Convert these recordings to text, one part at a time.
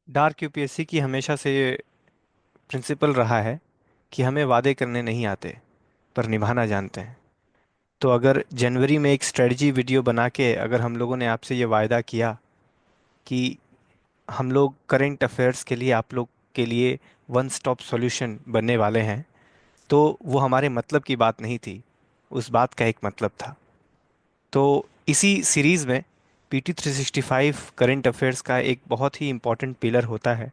Dark UPSC की हमेशा से प्रिंसिपल रहा है कि हमें वादे करने नहीं आते पर निभाना जानते हैं। तो अगर जनवरी में एक स्ट्रेटजी वीडियो बना के अगर हम लोगों ने आपसे ये वायदा किया कि हम लोग करंट अफेयर्स के लिए आप लोग के लिए वन स्टॉप सॉल्यूशन बनने वाले हैं, तो वो हमारे मतलब की बात नहीं थी, उस बात का एक मतलब था। तो इसी सीरीज में PT 365 करंट अफेयर्स का एक बहुत ही इम्पोर्टेंट पिलर होता है।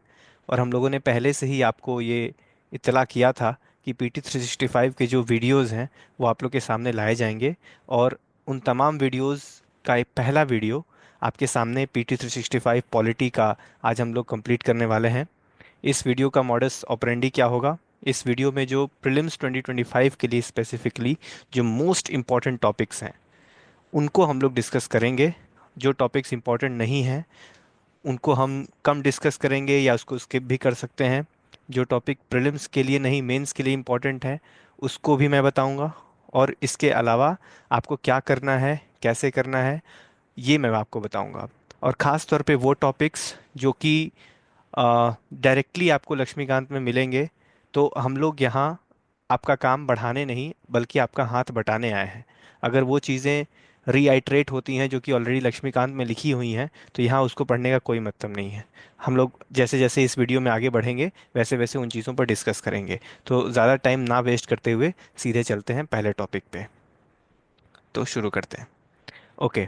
और हम लोगों ने पहले से ही आपको ये इत्तला किया था कि PT 365 के जो वीडियोस हैं वो आप लोग के सामने लाए जाएंगे। और उन तमाम वीडियोस का एक पहला वीडियो आपके सामने PT 365 पॉलिटी का आज हम लोग कंप्लीट करने वाले हैं। इस वीडियो का मॉडस ऑपरेंडी क्या होगा? इस वीडियो में जो प्रीलिम्स 2025 के लिए स्पेसिफिकली जो मोस्ट इम्पॉर्टेंट टॉपिक्स हैं उनको हम लोग डिस्कस करेंगे। जो टॉपिक्स इंपॉर्टेंट नहीं हैं उनको हम कम डिस्कस करेंगे या उसको स्किप भी कर सकते हैं। जो टॉपिक प्रीलिम्स के लिए नहीं मेंस के लिए इंपॉर्टेंट है उसको भी मैं बताऊंगा। और इसके अलावा आपको क्या करना है, कैसे करना है, ये मैं आपको बताऊंगा। और ख़ास तौर पे वो टॉपिक्स जो कि डायरेक्टली आपको लक्ष्मीकांत में मिलेंगे। तो हम लोग यहाँ आपका काम बढ़ाने नहीं बल्कि आपका हाथ बटाने आए हैं। अगर वो चीज़ें रीआइट्रेट होती हैं जो कि ऑलरेडी लक्ष्मीकांत में लिखी हुई हैं तो यहाँ उसको पढ़ने का कोई मतलब नहीं है। हम लोग जैसे जैसे इस वीडियो में आगे बढ़ेंगे वैसे वैसे उन चीज़ों पर डिस्कस करेंगे। तो ज़्यादा टाइम ना वेस्ट करते हुए सीधे चलते हैं पहले टॉपिक पे। तो शुरू करते हैं। ओके।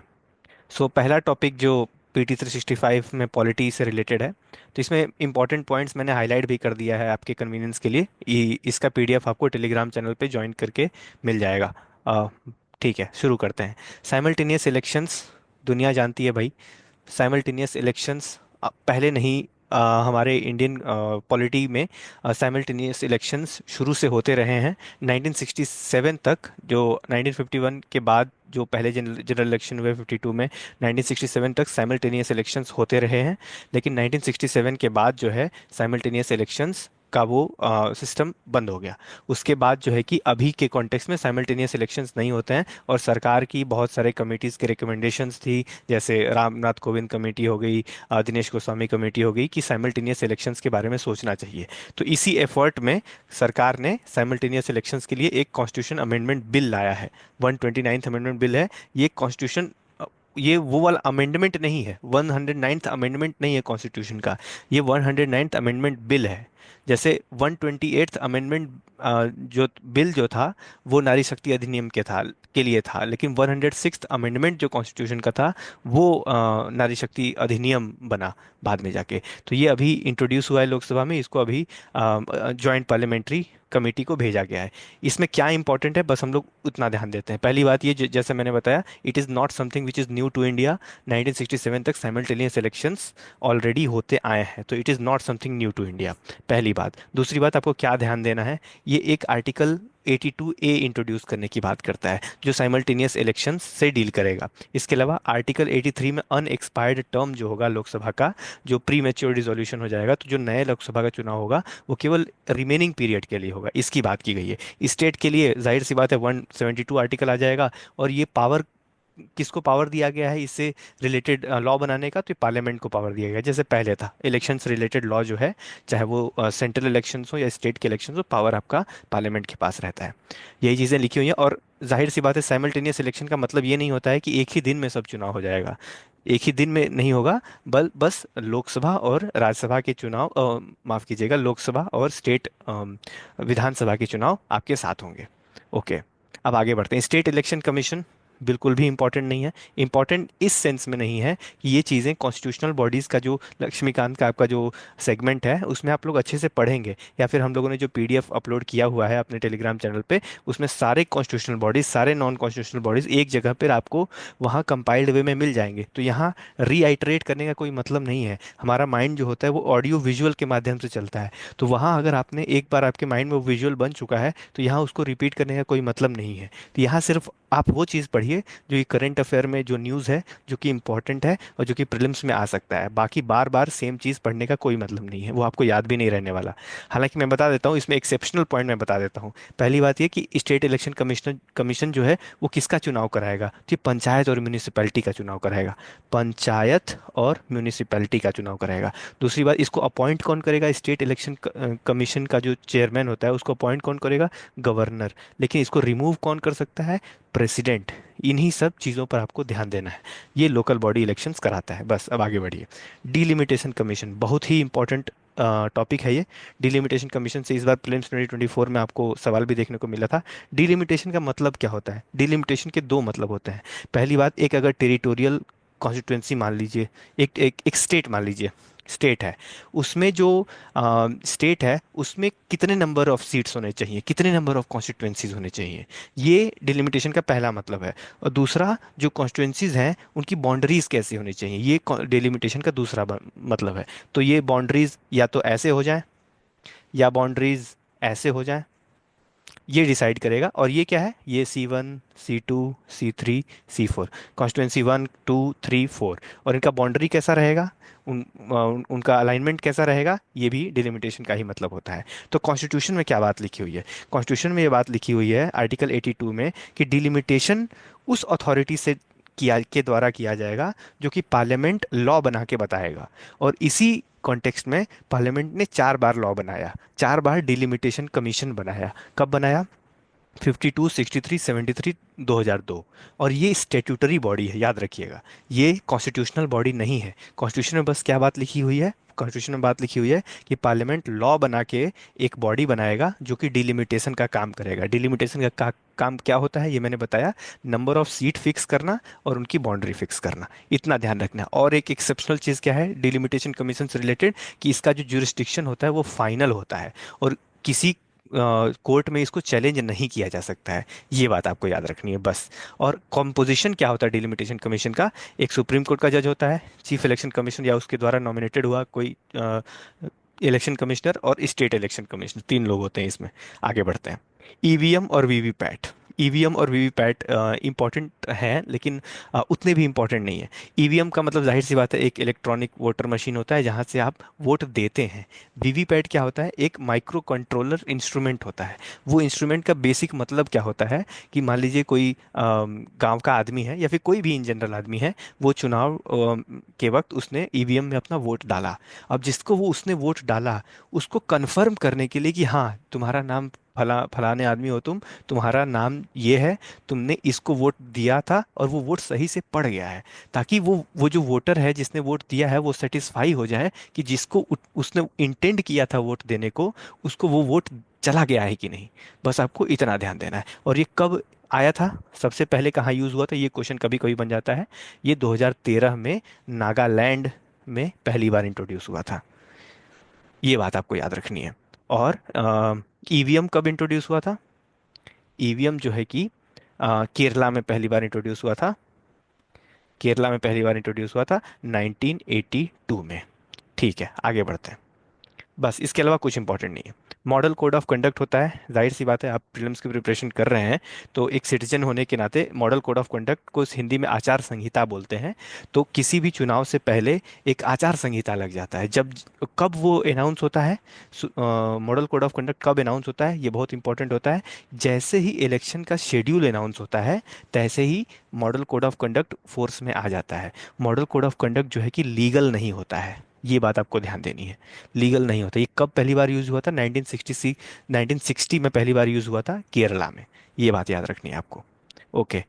सो पहला टॉपिक जो PT 365 में पॉलिटी से रिलेटेड है, तो इसमें इंपॉर्टेंट पॉइंट्स मैंने हाईलाइट भी कर दिया है आपके कन्वीनियंस के लिए। इसका PDF आपको टेलीग्राम चैनल पे ज्वाइन करके मिल जाएगा। अ, ठीक है, शुरू करते हैं। साइमल्टेनियस इलेक्शंस, दुनिया जानती है भाई। साइमल्टेनियस इलेक्शंस पहले नहीं, हमारे इंडियन पॉलिटी में साइमल्टेनियस इलेक्शंस शुरू से होते रहे हैं 1967 तक। जो 1951 के बाद जो पहले जनरल इलेक्शन हुए 52 में, 1967 तक साइमल्टेनियस इलेक्शंस होते रहे हैं। लेकिन 1967 के बाद जो है साइमल्टेनियस इलेक्शंस का वो सिस्टम बंद हो गया। उसके बाद जो है कि अभी के कॉन्टेक्स्ट में साइमल्टेनियस इलेक्शंस नहीं होते हैं। और सरकार की बहुत सारे कमिटीज़ के रिकमेंडेशंस थी, जैसे रामनाथ कोविंद कमेटी हो गई, दिनेश गोस्वामी कमेटी हो गई, कि साइमल्टेनियस इलेक्शंस के बारे में सोचना चाहिए। तो इसी एफर्ट में सरकार ने साइमल्टेनियस इलेक्शंस के लिए एक कॉन्स्टिट्यूशन अमेंडमेंट बिल लाया है। 129th अमेंडमेंट बिल है ये। कॉन्स्टिट्यूशन, ये वो वाला अमेंडमेंट नहीं है, 109th अमेंडमेंट नहीं है कॉन्स्टिट्यूशन का। ये 109th अमेंडमेंट बिल है। जैसे 128th अमेंडमेंट जो बिल जो था वो नारी शक्ति अधिनियम के लिए था, लेकिन 106th अमेंडमेंट जो कॉन्स्टिट्यूशन का था वो नारी शक्ति अधिनियम बना बाद में जाके। तो ये अभी इंट्रोड्यूस हुआ है लोकसभा में, इसको अभी जॉइंट पार्लियामेंट्री कमेटी को भेजा गया है। इसमें क्या इंपॉर्टेंट है बस हम लोग उतना ध्यान देते हैं। पहली बात ये, जैसे मैंने बताया, it is not something which is new to India. 1967 तक साइमल्टेनियस इलेक्शंस ऑलरेडी होते आए हैं, तो it is not something new to India. पहली बात। दूसरी बात, आपको क्या ध्यान देना है, ये एक आर्टिकल 82A इंट्रोड्यूस करने की बात करता है जो साइमल्टेनियस इलेक्शंस से डील करेगा। इसके अलावा आर्टिकल 83 में अनएक्सपायर्ड टर्म जो होगा लोकसभा का, जो प्री मेच्योर डिसोल्यूशन हो जाएगा, तो जो नए लोकसभा का चुनाव होगा वो केवल रिमेनिंग पीरियड के लिए होगा, इसकी बात की गई है। स्टेट के लिए जाहिर सी बात है 172 आर्टिकल आ जाएगा। और ये पावर किसको पावर दिया गया है इससे रिलेटेड लॉ बनाने का? तो पार्लियामेंट को पावर दिया गया है। जैसे पहले था इलेक्शन से रिलेटेड लॉ जो है, चाहे वो सेंट्रल इलेक्शंस हो या स्टेट के इलेक्शंस हो, पावर आपका पार्लियामेंट के पास रहता है। यही चीज़ें लिखी हुई हैं। और जाहिर सी बात है साइमल्टेनियस इलेक्शन का मतलब ये नहीं होता है कि एक ही दिन में सब चुनाव हो जाएगा। एक ही दिन में नहीं होगा, बस लोकसभा और राज्यसभा के चुनाव, माफ कीजिएगा, लोकसभा और स्टेट विधानसभा के चुनाव आपके साथ होंगे। ओके। अब आगे बढ़ते हैं। स्टेट इलेक्शन कमीशन बिल्कुल भी इंपॉर्टेंट नहीं है। इंपॉर्टेंट इस सेंस में नहीं है कि ये चीज़ें कॉन्स्टिट्यूशनल बॉडीज़ का जो लक्ष्मीकांत का आपका जो सेगमेंट है उसमें आप लोग अच्छे से पढ़ेंगे, या फिर हम लोगों ने जो PDF अपलोड किया हुआ है अपने टेलीग्राम चैनल पे, उसमें सारे कॉन्स्टिट्यूशनल बॉडीज़, सारे नॉन कॉन्स्टिट्यूशनल बॉडीज़ एक जगह पर आपको वहाँ कंपाइल्ड वे में मिल जाएंगे। तो यहाँ रीआइटरेट करने का कोई मतलब नहीं है। हमारा माइंड जो होता है वो ऑडियो विजुअल के माध्यम से चलता है। तो वहाँ अगर आपने एक बार आपके माइंड में वो विजुअल बन चुका है तो यहाँ उसको रिपीट करने का कोई मतलब नहीं है। तो यहाँ सिर्फ आप वो चीज़ पढ़िए पढ़िए जो ये करंट अफेयर में जो न्यूज़ है, जो कि इंपॉर्टेंट है और जो कि प्रीलिम्स में आ सकता है। बाकी बार बार सेम चीज़ पढ़ने का कोई मतलब नहीं है, वो आपको याद भी नहीं रहने वाला। हालांकि मैं बता देता हूँ, इसमें एक्सेप्शनल पॉइंट मैं बता देता हूँ। पहली बात ये कि स्टेट इलेक्शन कमिश्नर कमीशन जो है वो किसका चुनाव कराएगा, तो ये पंचायत और म्यूनिसिपैलिटी का चुनाव कराएगा। पंचायत और म्यूनिसिपैलिटी का चुनाव कराएगा। दूसरी बात, इसको अपॉइंट कौन करेगा, स्टेट इलेक्शन कमीशन का जो चेयरमैन होता है उसको अपॉइंट कौन करेगा, गवर्नर। लेकिन इसको रिमूव कौन कर सकता है, प्रेसिडेंट। इन्हीं सब चीज़ों पर आपको ध्यान देना है। ये लोकल बॉडी इलेक्शंस कराता है। बस अब आगे बढ़िए। डीलिमिटेशन कमीशन बहुत ही इंपॉर्टेंट टॉपिक है ये। डीलिमिटेशन कमीशन से इस बार प्रीलिम्स 2024 में आपको सवाल भी देखने को मिला था। डीलिमिटेशन का मतलब क्या होता है, डीलिमिटेशन के दो मतलब होते हैं। पहली बात, एक अगर टेरिटोरियल कॉन्स्टिट्यूंसी मान लीजिए, एक स्टेट मान लीजिए, स्टेट है, उसमें जो स्टेट है उसमें कितने नंबर ऑफ सीट्स होने चाहिए, कितने नंबर ऑफ कॉन्स्टिट्यूंसीज होने चाहिए, ये डिलिमिटेशन का पहला मतलब है। और दूसरा, जो कॉन्स्टिट्यूंसीज हैं उनकी बाउंड्रीज कैसी होनी चाहिए, ये डिलिमिटेशन का दूसरा मतलब है। तो ये बाउंड्रीज या तो ऐसे हो जाए या बाउंड्रीज ऐसे हो जाए, ये डिसाइड करेगा। और ये क्या है, ये C1, C2, C3, C4, constituency 1, 2, 3, 4। और इनका बाउंड्री कैसा रहेगा, उनका अलाइनमेंट कैसा रहेगा, ये भी डिलिमिटेशन का ही मतलब होता है। तो कॉन्स्टिट्यूशन में क्या बात लिखी हुई है, कॉन्स्टिट्यूशन में ये बात लिखी हुई है आर्टिकल 82 में कि डिलिमिटेशन उस अथॉरिटी से के द्वारा किया जाएगा जो कि पार्लियामेंट लॉ बना के बताएगा। और इसी कॉन्टेक्स्ट में पार्लियामेंट ने 4 बार लॉ बनाया, 4 बार डिलिमिटेशन कमीशन बनाया। कब बनाया, 52, 63, 73, 2002। और ये स्टेट्यूटरी बॉडी है, याद रखिएगा। ये कॉन्स्टिट्यूशनल बॉडी नहीं है। कॉन्स्टिट्यूशन में बस क्या बात लिखी हुई है, कॉन्स्टिट्यूशन में बात लिखी हुई है कि पार्लियामेंट लॉ बना के एक बॉडी बनाएगा जो कि डिलिमिटेशन का काम करेगा। डिलिमिटेशन काम क्या होता है ये मैंने बताया, नंबर ऑफ सीट फिक्स करना और उनकी बाउंड्री फिक्स करना, इतना ध्यान रखना है। और एक एक्सेप्शनल चीज़ क्या है डिलिमिटेशन कमीशन से रिलेटेड, कि इसका जो ज्यूरिस्डिक्शन होता है वो फाइनल होता है और किसी कोर्ट में इसको चैलेंज नहीं किया जा सकता है। ये बात आपको याद रखनी है बस। और कॉम्पोजिशन क्या होता है डिलिमिटेशन कमीशन का, एक सुप्रीम कोर्ट का जज होता है, चीफ इलेक्शन कमीशन या उसके द्वारा नॉमिनेटेड हुआ कोई इलेक्शन कमिश्नर, और स्टेट इलेक्शन कमिश्नर, 3 लोग होते हैं इसमें। आगे बढ़ते हैं। ईवीएम और वीवीपैट। ईवीएम और वीवीपैट इंपॉर्टेंट हैं लेकिन उतने भी इंपॉर्टेंट नहीं है। ईवीएम का मतलब जाहिर सी बात है एक इलेक्ट्रॉनिक वोटर मशीन होता है जहां से आप वोट देते हैं। वीवीपैट क्या होता है, एक माइक्रो कंट्रोलर इंस्ट्रूमेंट होता है। वो इंस्ट्रूमेंट का बेसिक मतलब क्या होता है कि मान लीजिए कोई गांव का आदमी है या फिर कोई भी इन जनरल आदमी है, वो चुनाव के वक्त उसने ईवीएम में अपना वोट डाला। अब जिसको वो उसने वोट डाला उसको कंफर्म करने के लिए कि हाँ तुम्हारा नाम फलाने आदमी हो तुम, तुम्हारा नाम ये है, तुमने इसको वोट दिया था और वो वोट सही से पड़ गया है, ताकि वो जो वोटर है जिसने वोट दिया है वो सेटिस्फाई हो जाए कि जिसको उसने इंटेंड किया था वोट देने को, उसको वो वोट चला गया है कि नहीं। बस आपको इतना ध्यान देना है। और ये कब आया था, सबसे पहले कहाँ यूज़ हुआ था, ये क्वेश्चन कभी कभी बन जाता है। ये 2013 में नागालैंड में पहली बार इंट्रोड्यूस हुआ था। ये बात आपको याद रखनी है। और ईवीएम कब इंट्रोड्यूस हुआ था, ईवीएम जो है कि केरला में पहली बार इंट्रोड्यूस हुआ था। केरला में पहली बार इंट्रोड्यूस हुआ था 1982 में। ठीक है, आगे बढ़ते हैं। बस इसके अलावा कुछ इंपॉर्टेंट नहीं है। मॉडल कोड ऑफ कंडक्ट होता है, जाहिर सी बात है आप प्रीलिम्स की प्रिपरेशन कर रहे हैं तो एक सिटीजन होने के नाते मॉडल कोड ऑफ कंडक्ट को हिंदी में आचार संहिता बोलते हैं। तो किसी भी चुनाव से पहले एक आचार संहिता लग जाता है। जब कब वो अनाउंस होता है, मॉडल कोड ऑफ कंडक्ट कब अनाउंस होता है, ये बहुत इंपॉर्टेंट होता है। जैसे ही इलेक्शन का शेड्यूल अनाउंस होता है तैसे ही model code of conduct force में आ जाता है। मॉडल कोड ऑफ कंडक्ट जो है कि लीगल नहीं होता है, ये बात आपको ध्यान देनी है। लीगल नहीं होता। ये कब पहली बार यूज हुआ था, 1960 में पहली बार यूज हुआ था केरला में। ये बात याद रखनी है आपको। ओके।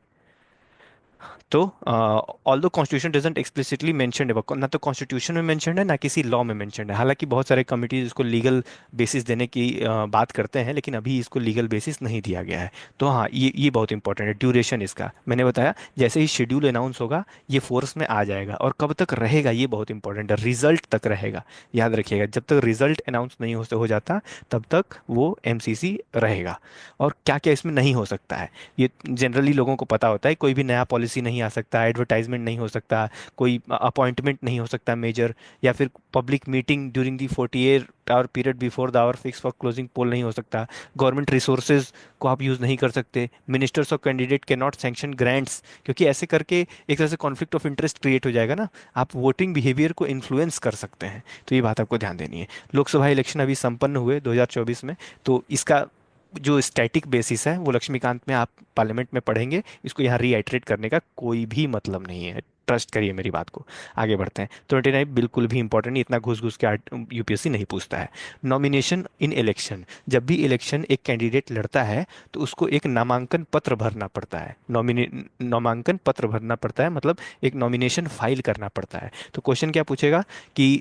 तो although constitution doesn't explicitly mentioned है, ना तो कॉन्स्टिट्यूशन में मेंशन्ड है ना किसी लॉ में मेंशन्ड है। हालांकि बहुत सारे कमिटीज इसको लीगल बेसिस देने की बात करते हैं लेकिन अभी इसको लीगल बेसिस नहीं दिया गया है। तो हाँ, ये बहुत इंपॉर्टेंट है। ड्यूरेशन इसका मैंने बताया, जैसे ही शेड्यूल अनाउंस होगा ये फोर्स में आ जाएगा। और कब तक रहेगा ये बहुत इंपॉर्टेंट है, रिजल्ट तक रहेगा। याद रखिएगा, जब तक रिजल्ट अनाउंस नहीं हो जाता तब तक वो एमसीसी रहेगा। और क्या क्या इसमें नहीं हो सकता है, ये जनरली लोगों को पता होता है। कोई भी नया पॉलिसी पॉलिसी नहीं आ सकता, एडवर्टाइजमेंट नहीं हो सकता, कोई अपॉइंटमेंट नहीं हो सकता मेजर, या फिर public meeting during the 48 hour period before the hour fixed for closing poll नहीं हो सकता, गवर्नमेंट रिसोर्सेज को आप यूज़ नहीं कर सकते, मिनिस्टर्स और candidate can not sanction grants, क्योंकि ऐसे करके एक तरह से कॉन्फ्लिक्ट ऑफ इंटरेस्ट क्रिएट हो जाएगा ना, आप वोटिंग बिहेवियर को इन्फ्लुएंस कर सकते हैं। तो ये बात आपको ध्यान देनी है। लोकसभा इलेक्शन अभी संपन्न हुए 2024 में, तो इसका जो स्टैटिक बेसिस है वो लक्ष्मीकांत में आप पार्लियामेंट में पढ़ेंगे, इसको यहाँ रीआइटरेट करने का कोई भी मतलब नहीं है, ट्रस्ट करिए मेरी बात को। आगे बढ़ते हैं। 29 बिल्कुल भी इंपॉर्टेंट नहीं, इतना घुस घुस के यूपीएससी नहीं पूछता है। नॉमिनेशन इन इलेक्शन, जब भी इलेक्शन एक कैंडिडेट लड़ता है तो उसको एक नामांकन पत्र भरना पड़ता है, नामांकन पत्र भरना पड़ता है, मतलब एक नॉमिनेशन फाइल करना पड़ता है। तो क्वेश्चन क्या पूछेगा कि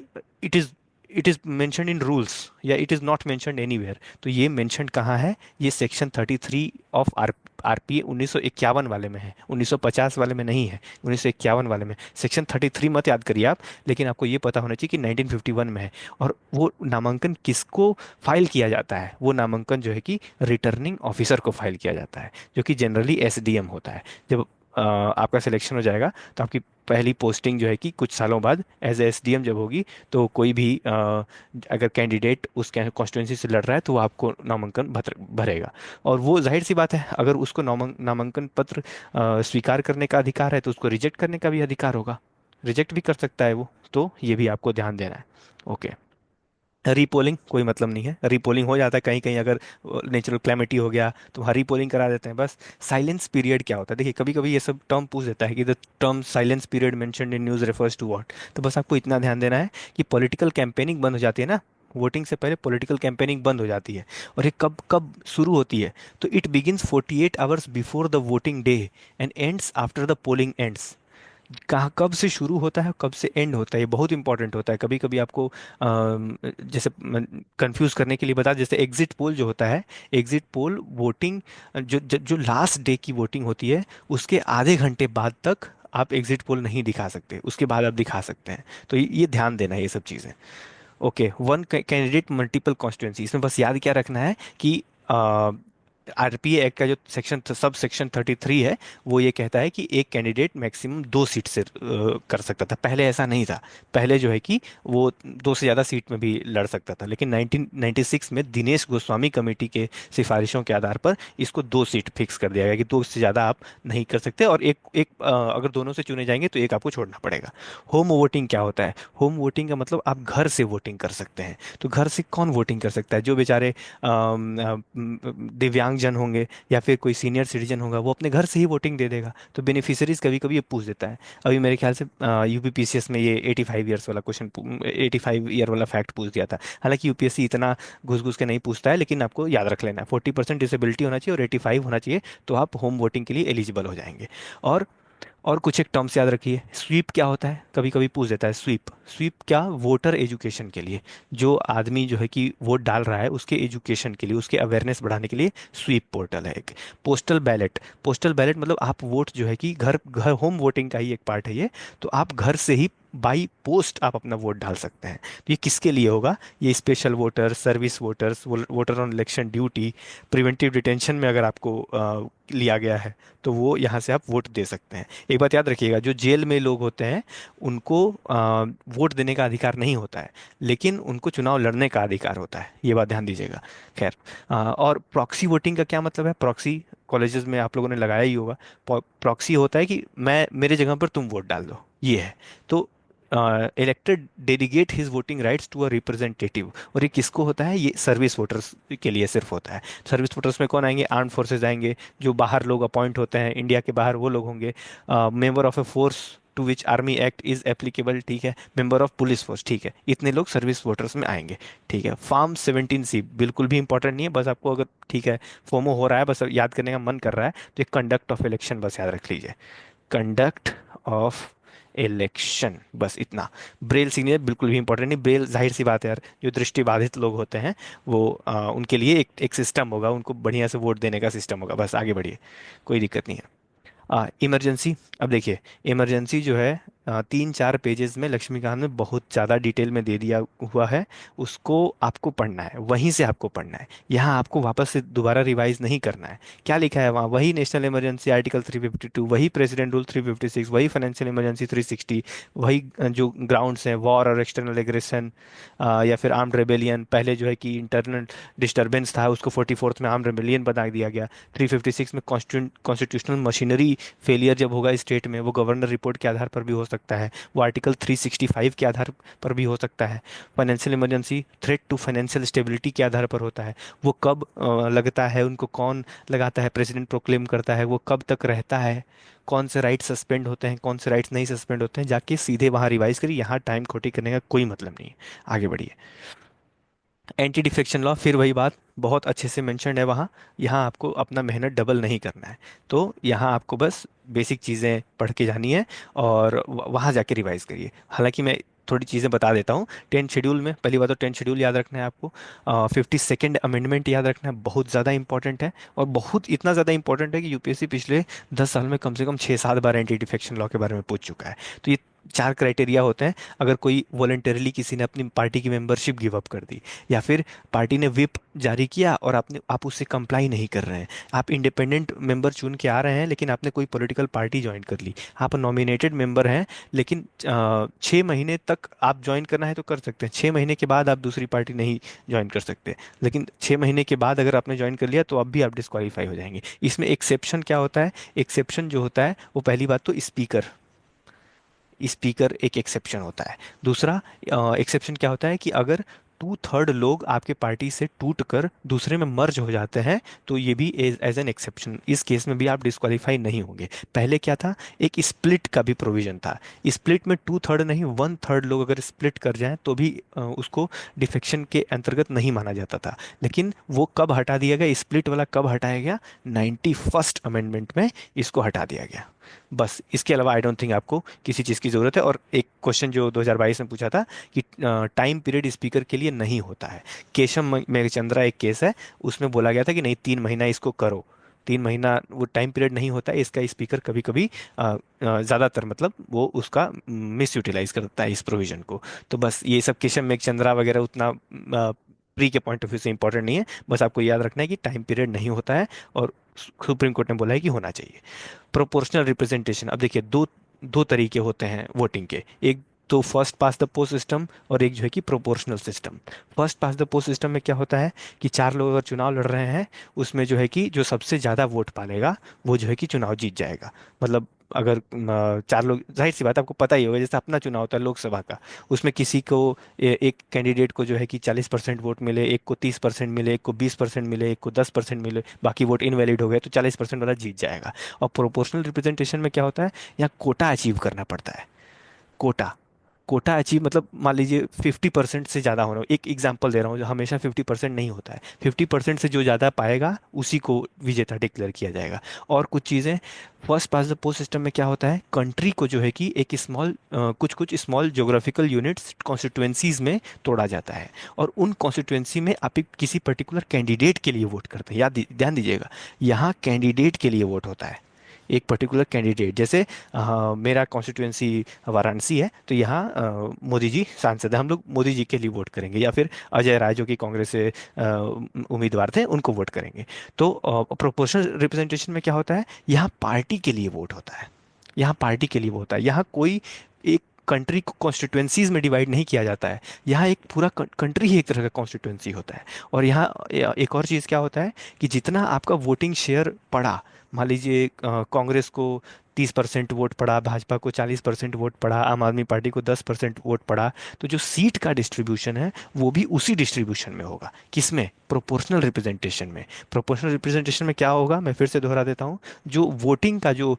it is it is mentioned in rules या it is not mentioned anywhere. तो ये मेंशन्ड कहाँ है? ये सेक्शन 33 ऑफ आरपीए 1951 वाले में है, 1950 वाले में नहीं है, 1951 वाले में। सेक्शन 33 मत याद करिए आप, लेकिन आपको ये पता होना चाहिए कि 1951 में है। और वो नामांकन किसको फाइल किया जाता है? वो नामांकन जो है कि रिटर्निंग ऑफिसर को फाइल किया जाता है, जो कि जनरली एसडीएम होता है। जब आपका सिलेक्शन हो जाएगा तो आपकी पहली पोस्टिंग जो है कि कुछ सालों बाद एज एसडीएम जब होगी, तो कोई भी अगर कैंडिडेट उस कॉन्स्टिट्यूंसी से लड़ रहा है तो वो आपको नामांकन भरेगा। और वो जाहिर सी बात है, अगर उसको नामांकन पत्र स्वीकार करने का अधिकार है तो उसको रिजेक्ट करने का भी अधिकार होगा, रिजेक्ट भी कर सकता है वो। तो ये भी आपको ध्यान देना है। ओके। रीपोलिंग कोई मतलब नहीं है, रीपोलिंग हो जाता है कहीं कहीं, अगर नेचुरल क्लैमिटी हो गया तो वहाँ रीपोलिंग करा देते हैं बस। साइलेंस पीरियड क्या होता है? देखिए कभी कभी ये सब टर्म पूछ देता है कि the term silence period mentioned in news refers to what. तो बस आपको इतना ध्यान देना है कि पॉलिटिकल कैंपेनिंग बंद हो जाती है ना, वोटिंग से पहले पॉलिटिकल कैंपेनिंग बंद हो जाती है। और ये कब कब शुरू होती है? तो it begins 48 hours before the voting day and ends after the polling ends. कहाँ कब से शुरू होता है कब से एंड होता है, ये बहुत इंपॉर्टेंट होता है। कभी कभी आपको जैसे कंफ्यूज करने के लिए बता, जैसे एग्जिट पोल जो होता है, एग्जिट पोल वोटिंग जो लास्ट डे की वोटिंग होती है उसके आधे घंटे बाद तक आप एग्जिट पोल नहीं दिखा सकते, उसके बाद आप दिखा सकते हैं। तो ये ध्यान देना है ये सब चीज़ें। Okay. One candidate multiple constituency, इसमें बस याद क्या रखना है कि आरपीए एक्ट का जो सेक्शन सब सेक्शन 33 है वो ये कहता है कि एक कैंडिडेट मैक्सिमम 2 सीट से कर सकता था। पहले ऐसा नहीं था, पहले जो है कि वो 2 से ज़्यादा सीट में भी लड़ सकता था, लेकिन 1996 में दिनेश गोस्वामी कमेटी के सिफारिशों के आधार पर इसको 2 सीट फिक्स कर दिया गया कि 2 से ज़्यादा आप नहीं कर सकते, और एक एक अगर दोनों से चुने जाएंगे तो एक आपको छोड़ना पड़ेगा। होम वोटिंग क्या होता है? होम वोटिंग का मतलब आप घर से वोटिंग कर सकते हैं। तो घर से कौन वोटिंग कर सकता है? जो बेचारे दिव्यांग जन होंगे या फिर कोई सीनियर सिटीजन होगा, वो अपने घर से ही वोटिंग दे देगा। तो बेनिफिशियरीज कभी कभी ये पूछ देता है। अभी मेरे ख्याल से यूपीपीसीएस में ये 85 ईयर्स वाला क्वेश्चन, 85 ईयर वाला फैक्ट पूछ दिया था। हालांकि यूपीएससी इतना घुस घुस के नहीं पूछता है, लेकिन आपको याद रख लेना है 40% डिसेबिलिटी होना चाहिए और 85 होना चाहिए, तो आप होम वोटिंग के लिए एलिजिबल हो जाएंगे। और और कुछ एक टर्म्स याद रखिए। स्वीप क्या होता है? कभी कभी पूछ देता है स्वीप। स्वीप क्या? वोटर एजुकेशन के लिए, जो आदमी जो है कि वोट डाल रहा है उसके एजुकेशन के लिए, उसके अवेयरनेस बढ़ाने के लिए स्वीप पोर्टल है एक। पोस्टल बैलेट, पोस्टल बैलेट मतलब आप वोट जो है कि घर घर होम वोटिंग का ही एक पार्ट है ये। तो आप घर से ही बाई पोस्ट आप अपना वोट डाल सकते हैं। तो ये किसके लिए होगा? ये special voter, service voters, voter on election duty, preventive detention में अगर आपको लिया गया है तो वो यहाँ से आप वोट दे सकते हैं। एक बात याद रखिएगा, जो जेल में लोग होते हैं उनको वोट देने का अधिकार नहीं होता है, लेकिन उनको चुनाव लड़ने का अधिकार होता है, ये बात ध्यान दीजिएगा। खैर, और प्रॉक्सी वोटिंग का क्या मतलब है? प्रॉक्सी कॉलेजेस में आप लोगों ने लगाया ही होगा। प्रॉक्सी होता है कि मैं मेरे जगह पर तुम वोट डाल दो, ये है। तो elected delegate his voting rights to a representative. और ये किसको होता है? ये सर्विस वोटर्स के लिए सिर्फ होता है। सर्विस वोटर्स में कौन आएंगे? आर्म फोर्सेज आएंगे, जो बाहर लोग अपॉइंट होते हैं इंडिया के बाहर वो लोग होंगे। Member of a force to which army act is applicable, ठीक है। मेंबर ऑफ पुलिस फोर्स, ठीक है। इतने लोग सर्विस वोटर्स में आएंगे, ठीक है। फॉर्म 17C बिल्कुल भी इंपॉर्टेंट नहीं है, बस आपको अगर ठीक है फोमो हो रहा है, बस याद करने का मन कर रहा है, तो एक कंडक्ट ऑफ इलेक्शन बस याद रख लीजिए, कंडक्ट ऑफ इलेक्शन, बस इतना। ब्रेल सिग्नेचर बिल्कुल भी इंपॉर्टेंट नहीं। ब्रेल जाहिर सी बात है यार, जो दृष्टिबाधित लोग होते हैं वो उनके लिए एक सिस्टम होगा, उनको बढ़िया से वोट देने का सिस्टम होगा। बस आगे बढ़िए, कोई दिक्कत नहीं है। इमरजेंसी, अब देखिए इमरजेंसी जो है तीन चार पेजेस में लक्ष्मीकांत में बहुत ज़्यादा डिटेल में दे दिया हुआ है। उसको आपको पढ़ना है, वहीं से आपको पढ़ना है, यहाँ आपको वापस से दोबारा रिवाइज नहीं करना है। क्या लिखा है वहाँ? वही नेशनल इमरजेंसी आर्टिकल 352, वही प्रेसिडेंट रूल 356, वही फाइनेंशियल इमरजेंसी 360, वही जो ग्राउंड्स हैं, वॉर और एक्सटर्नल एग्रेशन, या फिर आर्म्ड रेबेलियन। पहले जो है कि इंटरनल डिस्टरबेंस था, उसको 44th में आर्म्ड रेबेलियन बना दिया गया। 356 में कॉन्स्टिट्यूशनल मशीनरी फेलियर जब होगा स्टेट में, वो गवर्नर रिपोर्ट के आधार पर भी हो सकता है, वो आर्टिकल 365 के आधार पर भी हो सकता है। Financial emergency threat to financial stability के आधार पर होता है। वो कब लगता है, उनको कौन लगाता है, प्रेसिडेंट प्रोक्लेम करता है, वो कब तक रहता है, कौन से राइट सस्पेंड होते हैं, कौन से राइट्स नहीं सस्पेंड होते हैं, जाके सीधे वहाँ रिवाइज करिए। यहाँ टाइम खोटी करने का कोई मतलब नहीं है। आगे बढ़िए। एंटी डिफेक्शन लॉ, फिर वही बात, बहुत अच्छे से मेंशन्ड है वहाँ। यहाँ आपको अपना मेहनत डबल नहीं करना है। तो यहाँ आपको बस बेसिक चीज़ें पढ़ के जानी है और वहाँ जाके रिवाइज करिए। हालांकि मैं थोड़ी चीज़ें बता देता हूँ। 10th शेड्यूल में, पहली बात तो 10th शेड्यूल याद रखना है आपको। 52nd अमेंडमेंट याद रखना है, बहुत ज़्यादा इंपॉर्टेंट है। और बहुत इतना ज़्यादा इंपॉर्टेंट है कि यूपीएससी पिछले 10 साल में कम से कम 6 7 बार एंटी डिफेक्शन लॉ के बारे में पूछ चुका है। तो ये चार क्राइटेरिया होते हैं। अगर कोई वॉलेंटरली किसी ने अपनी पार्टी की मेंबरशिप गिव अप कर दी, या फिर पार्टी ने विप जारी किया और आप उससे कंप्लाई नहीं कर रहे हैं, आप इंडिपेंडेंट मेंबर चुन के आ रहे हैं लेकिन आपने कोई पॉलिटिकल पार्टी ज्वाइन कर ली, आप नॉमिनेटेड मेंबर हैं, लेकिन 6 महीने तक आप ज्वाइन करना है तो कर सकते हैं, 6 महीने के बाद आप दूसरी पार्टी नहीं ज्वाइन कर सकते। लेकिन 6 महीने के बाद अगर आपने ज्वाइन कर लिया तो अब भी आप डिस्क्वालीफाई हो जाएंगे। इसमें एक्सेप्शन क्या होता है? एक्सेप्शन जो होता है वो, पहली बात तो स्पीकर, स्पीकर एक एक्सेप्शन होता है। दूसरा एक्सेप्शन क्या होता है कि अगर 2/3 लोग आपके पार्टी से टूट कर दूसरे में मर्ज हो जाते हैं, तो ये भी एज एन एक्सेप्शन, इस केस में भी आप डिस्क्वालीफाई नहीं होंगे। पहले क्या था, एक स्प्लिट का भी प्रोविजन था। स्प्लिट में 2/3 नहीं, 1/3 लोग अगर स्प्लिट कर जाएं तो भी उसको डिफेक्शन के अंतर्गत नहीं माना जाता था। लेकिन वो कब हटा दिया गया, स्प्लिट वाला कब हटाया गया? 91st अमेंडमेंट में इसको हटा दिया गया। बस इसके अलावा आई डोंट थिंक आपको किसी चीज़ की ज़रूरत है। और एक क्वेश्चन जो 2022 में पूछा था कि टाइम पीरियड स्पीकर के लिए नहीं होता है। केशव मेघचंद्रा एक केस है, उसमें बोला गया था कि नहीं, 3 महीना इसको करो। 3 महीना वो टाइम पीरियड नहीं होता है, इसका स्पीकर कभी कभी ज़्यादातर मतलब वो उसका मिस यूटिलाइज करता है इस प्रोविजन को। तो बस ये सब केशव मेघचंद्रा वगैरह उतना प्री के पॉइंट ऑफ व्यू से इंपॉर्टेंट नहीं है। बस आपको याद रखना है कि टाइम पीरियड नहीं होता है, और सुप्रीम कोर्ट ने बोला है कि होना चाहिए। प्रोपोर्शनल रिप्रेजेंटेशन, अब देखिए दो दो तरीके होते हैं वोटिंग के। एक तो first past the post system, और एक जो है कि proportional system. First past the post system में क्या होता है कि चार लोग अगर चुनाव लड़ रहे हैं, उसमें जो है कि जो सबसे ज़्यादा वोट पालेगा वो जो है कि चुनाव जीत जाएगा। मतलब अगर चार लोग, जाहिर सी बात है, आपको पता ही होगा, जैसे अपना चुनाव होता है लोकसभा का, उसमें किसी को एक कैंडिडेट को जो है कि 40% वोट मिले, एक को 30% मिले, एक को 20% मिले, एक को 10% मिले, बाकी वोट इनवैलिड हो गए, तो 40% वाला जीत जाएगा। और प्रोपोर्शनल रिप्रेजेंटेशन में क्या होता है, यहाँ कोटा अचीव करना पड़ता है। कोटा, कोटा अचीव मतलब मान लीजिए 50% से ज़्यादा होना। एक एग्जांपल दे रहा हूँ, जो हमेशा 50% नहीं होता है। 50% से जो ज़्यादा पाएगा उसी को विजेता डिक्लेयर किया जाएगा। और कुछ चीज़ें, first past the post system में क्या होता है, कंट्री को जो है कि एक स्मॉल, कुछ कुछ स्मॉल ज्योग्राफिकल यूनिट्स कॉन्स्टिट्युएंसीज में तोड़ा जाता है। और उन कॉन्स्टिट्युएंसी में आप एक किसी पर्टिकुलर कैंडिडेट के लिए वोट करते हैं। ध्यान दीजिएगा, यहाँ कैंडिडेट के लिए वोट होता है, एक पर्टिकुलर कैंडिडेट। जैसे मेरा कॉन्स्टिट्यूएंसी वाराणसी है, तो यहाँ मोदी जी सांसद है, हम लोग मोदी जी के लिए वोट करेंगे, या फिर अजय राय जो कि कांग्रेस से उम्मीदवार थे उनको वोट करेंगे। तो प्रोपोर्शनल रिप्रेजेंटेशन में क्या होता है, यहाँ पार्टी के लिए वोट होता है, यहाँ पार्टी के लिए वो होता है। यहाँ कोई एक कंट्री को कॉन्स्टिट्यूएंसीज में डिवाइड नहीं किया जाता है, यहाँ एक पूरा कंट्री ही एक तरह का कॉन्स्टिट्यूएंसी होता है। और यहाँ एक और चीज़ क्या होता है कि जितना आपका वोटिंग शेयर पड़ा, मान लीजिए कांग्रेस को 30% वोट पड़ा, भाजपा को 40% वोट पड़ा, आम आदमी पार्टी को 10% वोट पड़ा, तो जो सीट का डिस्ट्रीब्यूशन है वो भी उसी डिस्ट्रीब्यूशन में होगा। किसमें? प्रोपोर्शनल रिप्रेजेंटेशन में। प्रोपोर्शनल रिप्रेजेंटेशन में क्या होगा, मैं फिर से दोहरा देता हूँ, जो वोटिंग का जो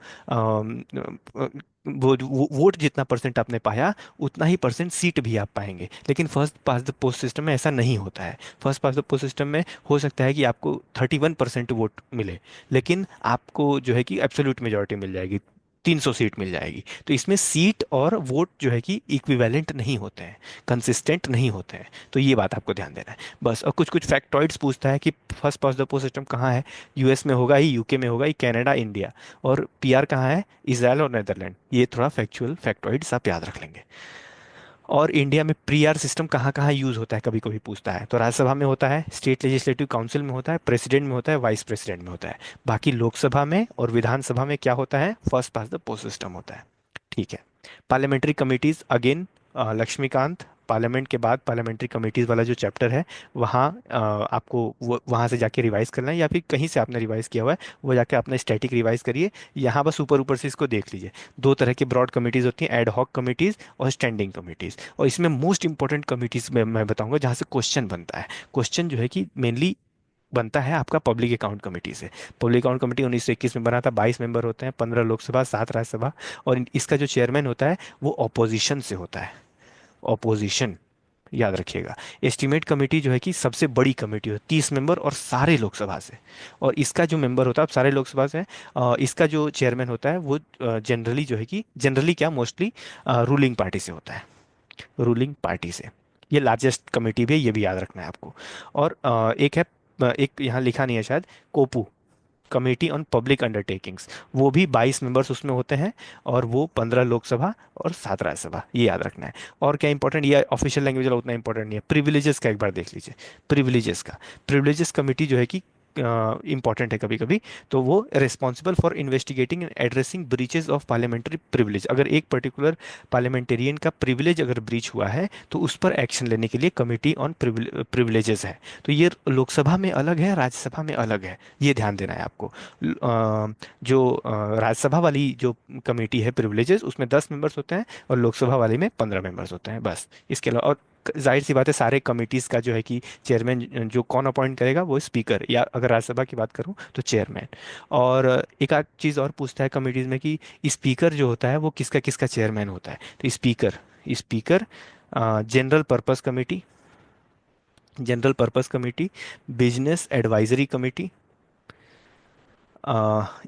वो वोट जितना परसेंट आपने पाया, उतना ही परसेंट सीट भी आप पाएंगे। लेकिन first past the post system में ऐसा नहीं होता है। First past the post system में हो सकता है कि आपको 31% वोट मिले, लेकिन आपको जो है कि एब्सोल्यूट मेजोरिटी मिल जाएगी, 300 सीट मिल जाएगी। तो इसमें सीट और वोट जो है कि इक्विवेलेंट नहीं होते हैं, कंसिस्टेंट नहीं होते हैं। तो ये बात आपको ध्यान देना है बस। और कुछ कुछ फैक्टॉइड्स पूछता है कि first past the post system कहाँ है, यूएस में होगा ही, यूके में होगा ही, कनाडा, इंडिया। और पीआर कहाँ है, इसराइल और नेदरलैंड। ये थोड़ा फैक्चुअल फैक्टॉइड्स आप याद रख लेंगे। और इंडिया में प्री आर सिस्टम कहाँ कहाँ यूज होता है कभी कभी पूछता है। तो राज्यसभा में होता है, स्टेट लेजिस्लेटिव काउंसिल में होता है, प्रेसिडेंट में होता है, वाइस प्रेसिडेंट में होता है। बाकी लोकसभा में और विधानसभा में क्या होता है, first past the post system होता है। ठीक है। Parliamentary committees again, Laxmikanth, parliament के बाद पार्लियामेंट्री कमिटीज वाला जो चैप्टर है, वहाँ आपको वो वहाँ से जाके रिवाइज करना है, या फिर कहीं से आपने रिवाइज किया हुआ है वो जाके अपना स्टैटिक रिवाइज करिए। यहाँ बस ऊपर ऊपर से इसको देख लीजिए। दो तरह की ब्रॉड कमिटीज होती हैं, एड हॉक कमिटीज और स्टैंडिंग कमिटीज। और इसमें मोस्ट इंपॉर्टेंट कमिटीज में मैं बताऊंगा जहाँ से क्वेश्चन बनता है। क्वेश्चन जो है कि मेनली बनता है आपका पब्लिक अकाउंट कमेटी से। पब्लिक अकाउंट कमेटी 1921 में बना था, 22 मेंबर होते हैं, 15 लोकसभा, 7 राज्यसभा। और इसका जो चेयरमैन होता है वो ऑपोजिशन से होता है, ऑपोजिशन, याद रखिएगा। एस्टीमेट कमेटी जो है कि सबसे बड़ी कमेटी है, 30 मेंबर और सारे लोकसभा से। और इसका जो मेंबर होता है, अब सारे लोकसभा से है, इसका जो चेयरमैन होता है वो जनरली जो है कि जनरली क्या, मोस्टली रूलिंग पार्टी से होता है, रूलिंग पार्टी से। ये लार्जेस्ट कमेटी भी है, ये भी याद रखना है आपको। और एक है, एक यहाँ लिखा नहीं है शायद, कोपू, कमेटी ऑन पब्लिक अंडरटेकिंग्स। वो भी 22 मेंबर्स उसमें होते हैं, और वो 15 लोकसभा और 7 राज्यसभा, ये याद रखना है। और क्या इंपॉर्टेंट, ये ऑफिशियल लैंग्वेज वाला उतना इंपॉर्टेंट नहीं है। प्रिविलेजेस का एक बार देख लीजिए, प्रिविलेजेस का। प्रिविलेजेस कमेटी जो है कि इंपॉर्टेंट है कभी कभी। तो वो responsible for investigating and addressing breaches of parliamentary privilege. अगर एक पर्टिकुलर पार्लियामेंटेरियन का प्रिविलेज अगर ब्रीच हुआ है तो उस पर एक्शन लेने के लिए कमेटी ऑन प्रिविलेजेस है। तो ये लोकसभा में अलग है, राज्यसभा में अलग है, ये ध्यान देना है आपको। जो राज्यसभा वाली जो कमेटी है प्रिविलेजेस, उसमें 10 मेंबर्स होते हैं, और लोकसभा वाली में 15 मेंबर्स होते हैं बस। इसके अलावा और जाहिर सी बात है, सारे कमिटीज का जो है कि चेयरमैन जो कौन अपॉइंट करेगा वो स्पीकर, या अगर राज्यसभा की बात करूं तो चेयरमैन। और एक आध चीज़ और पूछता है कमिटीज में कि स्पीकर जो होता है वो किसका किसका चेयरमैन होता है। तो speaker, speaker general purpose committee, general purpose committee, business advisory committee,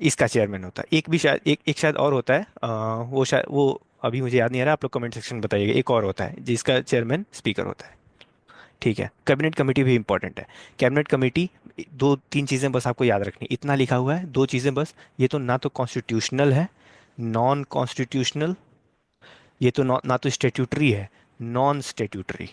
इसका चेयरमैन होता है। एक भी शायद एक शायद और होता है, वो शायद वो अभी मुझे याद नहीं आ रहा, आप लोग कमेंट सेक्शन में बताइएगा। एक और होता है जिसका चेयरमैन स्पीकर होता है। ठीक है। कैबिनेट कमेटी भी इंपॉर्टेंट है। कैबिनेट कमेटी, दो तीन चीज़ें बस आपको याद रखनी, इतना लिखा हुआ है, दो चीज़ें बस। ये तो ना तो कॉन्स्टिट्यूशनल है, नॉन कॉन्स्टिट्यूशनल। ये तो ना तो स्टेट्यूटरी है, नॉन स्टेट्यूटरी।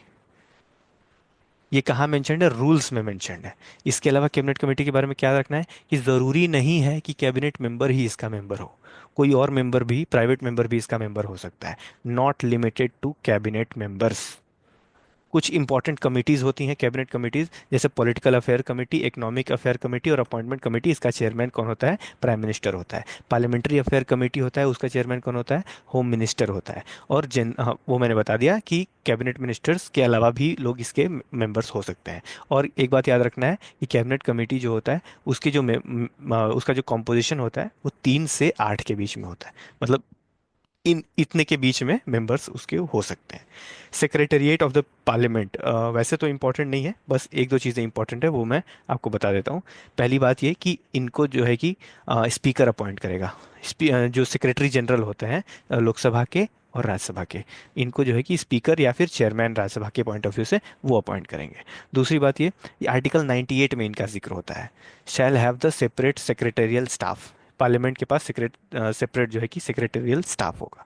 ये कहाँ मेंशन्ड है, रूल्स में मेंशन्ड है। इसके अलावा कैबिनेट कमेटी के बारे में क्या रखना है कि ज़रूरी नहीं है कि कैबिनेट मेंबर ही इसका मेंबर हो, कोई और मेंबर भी, प्राइवेट मेंबर भी इसका मेंबर हो सकता है। Not limited to cabinet members. कुछ इंपॉर्टेंट कमिटीज होती हैं कैबिनेट कमिटीज, जैसे political affair committee, economic affair committee और अपॉइंटमेंट कमेटी। इसका चेयरमैन कौन होता है, प्राइम मिनिस्टर होता है। पार्लियामेंट्री अफेयर कमेटी होता है, उसका चेयरमैन कौन होता है, होम मिनिस्टर होता है। और वो मैंने बता दिया कि कैबिनेट मिनिस्टर्स के अलावा भी लोग इसके मेंबर्स हो सकते हैं। और एक बात याद रखना है कि कैबिनेट कमेटी जो होता है उसकी उसका जो कॉम्पोजिशन होता है वो 3 से 8 के बीच में होता है। मतलब इन इतने के बीच में मेंबर्स उसके हो सकते हैं। सेक्रेटेरिएट ऑफ द पार्लियामेंट वैसे तो इंपॉर्टेंट नहीं है, बस एक दो चीज़ें इंपॉर्टेंट है वो मैं आपको बता देता हूँ। पहली बात ये कि इनको जो है कि स्पीकर अपॉइंट करेगा। जो सेक्रेटरी जनरल होते हैं लोकसभा के और राज्यसभा के, इनको जो है कि स्पीकर या फिर चेयरमैन राज्यसभा के पॉइंट ऑफ व्यू से वो अपॉइंट करेंगे। दूसरी बात ये आर्टिकल 98 में इनका जिक्र होता है, shall have the separate secretarial staff. Parliament के पास सेपरेट जो है कि सेक्रेटेरियल स्टाफ होगा।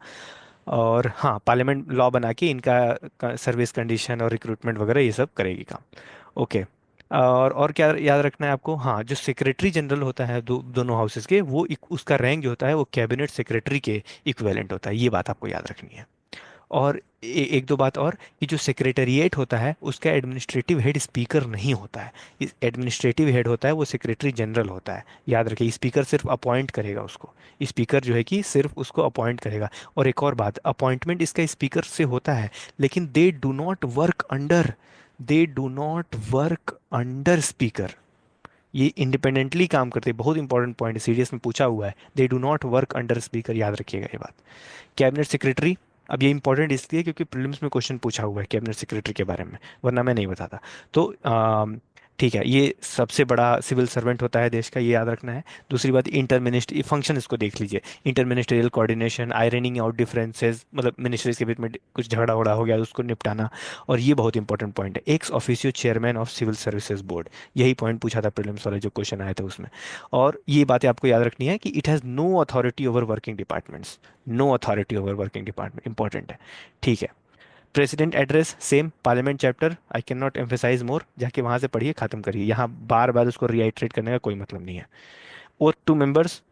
और हाँ, पार्लियामेंट लॉ बना के इनका सर्विस कंडीशन और रिक्रूटमेंट वगैरह ये सब करेगी काम। ओके। और क्या याद रखना है आपको, हाँ, जो सेक्रेटरी जनरल होता है दोनों हाउसेस के, वो उसका रैंक जो होता है वो कैबिनेट सेक्रेटरी के इक्विवेलेंट होता है। ये बात आपको याद रखनी है। और एक दो बात और, कि जो सेक्रेटरीएट होता है उसका एडमिनिस्ट्रेटिव हेड स्पीकर नहीं होता है। इस एडमिनिस्ट्रेटिव हेड होता है वो सेक्रेटरी जनरल होता है, याद रखिए। स्पीकर सिर्फ अपॉइंट करेगा उसको, स्पीकर जो है कि सिर्फ उसको अपॉइंट करेगा। और एक और बात, अपॉइंटमेंट इसका स्पीकर से होता है, लेकिन they do not work under speaker. ये इंडिपेंडेंटली काम करते हैं, बहुत इंपॉर्टेंट पॉइंट है, सीरियस में पूछा हुआ है। They do not work under speaker, याद रखिएगा ये बात। कैबिनेट सेक्रेटरी, अब ये इंपॉर्टेंट इसलिए क्योंकि प्रीलिम्स में क्वेश्चन पूछा हुआ है कैबिनेट सेक्रेटरी के बारे में, वरना मैं नहीं बताता। तो ठीक है, ये सबसे बड़ा सिविल सर्वेंट होता है देश का, ये याद रखना है। दूसरी बात, इंटर मिनिस्ट्री फंक्शन, इसको देख लीजिए। Inter ministerial coordination, ironing out differences, मतलब मिनिस्ट्रीज के बीच में कुछ झगड़ा उगड़ा हो गया उसको निपटाना। और ये बहुत इंपॉर्टेंट पॉइंट है, ex officio chairman of civil services board. यही पॉइंट पूछा था प्रीलिम्स वाले जो क्वेश्चन आए थे उसमें। और ये बातें आपको याद रखनी है कि it has no authority over working departments. No authority over working department, important है। ठीक है। President address same, parliament chapter, I can not emphasise more, जाके वहां से पढ़िए, खत्म करिए, यहाँ बार बार उसको रीआइट्रेट करने का कोई मतलब नहीं है। और टू मेंबर्स,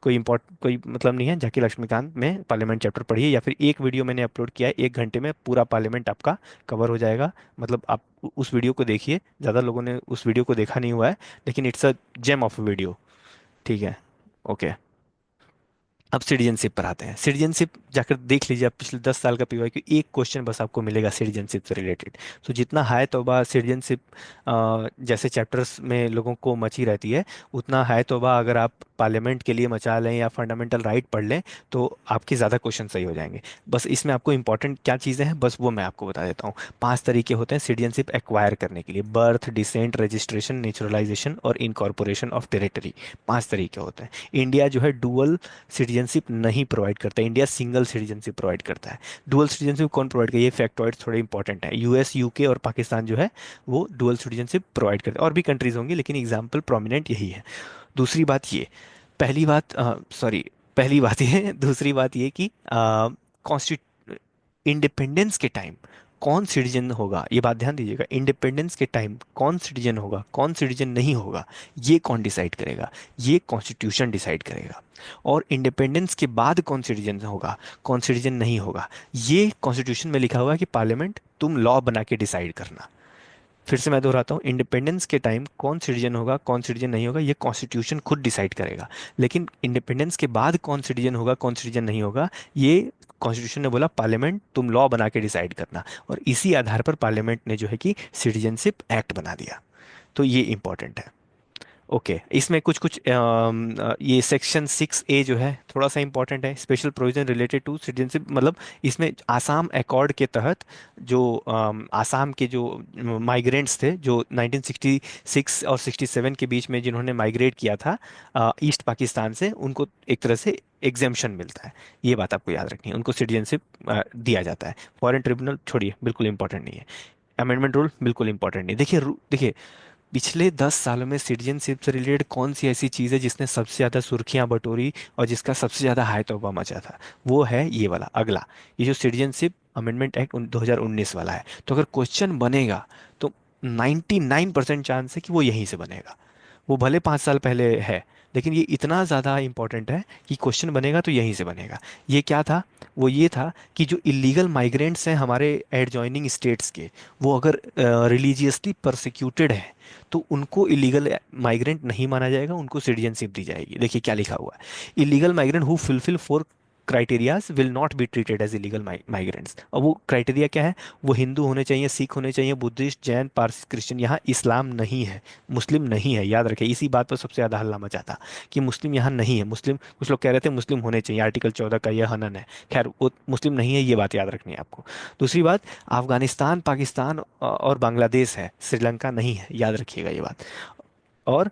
कोई मतलब नहीं है, जाके लक्ष्मीकांत में पार्लियामेंट चैप्टर पढ़िए, या फिर एक वीडियो मैंने अपलोड किया है, 1 घंटे में पूरा पार्लियामेंट आपका कवर हो जाएगा। मतलब आप उस वीडियो को देखिए, ज़्यादा लोगों ने उस वीडियो को देखा नहीं हुआ है, लेकिन it's a gem of video. ठीक है। ओके। अब सिटीजनशिप पर आते हैं। सिटीजनशिप जाकर देख लीजिए, आप पिछले 10 साल का पीवाईक्यू, एक क्वेश्चन बस आपको मिलेगा सिटीजनशिप से रिलेटेड। तो जितना हाय तौबा सिटीजनशिप जैसे चैप्टर्स में लोगों को मची रहती है, उतना हाय तौबा अगर आप पार्लियामेंट के लिए मचा लें या फंडामेंटल राइट पढ़ लें, तो आपके ज़्यादा क्वेश्चन सही हो जाएंगे। बस इसमें आपको इंपॉर्टेंट क्या चीज़ें हैं, बस वो मैं आपको बता देता हूँ। 5 तरीके होते हैं सिटीजनशिप एक्वायर करने के लिए: बर्थ, डिसेंट, रजिस्ट्रेशन, नेचुरलाइजेशन और इनकॉर्पोरेशन ऑफ टेरिटरी। 5 तरीके होते हैं। इंडिया जो है डुअल सिटीजनशिप नहीं प्रोवाइड करता है, इंडिया सिंगल सिटीजनशिप प्रोवाइड करता है। डुअल सिटीजनशिप कौन प्रोवाइड करता है, ये फैक्टॉइड थोड़े इंपॉर्टेंट है। यूएस, यूके और पाकिस्तान जो है वो डुअल सिटीजनशिप प्रोवाइड करते हैं, और भी कंट्रीज होंगी लेकिन एग्जाम्पल प्रोमिनेंट यही है। दूसरी बात ये, पहली बात सॉरी, पहली बात ये दूसरी बात ये कि कॉन्स्टिट्यूट इंडिपेंडेंस के टाइम कौन सिटीजन होगा, ये बात ध्यान दीजिएगा, इंडिपेंडेंस के टाइम कौन सिटीजन होगा कौन सिटीजन नहीं होगा, ये कौन डिसाइड करेगा, ये कॉन्स्टिट्यूशन डिसाइड करेगा। और इंडिपेंडेंस के बाद कौन सिटीजन होगा कौन सिटीजन नहीं होगा, ये कॉन्स्टिट्यूशन में लिखा हुआ है कि पार्लियामेंट तुम लॉ बना के डिसाइड करना। फिर से मैं दोहराता हूँ, इंडिपेंडेंस के टाइम कौन सिटीजन होगा कौन सिटीजन नहीं होगा, ये कॉन्स्टिट्यूशन खुद डिसाइड करेगा। लेकिन इंडिपेंडेंस के बाद कौन सिटीजन होगा कौन सिटीजन नहीं होगा, ये कॉन्स्टिट्यूशन ने बोला पार्लियामेंट तुम लॉ बना के डिसाइड करना। और इसी आधार पर पार्लियामेंट ने जो है कि सिटीजनशिप एक्ट बना दिया। तो ये इंपॉर्टेंट है। ओके, इसमें कुछ कुछ ये सेक्शन 6A जो है थोड़ा सा इंपॉर्टेंट है, special provision related to citizenship. मतलब इसमें आसाम अकॉर्ड के तहत जो आसाम के जो माइग्रेंट्स थे, जो 1966 और 67 के बीच में जिन्होंने माइग्रेट किया था ईस्ट पाकिस्तान से, उनको एक तरह से एग्जेम्पशन मिलता है। ये बात आपको याद रखनी है, उनको सिटीजनशिप दिया जाता है। फॉरेन ट्रिब्यूनल छोड़िए, बिल्कुल इंपॉर्टेंट नहीं है। अमेंडमेंट रूल बिल्कुल इंपॉर्टेंट नहीं। देखिए देखिए, पिछले 10 सालों में सिटीजनशिप से रिलेटेड कौन सी ऐसी चीज़ है जिसने सबसे ज़्यादा सुर्खियां बटोरी और जिसका सबसे ज़्यादा हाय तौबा मचा था, वो है ये वाला अगला, ये जो सिटीजनशिप अमेंडमेंट एक्ट 2019 वाला है। तो अगर क्वेश्चन बनेगा तो 99% चांस है कि वो यहीं से बनेगा। वो भले 5 साल पहले है, लेकिन ये इतना ज़्यादा इंपॉर्टेंट है कि क्वेश्चन बनेगा तो यहीं से बनेगा। ये क्या था, वो ये था कि जो इलीगल माइग्रेंट्स हैं हमारे एडजॉइनिंग स्टेट्स के, वो अगर रिलीजियसली परसिक्यूटेड है तो उनको इलीगल माइग्रेंट नहीं माना जाएगा, उनको सिटीजनशिप दी जाएगी। देखिए क्या लिखा हुआ है, illegal migrant who fulfil 4 criterias will not be treated as illegal migrants. और वो क्राइटेरिया क्या है, वो हिंदू होने चाहिए, सिख होने चाहिए, बुद्धिस्ट, जैन, पारसी, क्रिश्चियन, यहाँ इस्लाम नहीं है, मुस्लिम नहीं है। याद रखें, इसी बात पर सबसे ज़्यादा हल्ला मचा था कि मुस्लिम यहाँ नहीं है। मुस्लिम, कुछ लोग कह रहे थे मुस्लिम होने चाहिए, आर्टिकल 14 का यह हनन है। खैर वो मुस्लिम नहीं है, ये बात याद रखनी है आपको। दूसरी बात, अफगानिस्तान, पाकिस्तान और बांग्लादेश है, श्रीलंका नहीं है, याद रखिएगा ये बात। और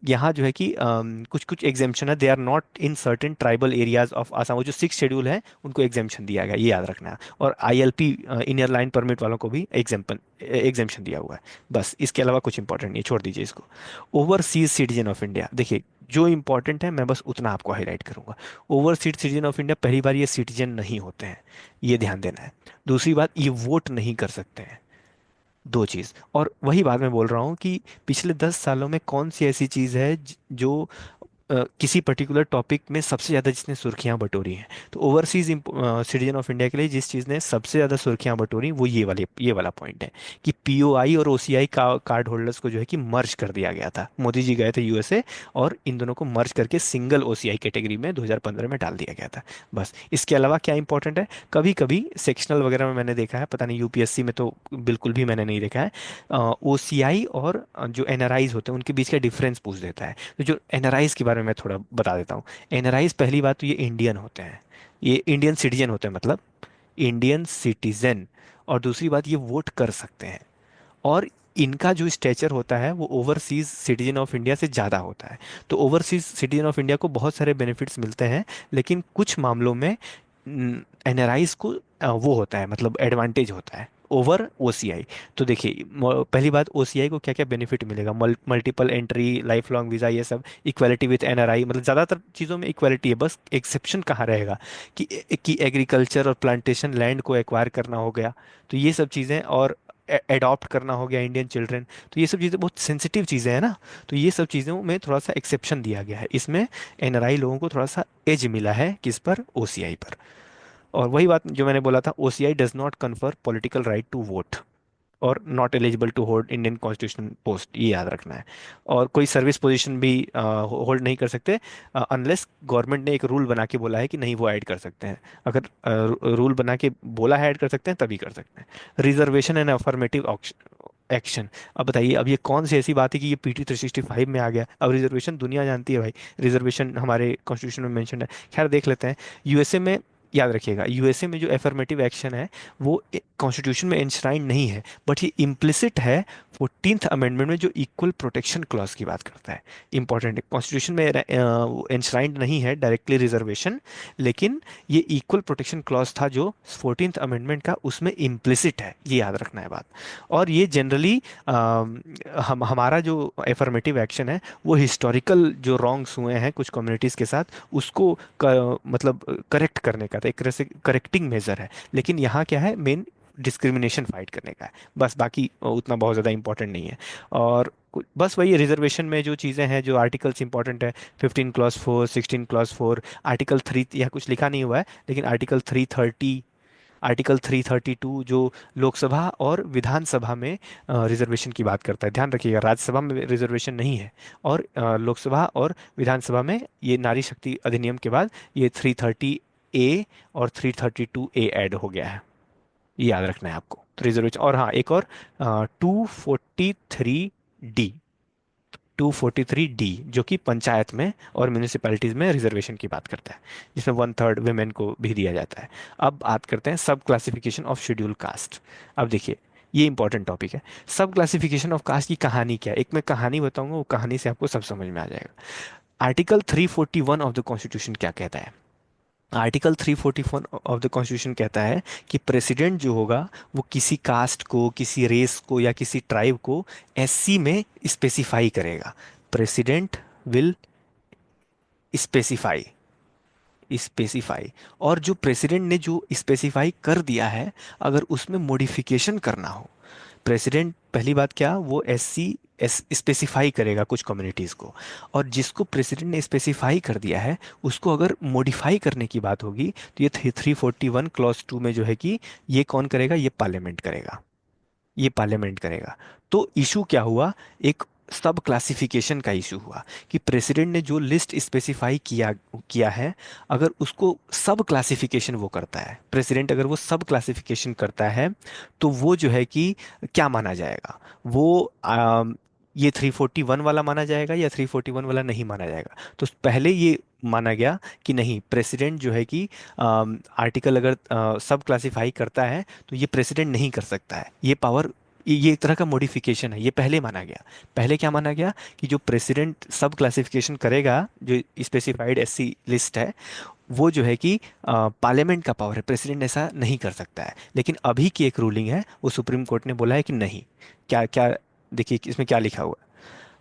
यहाँ जो है कि कुछ कुछ एग्जेम्पशन है, they are not in certain tribal areas of Assam, वो जो 6 शेड्यूल है उनको एग्जेम्पशन दिया गया, ये याद रखना है। और आईएलपी इनर लाइन परमिट वालों को भी एग्जेम्पशन दिया हुआ है। बस इसके अलावा कुछ इंपॉर्टेंट नहीं है, छोड़ दीजिए इसको। ओवरसीज सिटीजन ऑफ इंडिया, देखिए जो इंपॉर्टेंट है मैं बस उतना आपको हाईलाइट करूंगा। ओवरसीज सिटीजन ऑफ इंडिया, पहली बार ये सिटीजन नहीं होते हैं, ये ध्यान देना है। दूसरी बात, ये वोट नहीं कर सकते हैं। दो चीज, और वही बात मैं बोल रहा हूँ कि पिछले 10 सालों में कौन सी ऐसी चीज है जो किसी पर्टिकुलर टॉपिक में सबसे ज़्यादा जिसने सुर्खियां बटोरी हैं। तो ओवरसीज सिटीजन ऑफ इंडिया के लिए जिस चीज़ ने सबसे ज़्यादा सुर्खियां बटोरी वो ये वाला पॉइंट है कि पीओआई और ओसीआई का कार्ड होल्डर्स को जो है कि मर्ज कर दिया गया था। मोदी जी गए थे यूएसए और इन दोनों को मर्ज करके सिंगल ओसीआई कैटेगरी में 2015 में डाल दिया गया था। बस इसके अलावा क्या इंपॉर्टेंट है, कभी कभी सेक्शनल वगैरह में मैंने देखा है, पता नहीं यूपीएससी में तो बिल्कुल भी मैंने नहीं देखा है, ओसीआई और जो एनआरआईज होते हैं उनके बीच का डिफरेंस पूछ देता है। तो जो एनआरआईज के बारे में मैं थोड़ा बता देता हूँ। एनआरआईज, पहली बात तो ये इंडियन होते हैं, ये इंडियन सिटीजन होते हैं, मतलब इंडियन सिटीजन। और दूसरी बात, ये वोट कर सकते हैं। और इनका जो स्टेचर होता है वो ओवरसीज सिटीजन ऑफ इंडिया से ज़्यादा होता है। तो ओवरसीज सिटीजन ऑफ इंडिया को बहुत सारे बेनिफिट्स मिलते हैं, लेकिन कुछ मामलों में एनआरआईज को वो होता है, मतलब एडवांटेज होता है ओवर ओसीआई। तो देखिए, पहली बात, ओसीआई को क्या क्या बेनिफिट मिलेगा, multiple entry, life long visa, ये सब, इक्वालिटी विथ एनआरआई, मतलब ज़्यादातर चीज़ों में इक्वालिटी है। बस एक्सेप्शन कहाँ रहेगा कि एग्रीकल्चर और प्लांटेशन लैंड को एक्वायर करना हो गया, तो ये सब चीज़ें, और एडॉप्ट करना हो गया इंडियन चिल्ड्रन, तो ये सब चीज़ें बहुत सेंसिटिव चीज़ें हैं ना। तो ये सब चीज़ों में थोड़ा सा एक्सेप्शन दिया गया है, इसमें एनआरआई लोगों को थोड़ा सा एज मिला है किस पर, ओसीआई पर। और वही बात जो मैंने बोला था, OCI does not confer political right to vote और not eligible to hold Indian constitution post, ये याद रखना है। और कोई सर्विस पोजीशन भी होल्ड नहीं कर सकते अनलेस गवर्नमेंट ने एक रूल बना के बोला है कि नहीं वो ऐड कर सकते हैं। अगर रूल बना के बोला है ऐड कर सकते हैं तभी कर सकते हैं। Reservation and affirmative action. अब बताइए, अब ये कौन सी ऐसी बात है कि ये पीटी 365 में आ गया। अब रिजर्वेशन दुनिया जानती है भाई, रिजर्वेशन हमारे कॉन्स्टिट्यूशन में मेंशन है। खैर देख लेते हैं। यूएसए में, याद रखिएगा, यूएसए में जो एफर्मेटिव एक्शन है वो कॉन्स्टिट्यूशन में एंश्राइंड नहीं है, बट ये इम्प्लिसिट है 14th अमेंडमेंट में, जो इक्वल प्रोटेक्शन क्लॉज की बात करता है। इंपॉर्टेंट है, कॉन्स्टिट्यूशन में एंश्राइंड नहीं है डायरेक्टली रिजर्वेशन, लेकिन ये इक्वल प्रोटेक्शन क्लॉज था जो 14th अमेंडमेंट का, उसमें इम्प्लिसिट है, ये याद रखना है बात। और ये जनरली हमारा जो एफर्मेटिव एक्शन है वो हिस्टोरिकल जो रॉन्ग्स हुए हैं कुछ कम्युनिटीज़ के साथ, उसको मतलब करेक्ट करने का था, एक तरह से करेक्टिंग मेजर है। लेकिन यहाँ क्या है, मेन डिस्क्रिमिनेशन फाइट करने का है, बस। बाकी उतना बहुत ज़्यादा इंपॉर्टेंट नहीं है। और बस वही रिजर्वेशन में जो चीज़ें हैं, जो आर्टिकल्स इंपॉर्टेंट है, 15 क्लॉज 4, 16 क्लॉज 4, आर्टिकल 3, यहाँ कुछ लिखा नहीं हुआ है, लेकिन आर्टिकल 330, आर्टिकल 332 जो लोकसभा और विधानसभा में रिजर्वेशन की बात करता है। ध्यान रखिएगा, राज्यसभा में रिजर्वेशन नहीं है, और लोकसभा और विधानसभा में ये नारी शक्ति अधिनियम के बाद ये 330A और 332A ऐड हो गया है, ये याद रखना है आपको। तो रिजर्वेशन, और हाँ एक और, 243D, 243D जो कि पंचायत में और म्यूनिसिपैलिटीज में रिजर्वेशन की बात करता है, जिसमें 1/3 वुमेन को भी दिया जाता है। अब बात करते हैं सब क्लासिफिकेशन ऑफ शेड्यूल कास्ट। अब देखिए, ये इंपॉर्टेंट टॉपिक है। सब क्लासिफिकेशन ऑफ कास्ट की कहानी क्या है, एक मैं कहानी बताऊंगा, वो कहानी से आपको सब समझ में आ जाएगा। आर्टिकल 341 ऑफ द कॉन्स्टिट्यूशन क्या कहता है। आर्टिकल 341 ऑफ द कॉन्स्टिट्यूशन कहता है कि प्रेसिडेंट जो होगा वो किसी कास्ट को, किसी रेस को या किसी ट्राइब को एससी में स्पेसिफाई करेगा। President will specify, specify. और जो प्रेसिडेंट ने जो स्पेसिफाई कर दिया है, अगर उसमें मॉडिफिकेशन करना हो, प्रेसिडेंट पहली बात क्या, वो एस सी एस स्पेसिफाई करेगा कुछ कम्युनिटीज़ को, और जिसको प्रेसिडेंट ने स्पेसिफाई कर दिया है उसको अगर मॉडिफाई करने की बात होगी, तो ये 341 क्लॉज 2 में जो है कि ये कौन करेगा, ये पार्लियामेंट करेगा, ये पार्लियामेंट करेगा। तो इशू क्या हुआ, एक सब क्लासिफिकेशन का इशू हुआ कि प्रेसिडेंट ने जो लिस्ट स्पेसिफाई किया किया है, अगर उसको सब क्लासिफिकेशन वो करता है, प्रेसिडेंट अगर वो सब क्लासिफिकेशन करता है, तो वो जो है कि क्या माना जाएगा, वो ये 341 वाला माना जाएगा या 341 वाला नहीं माना जाएगा। तो पहले ये माना गया कि नहीं, प्रेसिडेंट जो है कि आर्टिकल अगर सब क्लासिफाई करता है तो ये प्रेसिडेंट नहीं कर सकता है, ये पावर, ये एक तरह का मॉडिफिकेशन है, ये पहले माना गया। पहले क्या माना गया कि जो प्रेसिडेंट सब क्लासिफिकेशन करेगा, जो स्पेसिफाइड एससी लिस्ट है, वो जो है कि पार्लियामेंट का पावर है, प्रेसिडेंट ऐसा नहीं कर सकता है। लेकिन अभी की एक रूलिंग है, वो सुप्रीम कोर्ट ने बोला है कि नहीं, क्या क्या, देखिए इसमें क्या लिखा हुआ है।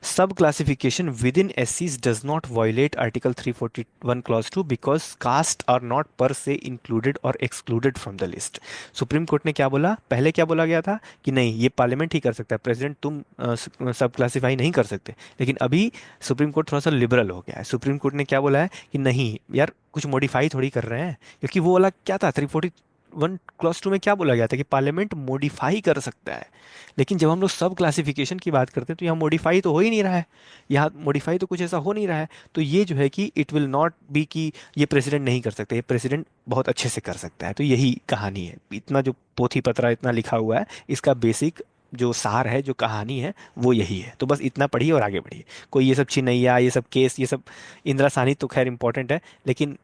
सब classification within SCs does not violate Article 341 Clause 2 because caste are not per se included or excluded from the list। Supreme court ने क्या बोला, पहले क्या बोला गया था कि नहीं ये पार्लियामेंट ही कर सकता है, प्रेसिडेंट तुम सब क्लासीफाई नहीं कर सकते। लेकिन अभी सुप्रीम कोर्ट थोड़ा सा लिबरल हो गया है, सुप्रीम कोर्ट ने क्या बोला है कि नहीं यार, कुछ मॉडिफाई थोड़ी कर रहे हैं, क्योंकि वो वाला क्या था, 341 क्लॉज 2 में क्या बोला गया था कि पार्लियामेंट मॉडिफाई कर सकता है। लेकिन जब हम लोग सब क्लासिफिकेशन की बात करते हैं तो यहाँ मॉडिफाई तो हो ही नहीं रहा है, यहाँ मॉडिफाई तो कुछ ऐसा हो नहीं रहा है। तो ये जो है कि इट विल नॉट बी कि ये प्रेसिडेंट नहीं कर सकते, ये प्रेसिडेंट बहुत अच्छे से कर सकता है। तो यही कहानी है, इतना जो पोथी पत्रा इतना लिखा हुआ है, इसका बेसिक जो सार है, जो कहानी है, वो यही है। तो बस इतना पढ़िए और आगे बढ़िए। कोई ये सब चिन्हैया, ये सब केस, ये सब, इंदिरा साहनी तो खैर इंपॉर्टेंट है, लेकिन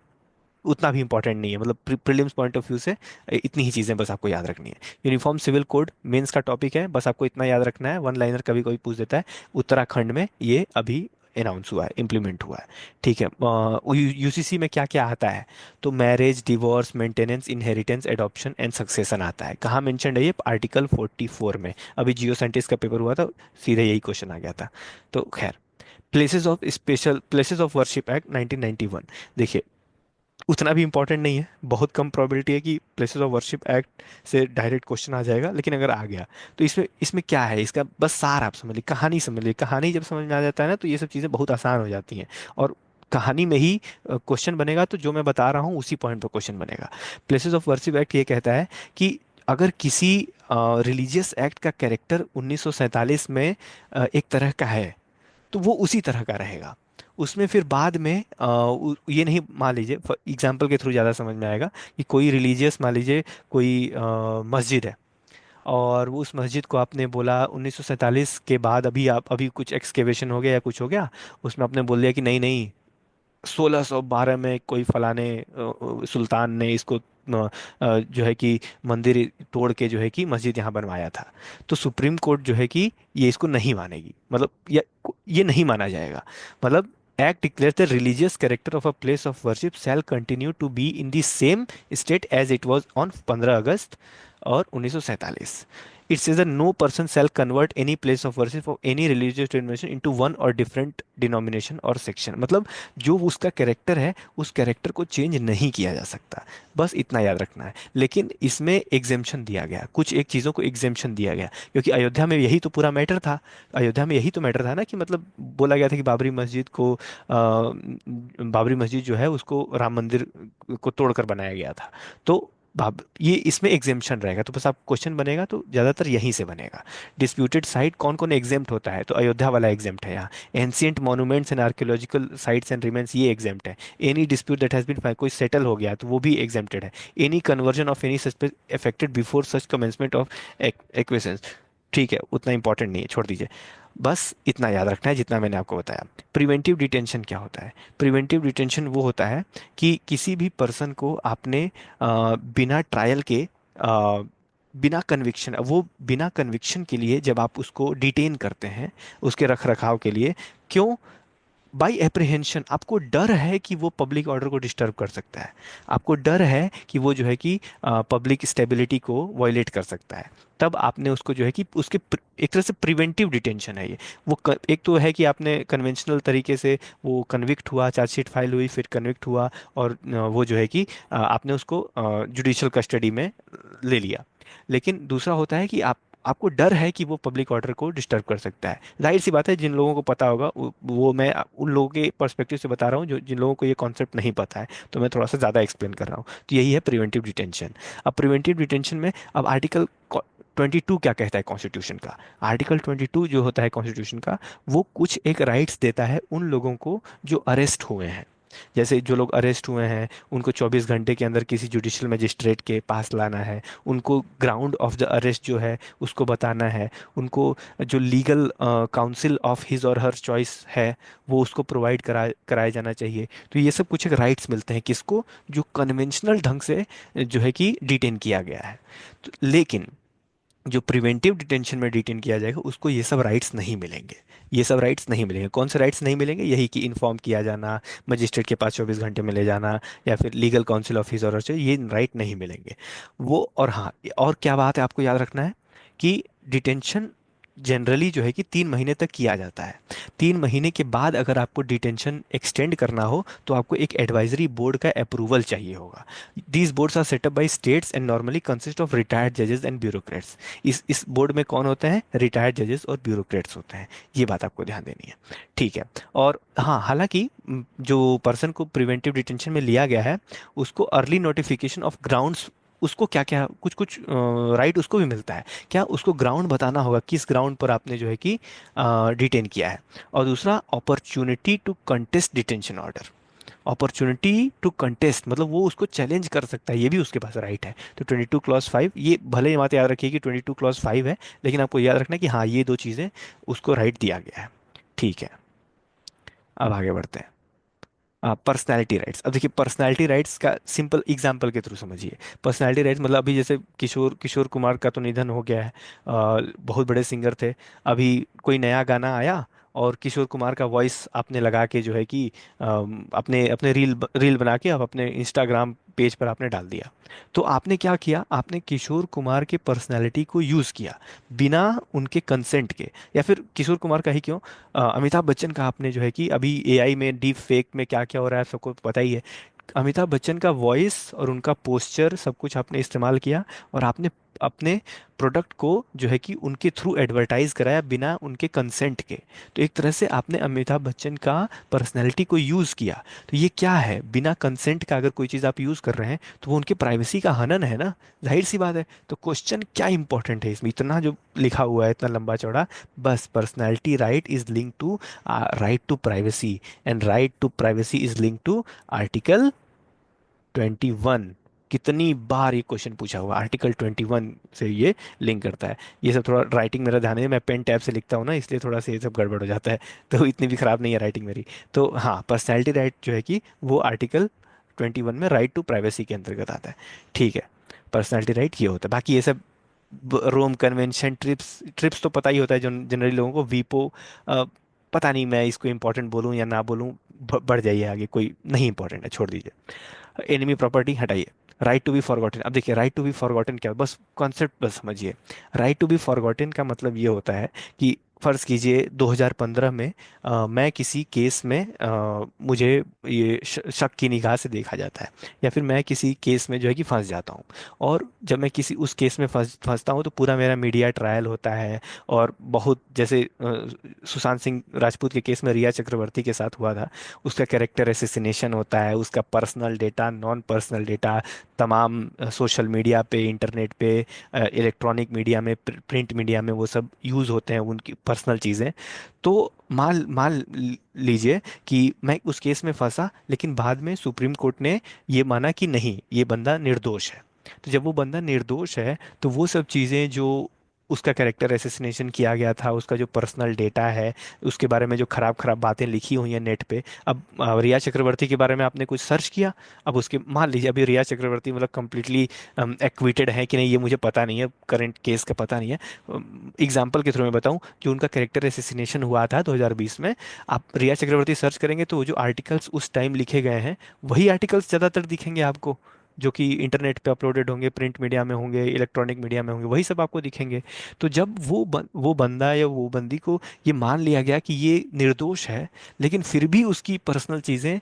उतना भी इंपॉर्टेंट नहीं है, मतलब प्रीलिम्स पॉइंट ऑफ व्यू से इतनी ही चीज़ें बस आपको याद रखनी है। यूनिफॉर्म सिविल कोड मेंस का टॉपिक है, बस आपको इतना याद रखना है, वन लाइनर कभी कभी पूछ देता है। उत्तराखंड में ये अभी अनाउंस हुआ है, इम्प्लीमेंट हुआ है। ठीक है, यूसीसी में क्या क्या आता है? तो marriage, divorce, maintenance, inheritance, adoption and succession आता है। कहाँ मेंशन है ये? आर्टिकल 44 में। अभी जियो साइंटिस्ट का पेपर हुआ था, सीधे यही क्वेश्चन आ गया था। तो खैर, प्लेसेस ऑफ वर्शिप एक्ट 1991, देखिए उतना भी इंपॉर्टेंट नहीं है, बहुत कम प्रोबेबिलिटी है कि प्लेसेस ऑफ वर्शिप एक्ट से डायरेक्ट क्वेश्चन आ जाएगा, लेकिन अगर आ गया तो इसमें इसमें क्या है, इसका बस सार आप समझ लीजिए, कहानी समझ लीजिए। कहानी जब समझ में आ जाता है ना, तो ये सब चीज़ें बहुत आसान हो जाती हैं। और कहानी में ही क्वेश्चन बनेगा, तो जो मैं बता रहा हूँ उसी पॉइंट पर क्वेश्चन बनेगा। प्लेसेस ऑफ वर्शिप एक्ट ये कहता है कि अगर किसी रिलीजियस एक्ट का कैरेक्टर 1947 में एक तरह का है, तो वो उसी तरह का रहेगा। उसमें फिर बाद में ये नहीं, मान लीजिए एग्जाम्पल के थ्रू ज़्यादा समझ में आएगा, कि कोई रिलीजियस, मान लीजिए कोई मस्जिद है, और वो उस मस्जिद को आपने बोला 1947 के बाद, अभी आप अभी कुछ एक्सकेवेशन हो गया या कुछ हो गया, उसमें आपने बोल दिया कि नहीं नहीं, 1612 में कोई फलाने सुल्तान ने इसको जो है कि मंदिर तोड़ के जो है कि मस्जिद यहाँ बनवाया था। तो सुप्रीम कोर्ट जो है कि ये इसको नहीं मानेगी, मतलब ये नहीं माना जाएगा। मतलब act declare the religious character of a place of worship shall continue to be in the same state as it was on 15 August और 1947। It says that no person shall convert any place of worship of any religious denomination into one or different denomination or section। मतलब जो उसका character है, उस character को change नहीं किया जा सकता, बस इतना याद रखना है। लेकिन इसमें एग्जेम्पशन दिया गया, कुछ एक चीज़ों को एग्जेम्पशन दिया गया, क्योंकि अयोध्या में यही तो पूरा मैटर था। अयोध्या में यही तो मैटर था ना, कि मतलब बोला गया था कि बाबरी मस्जिद को बाबरी मस्जिद जो है उसको राम मंदिर को तोड़कर बनाया गया था। तो ये इसमें एग्जेम्पशन रहेगा, तो बस आप क्वेश्चन बनेगा तो ज़्यादातर यहीं से बनेगा। डिस्प्यूटेड साइट कौन कौन एग्जेम्प्ट होता है? तो अयोध्या वाला एग्जेम्प्ट है यहाँ। Ancient monuments and archaeological sites and remains, ये एग्जेम्प्ट है। Any dispute that has been, कोई सेटल हो गया तो वो भी एग्जेम्प्टेड है। Any conversion of any suspect affected before such commencement of acquisitions, ठीक है, उतना इंपॉर्टेंट नहीं है, छोड़ दीजिए। बस इतना याद रखना है जितना मैंने आपको बताया। प्रिवेंटिव डिटेंशन क्या होता है? प्रिवेंटिव डिटेंशन वो होता है कि किसी भी पर्सन को आपने बिना ट्रायल के, बिना कन्विक्शन, वो बिना कन्विक्शन के लिए जब आप उसको डिटेन करते हैं, उसके रख रखाव के लिए, क्यों? बाई एप्रिहेंशन, आपको डर है कि वो पब्लिक ऑर्डर को डिस्टर्ब कर सकता है, आपको डर है कि वो जो है कि पब्लिक स्टेबिलिटी को वायलेट कर सकता है, तब आपने उसको जो है कि उसके एक तरह से प्रिवेंटिव डिटेंशन है ये। एक तो है कि आपने कन्वेंशनल तरीके से वो कन्विक्ट हुआ, चार्जशीट फाइल हुई, फिर कन्विक्ट हुआ, और वो जो है कि आपने उसको जुडिशियल कस्टडी में ले लिया। लेकिन दूसरा होता है कि आपको डर है कि वो पब्लिक ऑर्डर को डिस्टर्ब कर सकता है। जाहिर सी बात है, जिन लोगों को पता होगा वो मैं उन लोगों के पर्सपेक्टिव से बता रहा हूँ, जो जिन लोगों को ये कॉन्सेप्ट नहीं पता है, तो मैं थोड़ा सा ज़्यादा एक्सप्लेन कर रहा हूँ। तो यही है प्रिवेंटिव डिटेंशन। अब प्रिवेंटिव डिटेंशन में, अब आर्टिकल 22 क्या कहता है कॉन्स्टिट्यूशन का? आर्टिकल 22 जो होता है कॉन्स्टिट्यूशन का, वो कुछ एक राइट्स देता है उन लोगों को जो अरेस्ट हुए हैं। जैसे जो लोग अरेस्ट हुए हैं, उनको 24 घंटे के अंदर किसी जुडिशियल मजिस्ट्रेट के पास लाना है, उनको ग्राउंड ऑफ द अरेस्ट जो है उसको बताना है, उनको जो लीगल काउंसिल ऑफ हिज और हर चॉइस है वो उसको प्रोवाइड कराया जाना चाहिए। तो ये सब कुछ एक राइट्स मिलते हैं किसको? जो कन्वेंशनल ढंग से जो है कि डिटेन किया गया है। तो लेकिन जो प्रिवेंटिव डिटेंशन में डिटेन किया जाएगा उसको ये सब राइट्स नहीं मिलेंगे। ये सब राइट्स नहीं मिलेंगे। कौन से राइट्स नहीं मिलेंगे? यही कि इन्फॉर्म किया जाना, मजिस्ट्रेट के पास 24 घंटे में ले जाना, या फिर लीगल काउंसिल ऑफ हिज और ये राइट नहीं मिलेंगे। वो, और हाँ, और क्या बात है आपको याद रखना है, कि डिटेंशन जनरली जो है कि 3 महीने तक किया जाता है। 3 महीने के बाद अगर आपको डिटेंशन एक्सटेंड करना हो, तो आपको एक एडवाइजरी बोर्ड का अप्रूवल चाहिए होगा। These boards are set up by states and normally consist of retired जजेस एंड ब्यूरोक्रेट्स। इस बोर्ड में कौन होते हैं? रिटायर्ड जजेस और ब्यूरोक्रेट्स होते हैं। ये बात आपको ध्यान देनी है। ठीक है। और हाँ, हालांकि जो पर्सन को प्रिवेंटिव डिटेंशन में लिया गया है, उसको अर्ली नोटिफिकेशन ऑफ ग्राउंड्स, उसको क्या क्या कुछ कुछ राइट उसको भी मिलता है। क्या? उसको ग्राउंड बताना होगा, किस ग्राउंड पर आपने जो है कि डिटेन किया है। और दूसरा, opportunity to contest detention order. Opportunity to contest मतलब वो उसको चैलेंज कर सकता है, ये भी उसके पास राइट है। तो 22 क्लॉज 5, ये भले ही बात याद रखिए कि 22 क्लॉज 5 है, लेकिन आपको याद रखना है कि हाँ, ये दो चीज़ें उसको राइट दिया गया है। ठीक है, अब आगे बढ़ते हैं। Personality rights. अब देखिए पर्सनालिटी राइट्स का सिंपल एग्जांपल के थ्रू समझिए। पर्सनालिटी राइट्स मतलब अभी जैसे किशोर किशोर कुमार का तो निधन हो गया है, बहुत बड़े सिंगर थे। अभी कोई नया गाना आया और किशोर कुमार का वॉइस आपने लगा के जो है कि अपने अपने रील बना के आप अपने इंस्टाग्राम पेज पर आपने डाल दिया। तो आपने क्या किया, आपने किशोर कुमार के पर्सनालिटी को यूज़ किया बिना उनके कंसेंट के। या फिर किशोर कुमार का ही क्यों, अमिताभ बच्चन का आपने जो है कि अभी एआई में डीप फेक में क्या क्या हो रहा है सबको पता ही है। अमिताभ बच्चन का वॉइस और उनका पोस्चर सब कुछ आपने इस्तेमाल किया और आपने अपने प्रोडक्ट को जो है कि उनके थ्रू एडवर्टाइज कराया बिना उनके कंसेंट के। तो एक तरह से आपने अमिताभ बच्चन का पर्सनैलिटी को यूज़ किया। तो ये क्या है, बिना कंसेंट का अगर कोई चीज़ आप यूज़ कर रहे हैं तो वो उनके प्राइवेसी का हनन है ना, जाहिर सी बात है। तो क्वेश्चन क्या इंपॉर्टेंट है इसमें, इतना जो लिखा हुआ है इतना लंबा चौड़ा, बस personality right is link to right to privacy, and right to privacy is link to article 21। कितनी बार ये क्वेश्चन पूछा हुआ, आर्टिकल 21 से ये लिंक करता है। ये सब थोड़ा राइटिंग मेरा ध्यान है, मैं पेन टैब से लिखता हूँ ना, इसलिए थोड़ा सा ये सब गड़बड़ हो जाता है। तो इतनी भी खराब नहीं है राइटिंग मेरी। तो हाँ, पर्सनैलिटी राइट जो है कि वो आर्टिकल 21 में राइट टू प्राइवेसी के अंतर्गत आता है। ठीक है, पर्सनैलिटी राइट ये होता है। बाकी ये सब रोम कन्वेंशन, ट्रिप्स ट्रिप्स तो पता ही होता है जो जनरली लोगों को। वीपो पता नहीं मैं इसको इंपॉर्टेंट बोलूँ या ना बोलूँ, बढ़ जाइए आगे, कोई नहीं इंपॉर्टेंट है, छोड़ दीजिए। एनिमी प्रॉपर्टी हटाइए। राइट टू बी फॉरगॉटन, अब देखिए राइट टू बी फॉरगॉटन क्या, बस कॉन्सेप्ट बस समझिए। राइट टू बी फॉरगॉटन का मतलब ये होता है कि फर्ज कीजिए 2015 में मैं किसी केस में मुझे ये शक की निगाह से देखा जाता है, या फिर मैं किसी केस में जो है कि फंस जाता हूँ। और जब मैं किसी उस केस में फंसता हूँ तो पूरा मेरा मीडिया ट्रायल होता है। और बहुत जैसे सुशांत सिंह राजपूत के केस में रिया चक्रवर्ती के साथ हुआ था, उसका कैरेक्टर एसेसिनेशन होता है, उसका personal data, non personal data तमाम सोशल मीडिया पे, इंटरनेट पे, इलेक्ट्रॉनिक मीडिया में, प्रिंट मीडिया में वो सब यूज़ होते हैं उनकी पर्सनल चीज़ें। तो मान मान लीजिए कि मैं उस केस में फंसा, लेकिन बाद में सुप्रीम कोर्ट ने ये माना कि नहीं, ये बंदा निर्दोष है। तो जब वो बंदा निर्दोष है तो वो सब चीज़ें जो उसका कैरेक्टर एसेसिनेशन किया गया था, उसका जो पर्सनल डेटा है, उसके बारे में जो खराब खराब बातें लिखी हुई हैं नेट पे। अब रिया चक्रवर्ती के बारे में आपने कुछ सर्च किया, अब उसके मान लीजिए अभी रिया चक्रवर्ती मतलब कंप्लीटली एक्विटेड है कि नहीं ये मुझे पता नहीं है, करंट केस का पता नहीं है। एग्जाम्पल के थ्रू मैं बताऊं कि उनका कैरेक्टर एसेसिनेशन हुआ था 2020 में। आप रिया चक्रवर्ती सर्च करेंगे तो वो जो आर्टिकल्स उस टाइम लिखे गए हैं वही आर्टिकल्स ज़्यादातर दिखेंगे आपको, जो कि इंटरनेट पे अपलोडेड होंगे, प्रिंट मीडिया में होंगे, इलेक्ट्रॉनिक मीडिया में होंगे, वही सब आपको दिखेंगे। तो जब वो बंदा या वो बंदी को ये मान लिया गया कि ये निर्दोष है, लेकिन फिर भी उसकी पर्सनल चीज़ें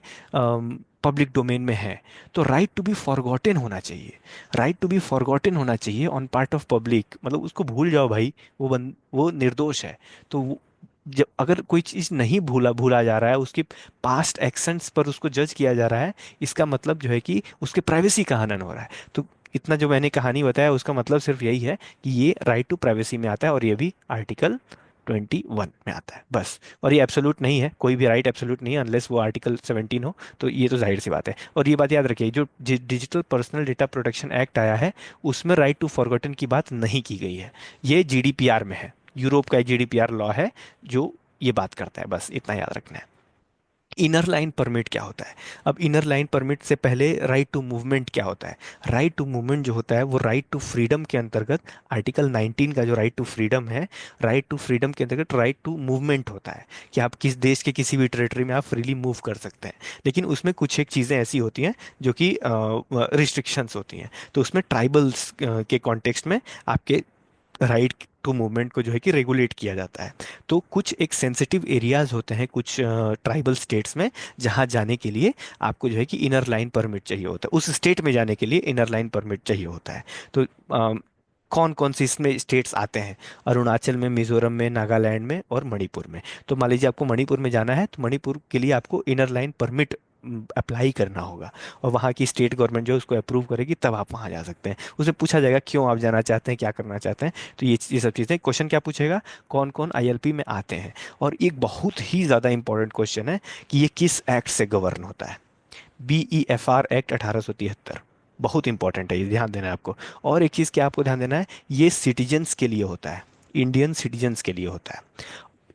पब्लिक डोमेन में है, तो राइट टू बी फॉरगॉटन होना चाहिए। राइट टू बी फॉरगॉटन होना चाहिए ऑन पार्ट ऑफ पब्लिक, मतलब उसको भूल जाओ भाई, वो निर्दोष है। तो जब अगर कोई चीज़ नहीं भूला भूला जा रहा है, उसके पास्ट एक्शंस पर उसको जज किया जा रहा है, इसका मतलब जो है कि उसके प्राइवेसी का हनन हो रहा है। तो इतना जो मैंने कहानी बताया उसका मतलब सिर्फ यही है कि ये राइट टू प्राइवेसी में आता है, और ये भी आर्टिकल 21 में आता है बस। और ये एब्सोल्यूट नहीं है, कोई भी राइट एब्सोल्यूट नहीं है अनलेस वो आर्टिकल 17 हो। तो ये तो जाहिर सी बात है। और ये बात याद रखिए, जो digital personal data protection act आया है उसमें राइट टू फॉरगॉटन की बात नहीं की गई है। ये जीडीपीआर में है, यूरोप का जीडीपीआर लॉ है जो ये बात करता है, बस इतना याद रखना है। इनर लाइन परमिट क्या होता है, अब इनर लाइन परमिट से पहले राइट टू मूवमेंट क्या होता है। राइट टू मूवमेंट जो होता है वो राइट टू फ्रीडम के अंतर्गत, आर्टिकल 19 का जो राइट टू फ्रीडम है, राइट टू फ्रीडम के अंतर्गत राइट टू मूवमेंट होता है कि आप किस देश के किसी भी टेरिटरी में आप फ्रीली मूव कर सकते हैं। लेकिन उसमें कुछ एक चीज़ें ऐसी होती हैं जो कि रिस्ट्रिक्शंस होती हैं। तो उसमें ट्राइबल्स के कॉन्टेक्स्ट में आपके राइट टू मूवमेंट को जो है कि रेगुलेट किया जाता है। तो कुछ एक सेंसिटिव एरियाज होते हैं कुछ ट्राइबल स्टेट्स में, जहां जाने के लिए आपको जो है कि इनर लाइन परमिट चाहिए होता है, उस स्टेट में जाने के लिए इनर लाइन परमिट चाहिए होता है। तो कौन कौन सी इसमें स्टेट्स आते हैं, अरुणाचल में, मिजोरम में, नागालैंड में और मणिपुर में। तो मान लीजिए आपको मणिपुर में जाना है तो मणिपुर के लिए आपको इनर लाइन परमिट अप्लाई करना होगा, और वहाँ की स्टेट गवर्नमेंट जो है उसको अप्रूव करेगी तब आप वहाँ जा सकते हैं। उससे पूछा जाएगा क्यों आप जाना चाहते हैं, क्या करना चाहते हैं। तो ये सब चीज़ें, क्वेश्चन क्या पूछेगा, कौन कौन आईएलपी में आते हैं। और एक बहुत ही ज़्यादा इंपॉर्टेंट क्वेश्चन है कि ये किस एक्ट से गवर्न होता है। BEFR एक्ट 1873, बहुत इंपॉर्टेंट है, ये ध्यान देना है आपको। और एक चीज़ क्या आपको ध्यान देना है, ये सिटीजन्स के लिए होता है, इंडियन सिटीजन्स के लिए होता है।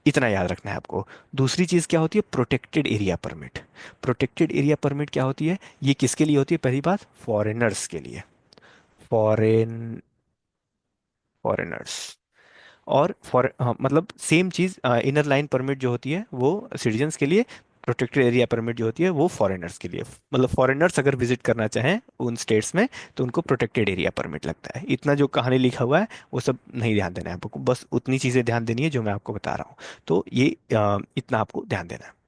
इतना याद रखना है आपको। दूसरी चीज़ क्या होती है, protected area permit. Protected area permit क्या होती है, ये किसके लिए होती है, पहली बात फॉरेनर्स के लिए, फॉरेन फॉरेनर्स। और मतलब सेम चीज़, इनर लाइन परमिट जो होती है वो सिटीजन्स के लिए, प्रोटेक्टेड एरिया परमिट जो होती है वो फॉरेनर्स के लिए। मतलब फॉरेनर्स अगर विजिट करना चाहें उन स्टेट्स में तो उनको प्रोटेक्टेड एरिया परमिट लगता है। इतना जो कहानी लिखा हुआ है वो सब नहीं ध्यान देना है आपको, बस उतनी चीज़ें ध्यान देनी है जो मैं आपको बता रहा हूँ। तो ये इतना आपको ध्यान देना है।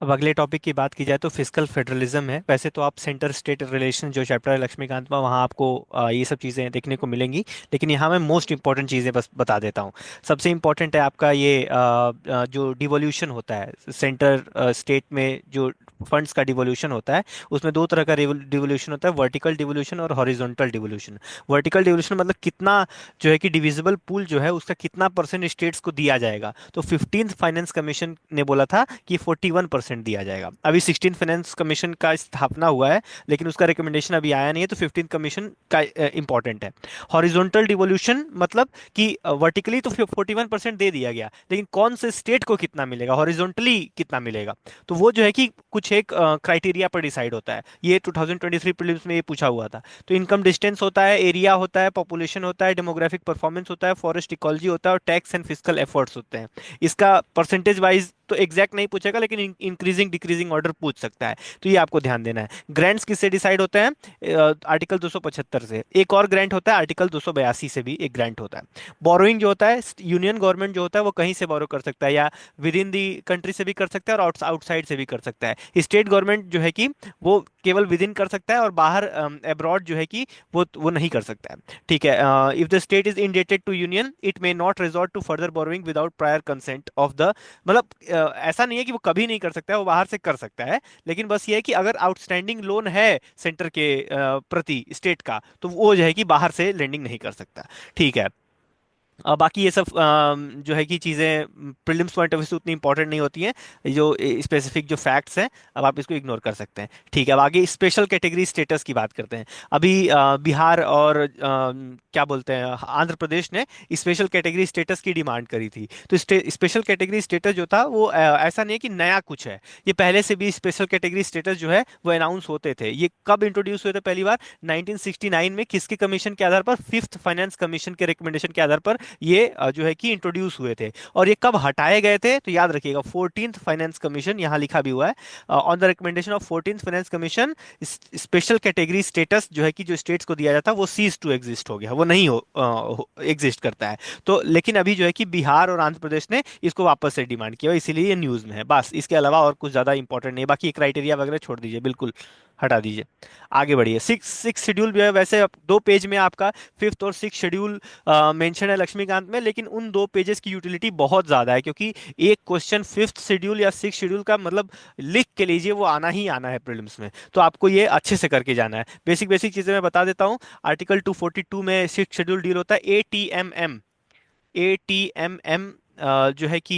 अब अगले टॉपिक की बात की जाए तो फिस्कल फेडरलिज्म है। वैसे तो आप सेंटर स्टेट रिलेशन जो चैप्टर है लक्ष्मीकांत में, वहाँ आपको ये सब चीज़ें देखने को मिलेंगी, लेकिन यहाँ मैं मोस्ट इंपॉर्टेंट चीज़ें बस बता देता हूँ। सबसे इंपॉर्टेंट है आपका ये जो डिवोल्यूशन होता है सेंटर स्टेट में, जो फंड्स का डिवोल्यूशन होता है, उसमें दो तरह का डिवोल्यूशन होता है, वर्टिकल डिवोल्यूशन और हॉरिजॉन्टल डिवोल्यूशन। वर्टिकल डिवोल्यूशन मतलब कितना जो है कि डिविजिबल पूल जो है उसका कितना परसेंट स्टेट्स को दिया जाएगा। तो 15th फाइनेंस कमीशन ने बोला था कि 41% दिया जाएगा। अभी 16th फाइनेंस कमीशन का स्थापना हुआ है, लेकिन उसका रिकमेंडेशन अभी आया नहीं है, तो 15th कमीशन का इंपॉर्टेंट है। हॉरिजॉन्टल डिवोल्यूशन मतलब कि वर्टिकली तो 41% दे दिया गया, लेकिन कौन से स्टेट को कितना मिलेगा, हॉरिजॉन्टली कितना मिलेगा, तो वो जो है कि कुछ एक क्राइटेरिया पर डिसाइड होता है। ये 2023 प्रीलिम्स में ये पूछा हुआ था। तो इनकम डिस्टेंस होता है, एरिया होता है, पॉपुलेशन होता है, डेमोग्राफिक परफॉर्मेंस होता है, फॉरेस्ट इकोलॉजी होता है, और टैक्स एंड फिस्कल एफर्ट्स होते हैं। इसका परसेंटेज वाइज तो एग्जैक्ट नहीं पूछेगा, लेकिन इंक्रीजिंग डिक्रीजिंग ऑर्डर पूछ सकता है। तो ये आपको ध्यान देना है। ग्रांट्स किससे डिसाइड होते हैं, आर्टिकल 275 से। एक और ग्रांट होता है आर्टिकल 282 से भी एक ग्रांट होता है। बोरोइंग जो होता है, यूनियन गवर्नमेंट जो होता है वो कहीं से बोरो कर सकता है, या विद इन दी कंट्री से भी कर सकता है और आउटसाइड से भी कर सकता है। स्टेट गवर्नमेंट जो है कि वो केवल विद इन कर सकता है, और बाहर अब्रॉड जो है कि वो नहीं कर सकता है। ठीक है, if the state is indebted to union it may not resort to further borrowing without prior consent of the, मतलब ऐसा नहीं है कि वो कभी नहीं कर सकता है, वो बाहर से कर सकता है, लेकिन बस ये है कि अगर आउटस्टैंडिंग लोन है सेंटर के प्रति स्टेट का, तो वो जो है कि बाहर से लेंडिंग नहीं कर सकता। ठीक है। बाकी ये सब जो है कि चीज़ें प्रीलिम्स पॉइंट ऑफ व्यू से उतनी इंपॉर्टेंट नहीं होती हैं। जो स्पेसिफिक जो फैक्ट्स हैं, अब आप इसको इग्नोर कर सकते हैं। ठीक है, अब आगे स्पेशल कैटेगरी स्टेटस की बात करते हैं। अभी बिहार और क्या बोलते हैं, आंध्र प्रदेश ने स्पेशल कैटेगरी स्टेटस की डिमांड करी थी। तो स्पेशल कैटेगरी स्टेटस जो था वो ऐसा नहीं है कि नया कुछ है, ये पहले से भी स्पेशल कैटेगरी स्टेटस जो है वो अनाउंस होते थे। ये कब इंट्रोड्यूस हुए थे पहली बार, 1969 में। किसके कमीशन के आधार पर, फिफ्थ फाइनेंस कमीशन के रिकमेंडेशन के आधार पर ये जो है कि इंट्रोड्यूस हुए थे। और ये कब हटाए गए थे, तो याद रखिएगा 14th फाइनेंस कमीशन, यहाँ लिखा भी हुआ है, on the recommendation of 14th finance commission special category status जो है कि जो स्टेट्स को दिया जाता है वो सीज टू एग्जिस्ट हो गया, वो नहीं हो एग्जिस्ट करता है। तो लेकिन अभी जो है कि बिहार और आंध्र प्रदेश ने इसको वापस से डिमांड किया, इसीलिए ये न्यूज में है। बस इसके अलावा और कुछ ज्यादा इंपॉर्टेंट नहीं, बाकी क्राइटेरिया वगैरह छोड़ दीजिए, बिल्कुल हटा दीजिए। आगे बढ़िए। सिक्स सिक्स शेड्यूल भी है, वैसे दो पेज में आपका फिफ्थ और सिक्स शेड्यूल मेंशन है लक्ष्मीकांत में, लेकिन उन दो पेजेस की यूटिलिटी बहुत ज्यादा है, क्योंकि एक क्वेश्चन फिफ्थ शेड्यूल या सिक्स शेड्यूल का मतलब लिख के लीजिए, वो आना ही आना है प्रीलिम्स में। तो आपको ये अच्छे से करके जाना है। बेसिक बेसिक चीजें मैं बता देता हूँ। आर्टिकल 242 में सिक्स शेड्यूल डील होता है ATMM। ATMM जो है कि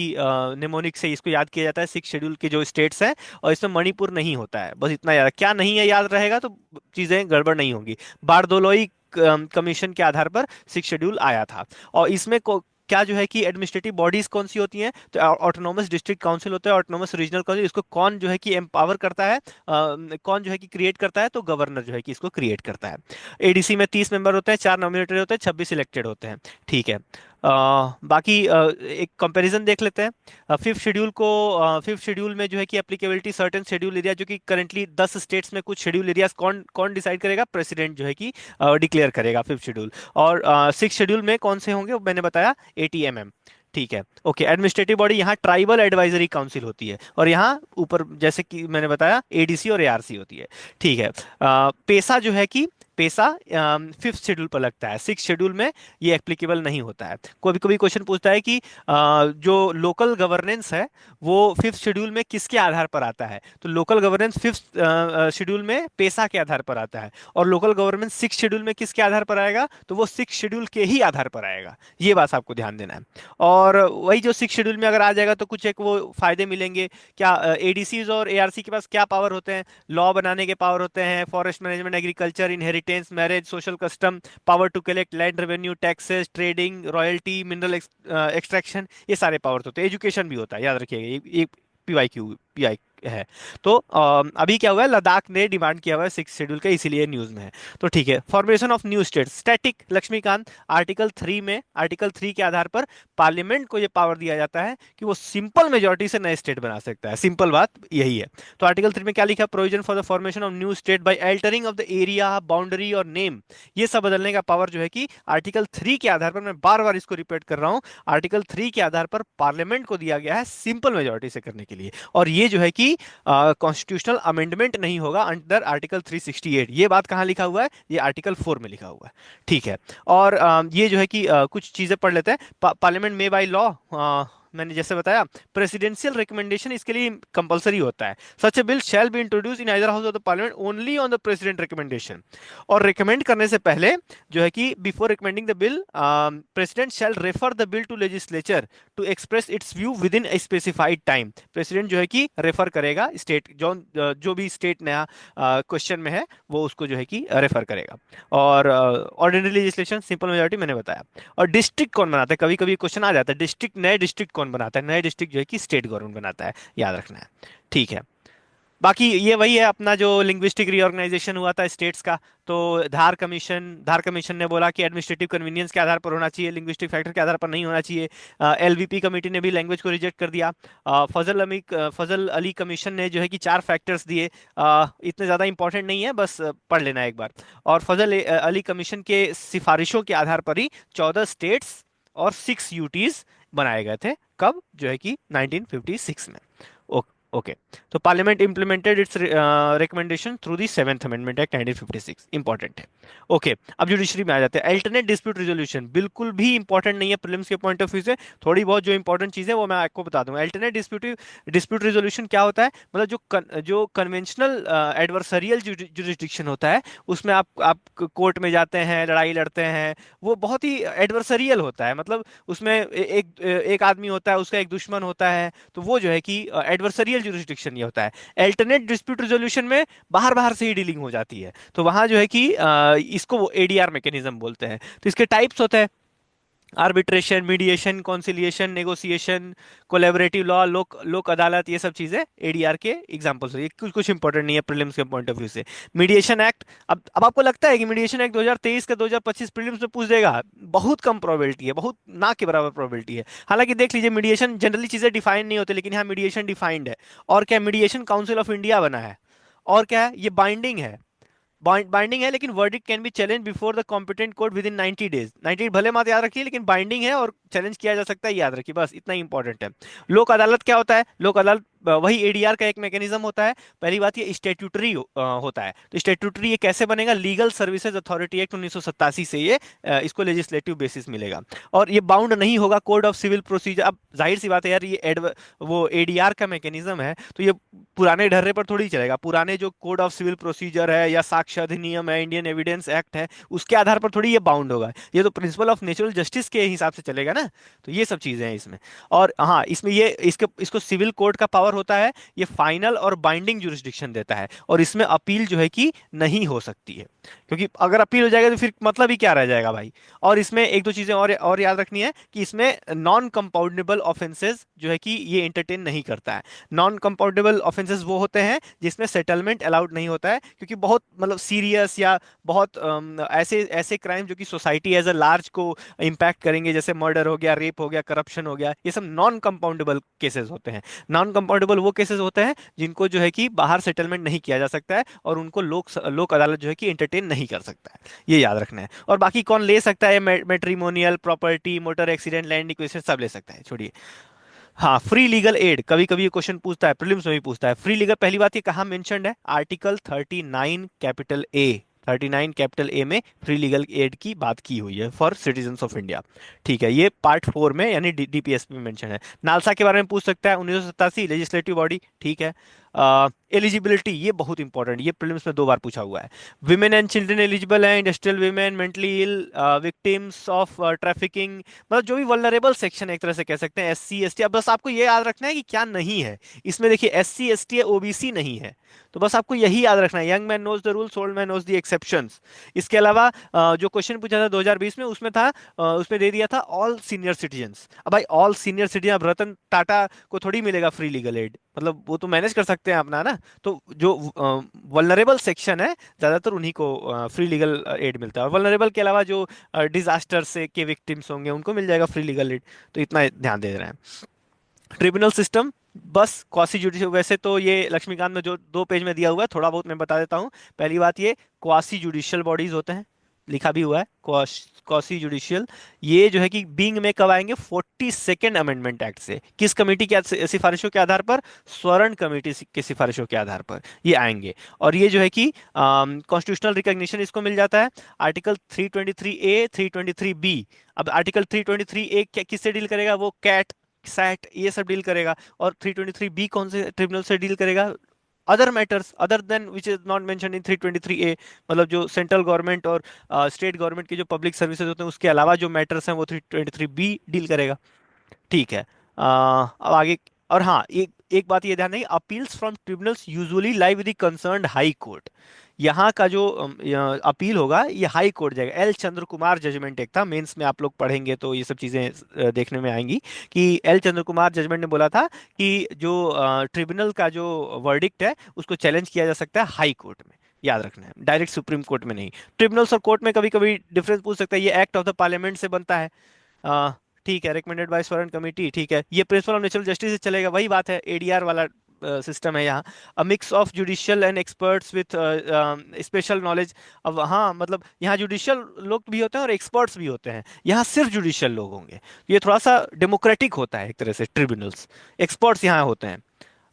निमोनिक से इसको याद किया जाता है, सिक्स शेड्यूल के जो स्टेट्स हैं, और इसमें मणिपुर नहीं होता है। बस इतना याद, क्या नहीं है याद रहेगा तो चीजें गड़बड़ नहीं होंगी। बारदोलोई कमीशन के आधार पर सिक्स शेड्यूल आया था। और इसमें क्या जो है कि एडमिनिस्ट्रेटिव बॉडीज कौन सी होती हैं, तो ऑटोनोमस डिस्ट्रिक्ट काउंसिल होता है, ऑटोनोमस रीजनल काउंसिल। इसको कौन जो है कि एम्पावर करता है, कौन जो है कि क्रिएट करता है, तो गवर्नर जो है कि इसको क्रिएट करता है। ADC में 30 मेंबर होते हैं, 4 नॉमिनेटेड होते हैं, 26 सिलेक्टेड होते हैं। ठीक है। बाकी एक कंपैरिजन देख लेते हैं फिफ्थ शेड्यूल को। फिफ्थ शेड्यूल में जो है कि एप्लीकेबिलिटी सर्टेन शेड्यूल एरिया, जो कि करेंटली 10 स्टेट्स में कुछ शेड्यूल एरियाज कौन कौन डिसाइड करेगा, प्रेसिडेंट जो है कि डिक्लेयर करेगा फिफ्थ शेड्यूल। और सिक्स शेड्यूल में कौन से होंगे वो मैंने बताया, ATMM। ठीक है, ओके। एडमिनिस्ट्रेटिव बॉडी यहाँ ट्राइबल एडवाइजरी काउंसिल होती है, और यहाँ ऊपर जैसे कि मैंने बताया ADC और ARC होती है। ठीक है। पेशा जो है कि पेशा फिफ्थ शेड्यूल पर लगता है, सिक्स शेड्यूल में ये एप्लीकेबल नहीं होता है। कभी कभी क्वेश्चन पूछता है कि जो लोकल गवर्नेंस है वो फिफ्थ शेड्यूल में किसके आधार पर आता है, तो लोकल गवर्नेंस फिफ्थ शेड्यूल में पेशा के आधार पर आता है। और लोकल गवर्नेंस सिक्स शेड्यूल में किसके आधार पर आएगा, तो वो सिक्स शेड्यूल के ही आधार पर आएगा। ये बात आपको ध्यान देना है। और वही जो सिक्स शेड्यूल में अगर आ जाएगा तो कुछ एक वो फायदे मिलेंगे। क्या ADCs और ARC के पास क्या पावर होते हैं, लॉ बनाने के पावर होते हैं, forest management, agriculture, inheritance, inheritance, marriage, social custom, power to collect land revenue, taxes, trading, royalty, mineral extraction, ये सारे पावर्स होते हैं। एजुकेशन भी होता है, याद रखिएगा, ये पीवाई है। तो अभी क्या हुआ है, लद्दाख ने डिमांड किया हुआ है 6 शेड्यूल का, इसीलिए न्यूज में है। तो ठीक है, formation of new state static, Laxmikanth, article 3 के आधार पर पार्लियामेंट को यह पावर दिया जाता है कि वो सिंपल मेजोरिटी से नए स्टेट बना सकता है। सिंपल बात यही है। तो आर्टिकल 3 में क्या लिखा, provision for the formation of new state by altering of the area, boundary और नेम, ये सब बदलने का पावर जो है कि आर्टिकल 3 के आधार पर, मैं बार बार इसको रिपीट कर रहा हूं, आर्टिकल 3 के आधार पर पार्लियामेंट को दिया गया है सिंपल मेजोरिटी से करने के लिए। और ये जो है कि कॉन्स्टिट्यूशनल अमेंडमेंट नहीं होगा अंडर आर्टिकल 368। ये बात कहाँ लिखा हुआ है, ये आर्टिकल 4 में लिखा हुआ है। ठीक है। और ये जो है कि कुछ चीजें पढ़ लेते हैं। पार्लियामेंट में बाय लॉ, मैंने जैसे बताया, प्रेसिडेंशियल रिकमेंडेशन इसके लिए कंपलसरी होता है। Such a bill shall be introduced in either house of the parliament only on the president recommendation. और रिकमेंड करने से पहले जो है कि before recommending the bill, president shall refer the bill to legislature to express its view within a specified time. President जो है कि रेफर करेगा स्टेट, जो भी स्टेट नया क्वेश्चन में है वो उसको जो है कि रेफर करेगा। और ऑर्डिनरी लेजिस्लेशन सिंपल मेजोरिटी मैंने बताया। और डिस्ट्रिक्ट कौन बनाता है, कभी कभी क्वेश्चन आ जाता है, डिस्ट्रिक्ट, नए डिस्ट्रिक्ट कौन बनाता है, नए डिस्ट्रिक्ट जो है कि स्टेट गवर्नमेंट बनाता है, याद रखना है। ठीक है। बाकी ये वही है अपना जो लिंग्विस्टिक रीऑर्गेनाइजेशन हुआ था स्टेट्स का। तो धार कमीशन ने बोला कि एडमिनिस्ट्रेटिव कन्वीनियंस के आधार पर होना चाहिए, लिंग्विस्टिक फैक्टर के आधार पर नहीं होना चाहिए। एलवीपी कमेटी ने भी लैंग्वेज को रिजेक्ट कर दिया। फजल अली कमीशन ने जो है कि 4 फैक्टर्स दिए, इतने ज़्यादा इंपॉर्टेंट नहीं है, बस पढ़ लेना एक बार। और अली कमीशन के सिफारिशों के आधार पर ही 14 स्टेट्स और 6 यूटीज बनाए गए थे, कब, जो है कि 1956 में। ओके। तो parliament implemented it's recommendation through the 7th amendment act 1956, important है। ओके। अब जुडिशरी में आ जाते हैं। अल्टरनेट डिस्प्यूट रेजोल्यूशन बिल्कुल भी इंपॉर्टेंट नहीं है प्रीलिम्स के पॉइंट ऑफ व्यू से। थोड़ी बहुत जो इंपॉर्टेंट चीजें वो मैं आपको बता दूंगा। अल्टरनेट डिस्प्यूट रेजोल्यूशन क्या होता है, मतलब जो कन्वेंशनल एडवर्सरियल जुरिस्डिक्शन होता है, उसमें आप कोर्ट में जाते हैं, लड़ाई लड़ते हैं, वो बहुत ही एडवर्सरियल होता है। मतलब उसमें एक आदमी होता है, उसका एक दुश्मन होता है, तो वो जो है कि एडवर्सरियल जुरिस्डिक्शन ये होता है। अल्टरनेट डिस्प्यूट रेजोल्यूशन में बाहर बाहर से ही डीलिंग हो जाती है, तो वहां जो है कि इसको वो एडीआर मैकेनिज्म बोलते हैं। तो इसके टाइप्स होते हैं, arbitration, mediation, conciliation, negotiation, collaborative law, लोक अदालत, ये सब चीजें एडीआर के एग्जांपल्स हैं। ये कुछ इंपॉर्टेंट नहीं है प्रीलिम्स के पॉइंट ऑफ व्यू से। मीडिएशन एक्ट, अब आपको लगता है कि मीडिएशन एक्ट 2023 का 2025 प्रीलिम्स में पूछ देगा? बहुत कम प्रोबेबिलिटी है, बहुत ना के बराबर प्रोबेबिलिटी है। हालांकि देख लीजिए, मीडिएशन जनरली चीजें डिफाइन नहीं होती, लेकिन यहाँ मीडिएशन डिफाइंड है। और क्या, मीडिएशन काउंसिल ऑफ इंडिया बना है। और क्या है, ये बाइंडिंग है, बाइंडिंग है, लेकिन verdict can be challenge before the competent court with in 90 days. 90 भले मत याद रखिए, लेकिन बाइंडिंग है और चैलेंज किया जा सकता है, याद रखिए, बस इतना ही इंपॉर्टेंट है। लोक अदालत क्या होता है, लोक अदालत वही एडीआर का एक मैकेनिज्म होता है। पहली बात, ये स्टेट्यूटरी होता है। तो स्टेट्यूटरी ये कैसे बनेगा, लीगल सर्विसेज अथॉरिटी एक्ट 1987 से ये इसको लेजिस्लेटिव बेसिस मिलेगा। और ये बाउंड नहीं होगा कोड ऑफ सिविल प्रोसीजर। अब जाहिर सी बात है यार, ये वो एडीआर का मैकेनिज्म है, तो ये पुराने ढर्रे पर थोड़ी चलेगा। पुराने जो कोड ऑफ सिविल प्रोसीजर है या साक्ष्य अधिनियम है, इंडियन एविडेंस एक्ट है, उसके आधार पर थोड़ी ये बाउंड होगा। ये तो प्रिंसिपल ऑफ नेचुरल जस्टिस के हिसाब से चलेगा ना। तो ये सब चीजें हैं इसमें। और हाँ, इसमें ये इसको सिविल कोर्ट का पावर होता है, ये फाइनल और बाइंडिंग जुरिस्डिक्शन देता है। और इसमें अपील जो है कि नहीं हो सकती है, क्योंकि अगर अपील हो जाएगा तो फिर मतलब ही क्या रह जाएगा भाई। और इसमें एक दो चीजें और याद रखनी है कि इसमें नॉन कंपाउंडेबल ऑफेंसेस जो है कि ये एंटरटेन नहीं करता है। नॉन कंपाउंडेबल ऑफेंसेस वो होते हैं जिसमें सेटलमेंट अलाउड नहीं होता है, क्योंकि बहुत मतलब सीरियस या बहुत ऐसे ऐसे क्राइम जो कि सोसाइटी एज अ लार्ज को इम्पैक्ट करेंगे, जैसे मर्डर हो गया, रेप हो गया, करप्शन हो गया, ये सब नॉन कंपाउंडेबल केसेस होते हैं। नॉन कंपाउंडेबल वो केसेस होते हैं जिनको जो है कि बाहर सेटलमेंट नहीं किया जा सकता है, और उनको लोक अदालत जो है कि एंटरटेन नहीं कर सकता है। ये याद रखना है। और बाकी कौन ले सकता है, matrimonial, property, motor accident, land equation, सब ले सकता है, छोड़िए। हाँ, फ्री लीगल एड, कभी कभी ये क्वेश्चन पूछता है, प्रीलिम्स में भी पूछता है। फ्री लीगल, पहली बात ये कहाँ मेंशन्ड है, आर्टिकल 39 कैपिटल ए में फ्री लीगल एड की बात की हुई है फॉर सिटीजन्स ऑफ इंडिया। ठीक है, ये पार्ट 4 में यानी डीपीएस में मेंशन है। नालसा के बारे में पूछ सकता है, 1987 लेजिस्लेटिव बॉडी, ठीक है। एलिजिबिलिटी, ये बहुत इंपॉर्टेंट, ये प्रीलिम्स में 2 बार पूछा हुआ है। विमेन एंड चिल्ड्रन एलिजिबल है, industrial women, mentally ill, victims of trafficking, मतलब जो भी वल्नरेबल सेक्शन है एक तरह से कह सकते हैं, SC ST। अब बस आपको ये याद रखना है कि क्या नहीं है इसमें। देखिए SC ST है, OBC नहीं है। तो बस आपको यही याद रखना है, young man knows the rules, old man knows the exceptions. इसके अलावा जो क्वेश्चन पूछा था 2020 में, उसमें था उसमें दे दिया था ऑल सीनियर सिटीजन्स। अब भाई ऑल सीनियर सिटीजन, अब रतन टाटा को थोड़ी मिलेगा फ्री लीगल एड, मतलब वो तो मैनेज कर सकते हैं अपना ना। तो जो वल्नरेबल सेक्शन है, ज्यादातर उन्हीं को फ्री लीगल एड मिलता है। और वल्नरेबल के अलावा जो डिजास्टर से के विक्टिम्स होंगे उनको मिल जाएगा फ्री लीगल एड। तो इतना ध्यान दे रहे हैं। ट्रिब्यूनल सिस्टम, बस क्वासी जुडिशियल, वैसे तो ये लक्ष्मीकांत में जो 2 पेज में दिया हुआ है, थोड़ा बहुत मैं बता देता हूँ। पहली बात, ये क्वासी जुडिशियल बॉडीज होते हैं, लिखा भी हुआ है क्वासी जुडिशियल। ये जो है कि बीइंग में कब आएंगे, 42nd अमेंडमेंट एक्ट से। किस कमेटी के सिफारिशों के आधार पर, स्वर्ण कमेटी के सिफारिशों के आधार पर ये आएंगे। और ये जो है कि कॉन्स्टिट्यूशनल रिकॉग्निशन इसको मिल जाता है आर्टिकल 323A, 323B। अब आर्टिकल 323A किससे डील करेगा, वो कैट सैट ये सब डील करेगा। और 323B कौन से ट्रिब्यूनल से डील करेगा, other matters other than which is not mention in 323A। मतलब जो सेंट्रल गवर्नमेंट और स्टेट गवर्नमेंट की जो पब्लिक सर्विसेज होते हैं उसके अलावा जो मैटर्स हैं वो 323B डील करेगा। ठीक है। अब आगे। और हाँ, एक एक बात ये ध्यान दें, appeals from tribunals usually lie with the concerned high court. यहाँ का जो अपील होगा ये हाई कोर्ट जाएगा। एल चंद्र कुमार जजमेंट एक था, मेंस में आप लोग पढ़ेंगे तो ये सब चीजें देखने में आएंगी कि एल चंद्र कुमार जजमेंट ने बोला था कि जो ट्रिब्यूनल का जो वर्डिक्ट है उसको चैलेंज किया जा सकता है हाई कोर्ट में। याद रखना है, डायरेक्ट सुप्रीम कोर्ट में नहीं। ट्रिब्यूनल्स और कोर्ट में कभी कभी डिफरेंस पूछ सकता है, ये एक्ट ऑफ द पार्लियामेंट से बनता है। आ, ठीक है, रिकमेंडेड बाय स्वर्ण कमेटी, ठीक है। ये प्रिंसिपल ऑफ नेचुरल जस्टिस से चलेगा, वही बात है, ADR वाला सिस्टम है यहाँ। अ mix of judicial and experts with special knowledge. अब हाँ, मतलब यहाँ जुडिशियल लोग भी होते हैं और एक्सपर्ट्स भी होते हैं, यहाँ सिर्फ जुडिशियल लोग होंगे। ये थोड़ा सा डेमोक्रेटिक होता है एक तरह से ट्रिब्यूनल्स। एक्सपर्ट्स यहाँ होते हैं।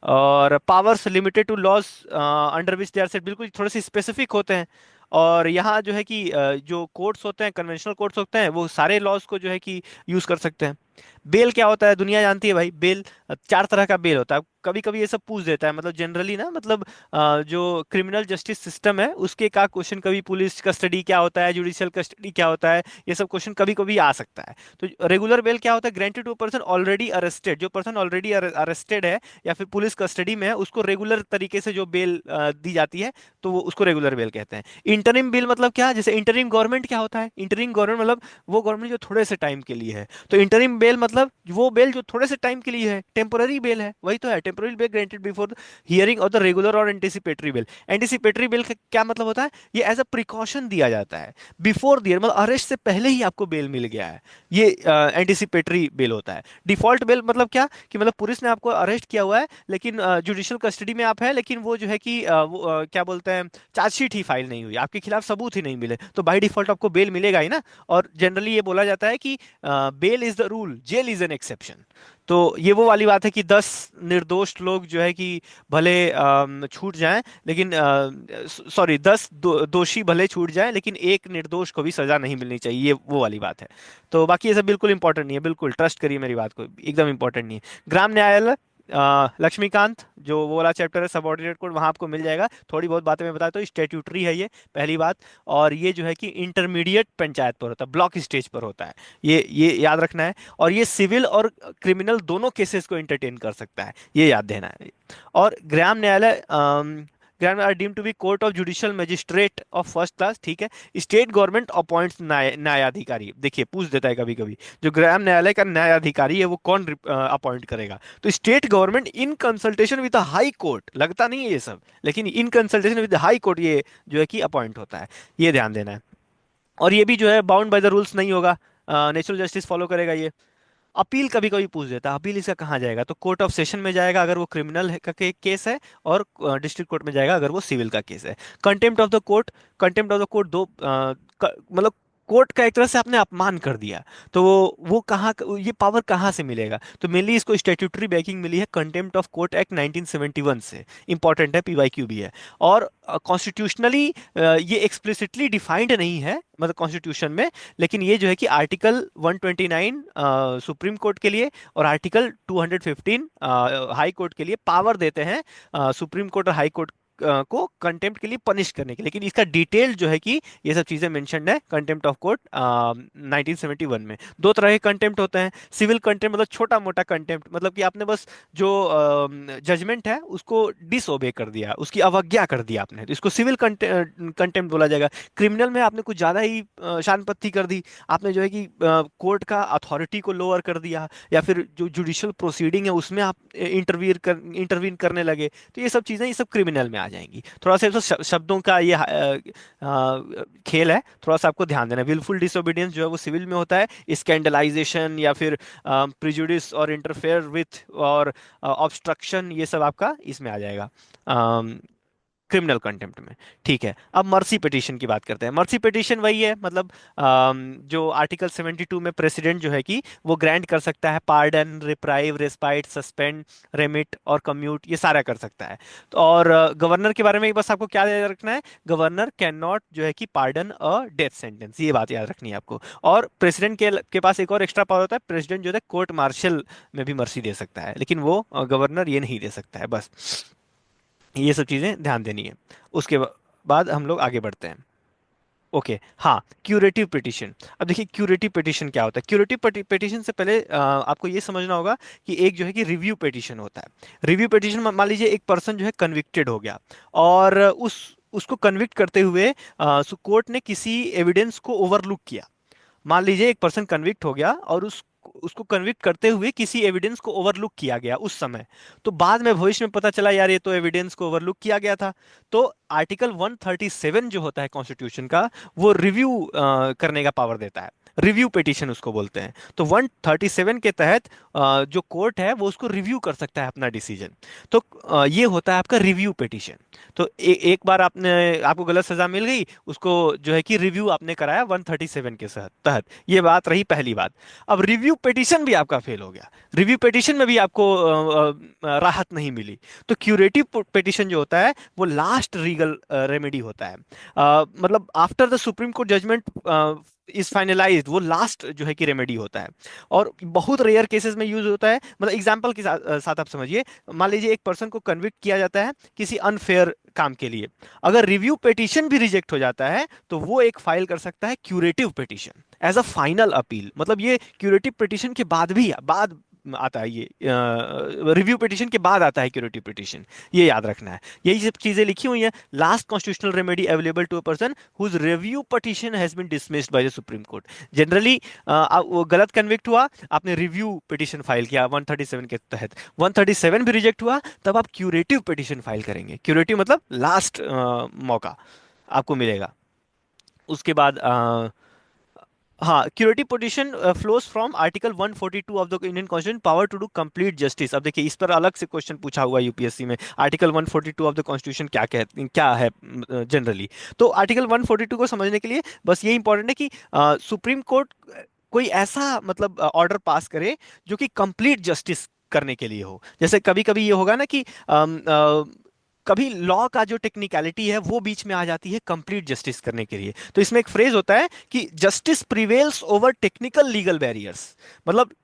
और powers limited to laws under which they are set, बिल्कुल थोड़े से स्पेसिफिक होते हैं। और यहाँ जो है कि जो कोर्ट्स होते हैं, कन्वेंशनल कोर्ट्स होते हैं, वो सारे लॉज को जो है कि यूज कर सकते हैं। बेल क्या होता है, दुनिया जानती है भाई। बेल 4 तरह का बेल होता है। कभी कभी ये सब पूछ देता है, मतलब जनरली ना, मतलब जो क्रिमिनल जस्टिस सिस्टम है उसके का क्वेश्चन, कभी पुलिस कस्टडी क्या होता है, जुडिशियल कस्टडी क्या होता है, ये सब क्वेश्चन कभी कभी आ सकता है। तो रेगुलर बेल क्या होता है, granted to person already arrested. जो पर्सन ऑलरेडी अरेस्टेड है या फिर पुलिस कस्टडी में है, उसको रेगुलर तरीके से जो बेल दी जाती है, तो वो उसको रेगुलर बेल कहते हैं। इंटरिम बेल मतलब क्या, जैसे इंटरिम गवर्नमेंट क्या होता है, इंटरिम गवर्नमेंट मतलब वो गवर्नमेंट जो थोड़े से टाइम के लिए है। तो इंटरिम बेल मतलब वो बेल जो थोड़े से टाइम के लिए है, टेम्पोररी बेल है, वही तो है, temporary bell granted before hearing of the regular और एंटिसिपेटरी बेल। एंटिसिपेटरी बेल का क्या मतलब होता है, ये एज अ प्रिकॉशन दिया जाता है बिफोर दियर, मतलब अरेस्ट से पहले ही आपको बेल मिल गया है, ये एंटिसिपेटरी बेल होता है। डिफॉल्ट बेल मतलब क्या, कि मतलब पुलिस ने आपको अरेस्ट किया हुआ है लेकिन जुडिशियल कस्टडी में आप है, लेकिन वो जो है कि क्या बोलते हैं, चार्जशीट ही फाइल नहीं हुई, आपके खिलाफ सबूत ही नहीं मिले, तो बाय डिफॉल्ट आपको बेल मिलेगा ही ना। और जनरली ये बोला जाता है कि bail is the rule, jail is an exception. तो ये वो वाली बात है कि 10 निर्दोष लोग जो है कि भले छूट जाएं, लेकिन सॉरी 10 दोषी भले छूट जाएं लेकिन एक निर्दोष को भी सजा नहीं मिलनी चाहिए, ये वो वाली बात है। तो बाकी ये सब बिल्कुल इंपॉर्टेंट नहीं है, बिल्कुल ट्रस्ट करिए मेरी बात को, एकदम इंपॉर्टेंट नहीं है। ग्राम न्यायालय, लक्ष्मीकांत जो वो वाला चैप्टर है सबऑर्डिनेट कोड, वहां आपको मिल जाएगा। थोड़ी बहुत बातें मैं बताता हूँ, स्टेट्यूटरी है ये, पहली बात। और ये जो है कि इंटरमीडिएट पंचायत पर होता है, ब्लॉक स्टेज पर होता है, ये याद रखना है। और ये सिविल और क्रिमिनल दोनों केसेस को एंटरटेन कर सकता है, ये याद देना है। और ग्राम न्यायालय, ग्राम are deemed to be court of judicial magistrate of first class, ठीक है। स्टेट गवर्नमेंट अपॉइंट्स न्यायाधिकारी, देखिए पूछ देता है कभी कभी, जो ग्राम न्यायालय का न्यायाधिकारी है वो कौन अपॉइंट करेगा, तो state government in consultation with the high court, लगता नहीं है ये सब, लेकिन in consultation with the high court ये जो है कि अपॉइंट होता है, ये ध्यान देना है। और ये भी जो है बाउंड बाय द रूल्स नहीं होगा, नेचुरल जस्टिस फॉलो करेगा ये। अपील कभी कभी पूछ देता है, अपील इसका कहाँ जाएगा, तो कोर्ट ऑफ सेशन में जाएगा अगर वो क्रिमिनल का केस है, और डिस्ट्रिक्ट कोर्ट में जाएगा अगर वो सिविल का केस है। Contempt of the court, contempt of the court दो मतलब कोर्ट का एक तरह से आपने अपमान कर दिया। तो वो कहाँ, ये पावर कहाँ से मिलेगा? तो मेनली इसको स्टैट्यूटरी बैकिंग मिली है कंटेम्प्ट ऑफ कोर्ट एक्ट 1971 से। इंपॉर्टेंट है, पीवाईक्यू भी है। और कॉन्स्टिट्यूशनली ये एक्सप्लिसिटली डिफाइंड नहीं है मतलब कॉन्स्टिट्यूशन में, लेकिन ये जो है कि आर्टिकल 129 सुप्रीम कोर्ट के लिए और आर्टिकल 215 हाई कोर्ट के लिए पावर देते हैं सुप्रीम कोर्ट और हाई कोर्ट को कंटेम्प्ट के लिए पनिश करने के। लेकिन इसका डिटेल जो है कि ये सब चीजें मेंशन्ड है कंटेम्प्ट ऑफ कोर्ट 1971 में। दो तरह के कंटेम्प्ट होते हैं। सिविल कंटेम्प्ट मतलब छोटा मोटा कंटेम्प्ट, मतलब कि आपने बस जो जजमेंट है उसको डिसओबे कर दिया, उसकी अवज्ञा कर दिया आपने, तो इसको सिविल कंटेम्प्ट बोला जाएगा। क्रिमिनल में आपने कुछ ज्यादा ही शान पत्ती कर दी, आपने जो है कि कोर्ट का अथॉरिटी को लोअर कर दिया, या फिर जो जुडिशियल प्रोसीडिंग है उसमें आप इंटरवीन करने लगे, तो ये सब चीजें, ये सब क्रिमिनल में आ जाएंगी। थोड़ा सा शब्दों का ये खेल है, थोड़ा सा आपको ध्यान देना। विलफुल डिसोबीडियंस जो है वो सिविल में होता है, स्कैंडलाइजेशन या फिर प्रिजुडिस और इंटरफेयर विथ और ऑब्स्ट्रक्शन, ये सब आपका इसमें आ जाएगा क्रिमिनल कंटेम्प्ट में। ठीक है, अब मर्सी पिटीशन की बात करते हैं। मर्सी पिटीशन वही है, मतलब जो आर्टिकल 72 में प्रेसिडेंट जो है कि वो ग्रांट कर सकता है pardon, reprieve, respite, suspend, remit और कम्यूट, ये सारा कर सकता है। तो और गवर्नर के बारे में बस आपको क्या याद रखना है, गवर्नर कैन नॉट जो है कि पार्डन अ डेथ सेंटेंस, ये बात याद रखनी है आपको। और प्रेसिडेंट के पास एक और एक्स्ट्रा पावर होता है, प्रेसिडेंट जो है कोर्ट मार्शल में भी मर्सी दे सकता है, लेकिन वो गवर्नर ये नहीं दे सकता है। बस ये सब चीजें ध्यान देनी है। उसके बाद हम लोग आगे बढ़ते हैं। ओके, हाँ, क्यूरेटिव पिटीशन। अब देखिए क्यूरेटिव पिटीशन क्या होता है। क्यूरेटिव पिटीशन से पहले आपको ये समझना होगा कि एक जो है कि रिव्यू पिटीशन होता है। रिव्यू पिटीशन, मान लीजिए एक पर्सन जो है कन्विक्टेड हो गया, और उसको कन्विक्ट करते हुए कोर्ट ने किसी एविडेंस को ओवरलुक किया। मान लीजिए एक पर्सन कन्विक्ट हो गया और उसको कन्विक्ट करते हुए किसी एविडेंस को ओवरलुक किया गया उस समय, तो बाद में भविष्य में पता चला यार ये तो एविडेंस को ओवरलुक किया गया था। तो आर्टिकल 137 जो होता है कॉन्स्टिट्यूशन का, वो रिव्यू करने का पावर देता है। रिव्यू पिटीशन उसको बोलते हैं। तो 137 के तहत जो कोर्ट है वो उसको रिव्यू कर सकता है अपना डिसीजन। तो ये होता है आपका रिव्यू पिटीशन। तो एक बार आपको गलत सजा मिल गई, उसको जो है कि रिव्यू आपने कराया 137 के तहत, ये बात रही पहली बात। अब रिव्यू पिटीशन भी आपका फेल हो गया, रिव्यू पिटीशन में भी आपको राहत नहीं मिली, तो क्यूरेटिव पिटीशन जो होता है वो लास्ट लीगल रेमेडी होता है। मतलब after the supreme court judgement is finalized, वो लास्ट जो है कि रेमेडी होता है। और बहुत रेयर केसेस में यूज होता है। मतलब एग्जांपल के साथ आप समझिए, मान लीजिए एक पर्सन को कन्विक्ट किया जाता है किसी अनफेयर काम के लिए, अगर रिव्यू पिटीशन भी रिजेक्ट हो जाता है तो वो एक फाइल कर सकता है curative petition as a final appeal. मतलब ये क्यूरेटिव पिटीशन के बाद भी बाद आता है, ये रिव्यू पिटीशन के बाद आता है क्यूरेटिव पिटीशन, ये याद रखना है। यही सब चीजें लिखी हुई हैं। Last constitutional remedy available to a person whose review petition has been dismissed by the supreme court. Generally वो गलत कन्विक्ट हुआ, आपने रिव्यू पिटीशन फाइल किया 137 के तहत, 137 भी रिजेक्ट हुआ, तब आप क्यूरेटिव पिटीशन फाइल करेंगे। क्यूरेटिव मतलब लास्ट मौका आपको मिलेगा। उसके बाद हाँ, curative petition flows from article 142 of the Indian constitution, power to do complete justice. अब देखिए इस पर अलग से क्वेश्चन पूछा हुआ है यूपीएससी में, आर्टिकल 142 ऑफ द कॉन्स्टिट्यूशन क्या है जनरली। तो आर्टिकल 142 को समझने के लिए बस ये इंपॉर्टेंट है कि सुप्रीम कोर्ट कोई ऐसा मतलब ऑर्डर पास करे जो कि कंप्लीट जस्टिस करने के लिए हो। जैसे कभी कभी ये होगा ना कि कभी लॉ का जो टेक्निकलिटी है वो बीच में आ जाती है कंप्लीट जस्टिस करने के लिए। तो इसमें एक फ्रेज होता है कि justice prevails over technical legal barriers. मतलब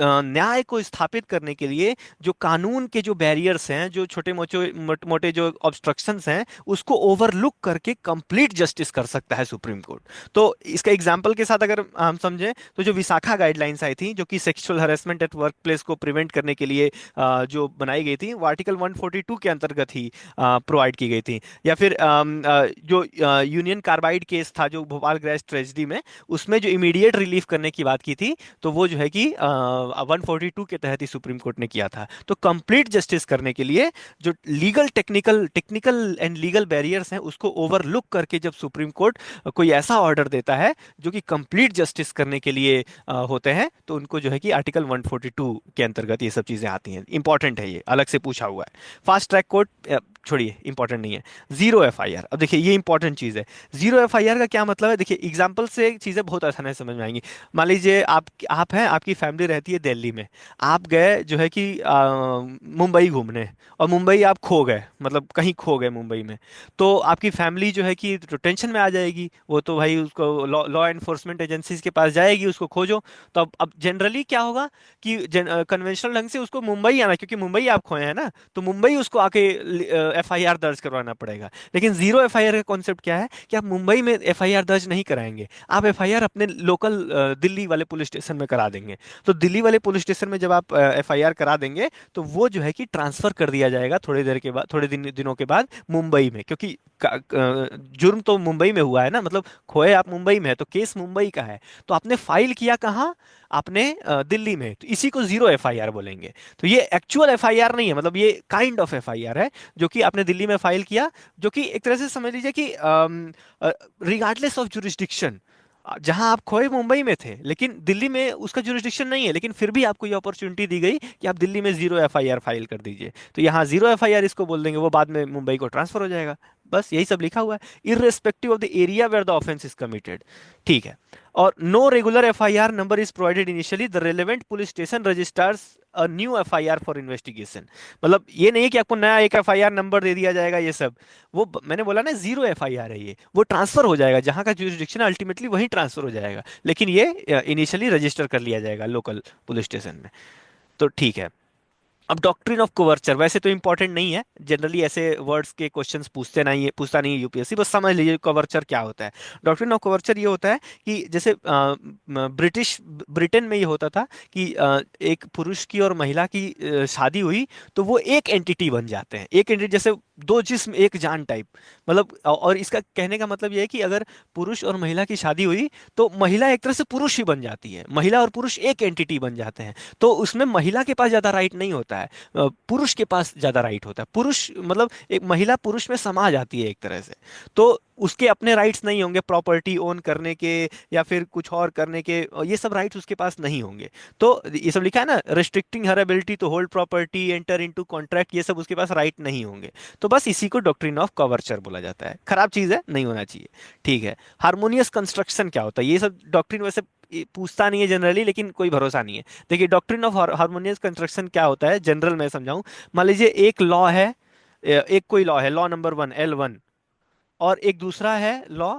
न्याय को स्थापित करने के लिए जो कानून के जो बैरियर्स हैं, जो छोटे मोटे मोटे जो ऑब्स्ट्रक्शंस हैं, उसको ओवरलुक करके कंप्लीट जस्टिस कर सकता है सुप्रीम कोर्ट। तो इसका एग्जांपल के साथ अगर हम समझें, तो जो विशाखा गाइडलाइंस आई थी जो कि sexual harassment at work place को प्रिवेंट करने के लिए जो बनाई गई थी, वो आर्टिकल 142 के अंतर्गत ही प्रोवाइड की गई थी। या फिर जो यूनियन कार्बाइड केस था जो भोपाल गैस ट्रेजेडी में, उसमें जो इमीडिएट रिलीफ करने की बात की थी, तो वो जो है कि 142 के तहत ही सुप्रीम कोर्ट ने किया था। तो कंप्लीट जस्टिस करने के लिए जो legal technical technical and legal barriers हैं उसको ओवरलुक करके जब सुप्रीम कोर्ट कोई ऐसा ऑर्डर देता है जो कि कंप्लीट जस्टिस करने के लिए होते हैं, तो उनको जो है कि आर्टिकल 142 के अंतर्गत ये सब चीजें आती हैं। इंपॉर्टेंट है, ये अलग से पूछा हुआ है। फास्ट ट्रैक कोर्ट छोड़िए, इंपॉर्टेंट नहीं है। जीरो एफआईआर, अब देखिए ये इंपॉर्टेंट चीज़ है। जीरो एफआईआर का क्या मतलब है, देखिए एग्जांपल से चीज़ें बहुत आसानी से समझ में आएंगी। मान लीजिए आप हैं, आपकी फैमिली रहती है दिल्ली में, आप गए जो है कि मुंबई घूमने, और मुंबई आप खो गए, मतलब कहीं खो गए मुंबई में। तो आपकी फैमिली जो है कि तो टेंशन में आ जाएगी, वो तो भाई उसको लॉ लॉ एनफोर्समेंट एजेंसीज के पास जाएगी, उसको खोजो। तो अब जनरली क्या होगा कि कन्वेंशनल ढंग से उसको मुंबई आना, क्योंकि मुंबई आप खोए हैं ना, तो मुंबई उसको आके एफआईआर दर्ज करवाना पड़ेगा। लेकिन जीरो एफआईआर का कॉन्सेप्ट क्या है कि आप मुंबई में एफआईआर दर्ज नहीं कराएंगे, आप एफआईआर अपने लोकल दिल्ली वाले पुलिस स्टेशन में करा देंगे। तो दिल्ली वाले पुलिस स्टेशन में जब आप एफआईआर करा देंगे, तो वो जो है कि ट्रांसफर कर दिया जाएगा थोड़ी देर के बाद, थोड़े दिनों के बाद मुंबई में, क्योंकि जुर्म तो मुंबई में हुआ है ना, मतलब खोए आप मुंबई में है, तो केस मुंबई का है। तो आपने फाइल किया कहाँ, आपने दिल्ली में, तो इसी को जीरो एफआईआर बोलेंगे। तो ये एक्चुअल एफआईआर नहीं है, मतलब ये काइंड ऑफ एफआईआर है जो कि आपने दिल्ली में फाइल किया, जो कि एक तरह से समझ लीजिए कि रिगार्डलेस ऑफ जुरिस्डिक्शन, जहां आप खोए मुंबई में थे लेकिन दिल्ली में उसका जुरिस्डिक्शन नहीं है, लेकिन फिर भी आपको ये अपॉर्चुनिटी दी गई कि आप दिल्ली में जीरो एफआईआर फाइल कर दीजिए, तो यहाँ जीरो एफआईआर इसको बोल देंगे, वो बाद में मुंबई को ट्रांसफर हो जाएगा। बस यही सब लिखा हुआ है, irrespective of the area where the offence is committed. ठीक है। और no regular FIR number is provided initially, the relevant police station registers a new FIR for investigation. मतलब ये नहीं कि आपको नया एक एफआईआर नंबर दे दिया जाएगा ये सब, वो मैंने बोला ना जीरो एफआईआर है ये, वो ट्रांसफर हो जाएगा, जहां का जुरिस्डिक्शन अल्टीमेटली वहीं ट्रांसफर हो जाएगा, लेकिन ये इनिशियली रजिस्टर कर लिया जाएगा लोकल पुलिस स्टेशन में। तो ठीक है। अब डॉक्ट्रिन ऑफ कवर्चर वैसे तो इंपॉर्टेंट नहीं है, जनरली ऐसे वर्ड्स के क्वेश्चंस पूछता नहीं है यूपीएससी, बस समझ लीजिए कवर्चर क्या होता है। डॉक्ट्रिन ऑफ कवर्चर ये होता है कि जैसे ब्रिटेन में ये होता था कि एक पुरुष की और महिला की शादी हुई, तो वो एक एंटिटी बन जाते हैं, एक एंटिटी जैसे दो जिस्म एक जान टाइप। मतलब और इसका कहने का मतलब ये है कि अगर पुरुष और महिला की शादी हुई, तो महिला एक तरह से पुरुष ही बन जाती है, महिला और पुरुष एक एंटिटी बन जाते हैं। तो उसमें महिला के पास ज्यादा राइट नहीं होता है, पुरुष के पास ज्यादा राइट होता है। पुरुष मतलब एक महिला पुरुष में समा जाती है एक तरह से, तो उसके अपने राइट्स नहीं होंगे प्रॉपर्टी ओन करने के या फिर कुछ और करने के, ये सब राइट्स उसके पास नहीं होंगे। तो ये सब लिखा है ना, restricting her ability to hold property, enter into contract, ये सब उसके पास राइट नहीं होंगे। तो बस इसी को डॉक्ट्रिन ऑफ कवर्चर बोला जाता है, खराब चीज है, नहीं होना चाहिए। ठीक है। हार्मोनियस कंस्ट्रक्शन क्या होता है, ये सब डॉक्ट्रिन वैसे ये पूछता नहीं है जनरली, लेकिन कोई भरोसा नहीं है। देखिए डॉक्ट्रिन ऑफ हार्मोनियस कंस्ट्रक्शन क्या होता है, जनरल मैं समझाऊं। मान लीजिए एक लॉ है, एक कोई लॉ है, लॉ नंबर वन L1, और एक दूसरा है लॉ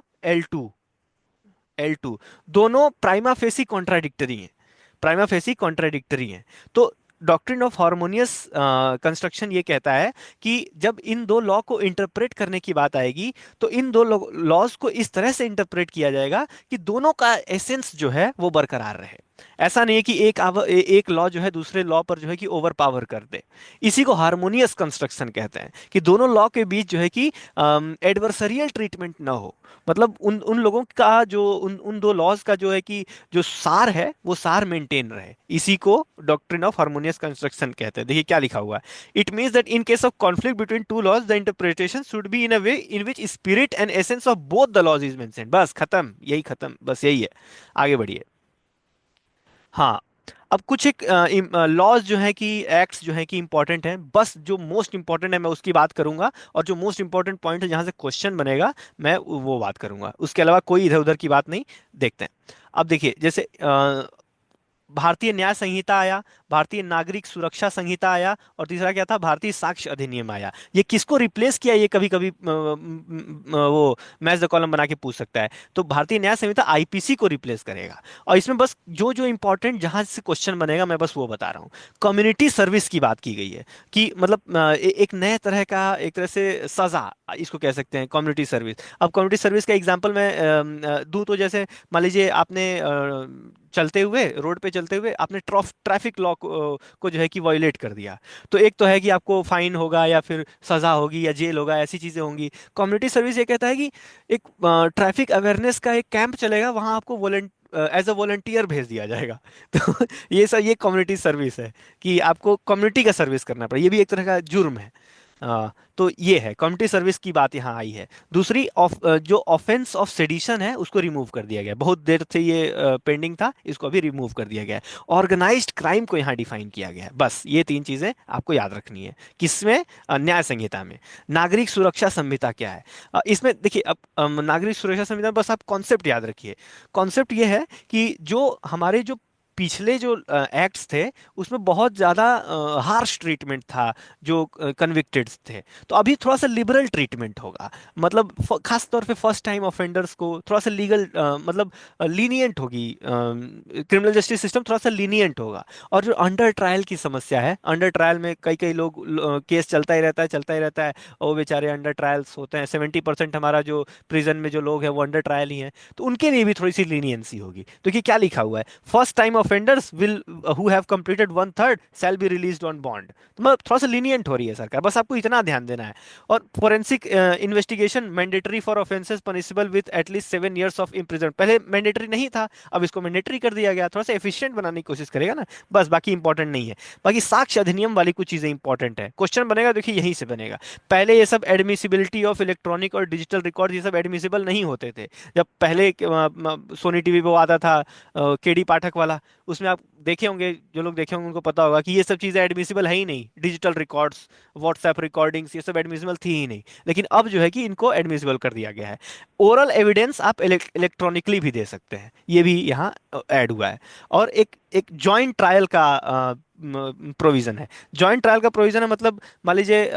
L2। दोनों प्राइमा फेसी कॉन्ट्राडिक्टरी हैं, प्राइमा फेसी कॉन्ट्राडिक्टरी हैं। तो डॉक्ट्रिन ऑफ हार्मोनियस कंस्ट्रक्शन ये कहता है कि जब इन दो लॉ को इंटरप्रेट करने की बात आएगी, तो इन दो लॉज को इस तरह से इंटरप्रेट किया जाएगा कि दोनों का एसेंस जो है वो बरकरार रहे। ऐसा नहीं है कि एक लॉ जो है दूसरे लॉ पर जो है कि ओवर पावर कर दे। इसी को हार्मोनियस कंस्ट्रक्शन कहते हैं, कि दोनों लॉ के बीच जो है कि एडवर्सरियल ट्रीटमेंट ना हो। मतलब उन उन लोगों का जो उन उन दो लॉज का जो है कि जो सार है वो सार मेंटेन रहे, इसी को डॉक्ट्रिन ऑफ हार्मोनियस कंस्ट्रक्शन कहते हैं। देखिए क्या लिखा हुआ है, it means that in case of conflict between two laws the interpretation should be in a way in which spirit and essence of both the laws is mentioned. बस खत्म, यही खत्म, बस यही है। आगे बढ़िए। हाँ। अब कुछ एक लॉज जो है कि एक्ट्स जो है कि इंपॉर्टेंट हैं, बस जो मोस्ट इंपॉर्टेंट है मैं उसकी बात करूंगा, और जो मोस्ट इंपॉर्टेंट पॉइंट है जहां से क्वेश्चन बनेगा मैं वो बात करूंगा, उसके अलावा कोई इधर उधर की बात नहीं। देखते हैं। अब देखिए जैसे भारतीय न्याय संहिता आया, भारतीय नागरिक सुरक्षा संहिता आया, और तीसरा क्या था, भारतीय साक्ष्य अधिनियम आया। ये किसको रिप्लेस किया, ये कभी कभी वो मैच द कॉलम बना के पूछ सकता है। तो भारतीय न्याय संहिता आईपीसी को रिप्लेस करेगा। और इसमें बस जो जो इंपॉर्टेंट जहां से क्वेश्चन बनेगा मैं बस वो बता रहा हूँ। कम्युनिटी सर्विस की बात की गई है, कि मतलब एक नए तरह का, एक तरह से सजा इसको कह सकते हैं, कम्युनिटी सर्विस। अब कम्युनिटी सर्विस का एग्जांपल मैं दूं तो जैसे मान लीजिए आपने चलते हुए रोड पे चलते हुए आपने ट्रैफिक लॉ को जो है कि वायलेट कर दिया, तो एक तो है कि आपको फाइन होगा या फिर सजा होगी या जेल होगा, ऐसी चीजें होंगी। कम्युनिटी सर्विस ये कहता है कि एक ट्रैफिक अवेयरनेस का एक कैंप चलेगा, वहां आपको वॉलेंट एज अ वॉलंटियर भेज दिया जाएगा। तो ये कम्युनिटी सर्विस है, कि आपको कम्युनिटी का सर्विस करना पड़े, ये भी एक तरह का जुर्म है। तो ये है कम्युनिटी सर्विस की बात यहाँ आई है। दूसरी जो ऑफेंस ऑफ सेडिशन है उसको रिमूव कर दिया गया, बहुत देर से ये पेंडिंग था, इसको अभी रिमूव कर दिया गया है। ऑर्गेनाइज्ड क्राइम को यहाँ डिफाइन किया गया है। बस ये तीन चीजें आपको याद रखनी है। किसमें? न्याय संहिता में। नागरिक सुरक्षा संहिता क्या है? इसमें देखिए, अब नागरिक सुरक्षा संहिता में बस आप कॉन्सेप्ट याद रखिए। कॉन्सेप्ट ये है कि जो हमारे जो पिछले जो एक्ट्स थे उसमें बहुत ज़्यादा हार्श ट्रीटमेंट था जो कन्विक्टेड थे। तो अभी थोड़ा सा लिबरल ट्रीटमेंट होगा। मतलब खास तौर पे फर्स्ट टाइम ऑफेंडर्स को थोड़ा सा लीगल मतलब लीनियंट होगी, क्रिमिनल जस्टिस सिस्टम थोड़ा सा लीनियंट होगा। और जो अंडर ट्रायल की समस्या है, अंडर ट्रायल में कई कई लोग केस चलता ही रहता है, चलता ही रहता है, और वो बेचारे अंडर ट्रायल्स होते हैं। 70% हमारा जो प्रिजन में जो लोग हैं वो अंडर ट्रायल ही हैं। तो उनके लिए भी थोड़ी सी लीनियंसी होगी। तो ये क्या लिखा हुआ है? First time offenders will who have completed one third shall be released on bond. तो मतलब थोड़ा सा लीनियंट हो रही है सरकार, बस आपको इतना ध्यान देना है। और forensic investigation mandatory for offences punishable with at least 7 years of imprison. पहले मैंडेटरी नहीं था, अब इसको मैंडेटरी कर दिया गया। थोड़ा सा एफिशिएंट बनाने की कोशिश करेगा ना, बस, बाकी इंपॉर्टेंट नहीं है। बाकी साक्ष्य अधिनियम वाली कुछ चीजें इंपॉर्टेंट है, क्वेश्चन बनेगा देखिए यहीं से बनेगा। पहले ये सब एडमिसिबिलिटी ऑफ इलेक्ट्रॉनिक और डिजिटल रिकॉर्ड ये सब एडमिसिबल नहीं होते थे। जब पहले सोनी टीवी पे वो आता था केडी पाठक वाला, उसमें आप देखे होंगे, जो लोग देखे होंगे उनको पता होगा कि ये सब चीज़ें एडमिसिबल है ही नहीं। डिजिटल रिकॉर्ड्स, व्हाट्सएप रिकॉर्डिंग्स, ये सब एडमिसिबल थी ही नहीं। लेकिन अब जो है कि इनको एडमिसिबल कर दिया गया है। ओरल एविडेंस आप इलेक्ट्रॉनिकली भी दे सकते हैं, ये भी यहाँ ऐड हुआ है। और एक एक जॉइंट ट्रायल का प्रोविजन है। जॉइंट ट्रायल का प्रोविजन है, मतलब मान लीजिए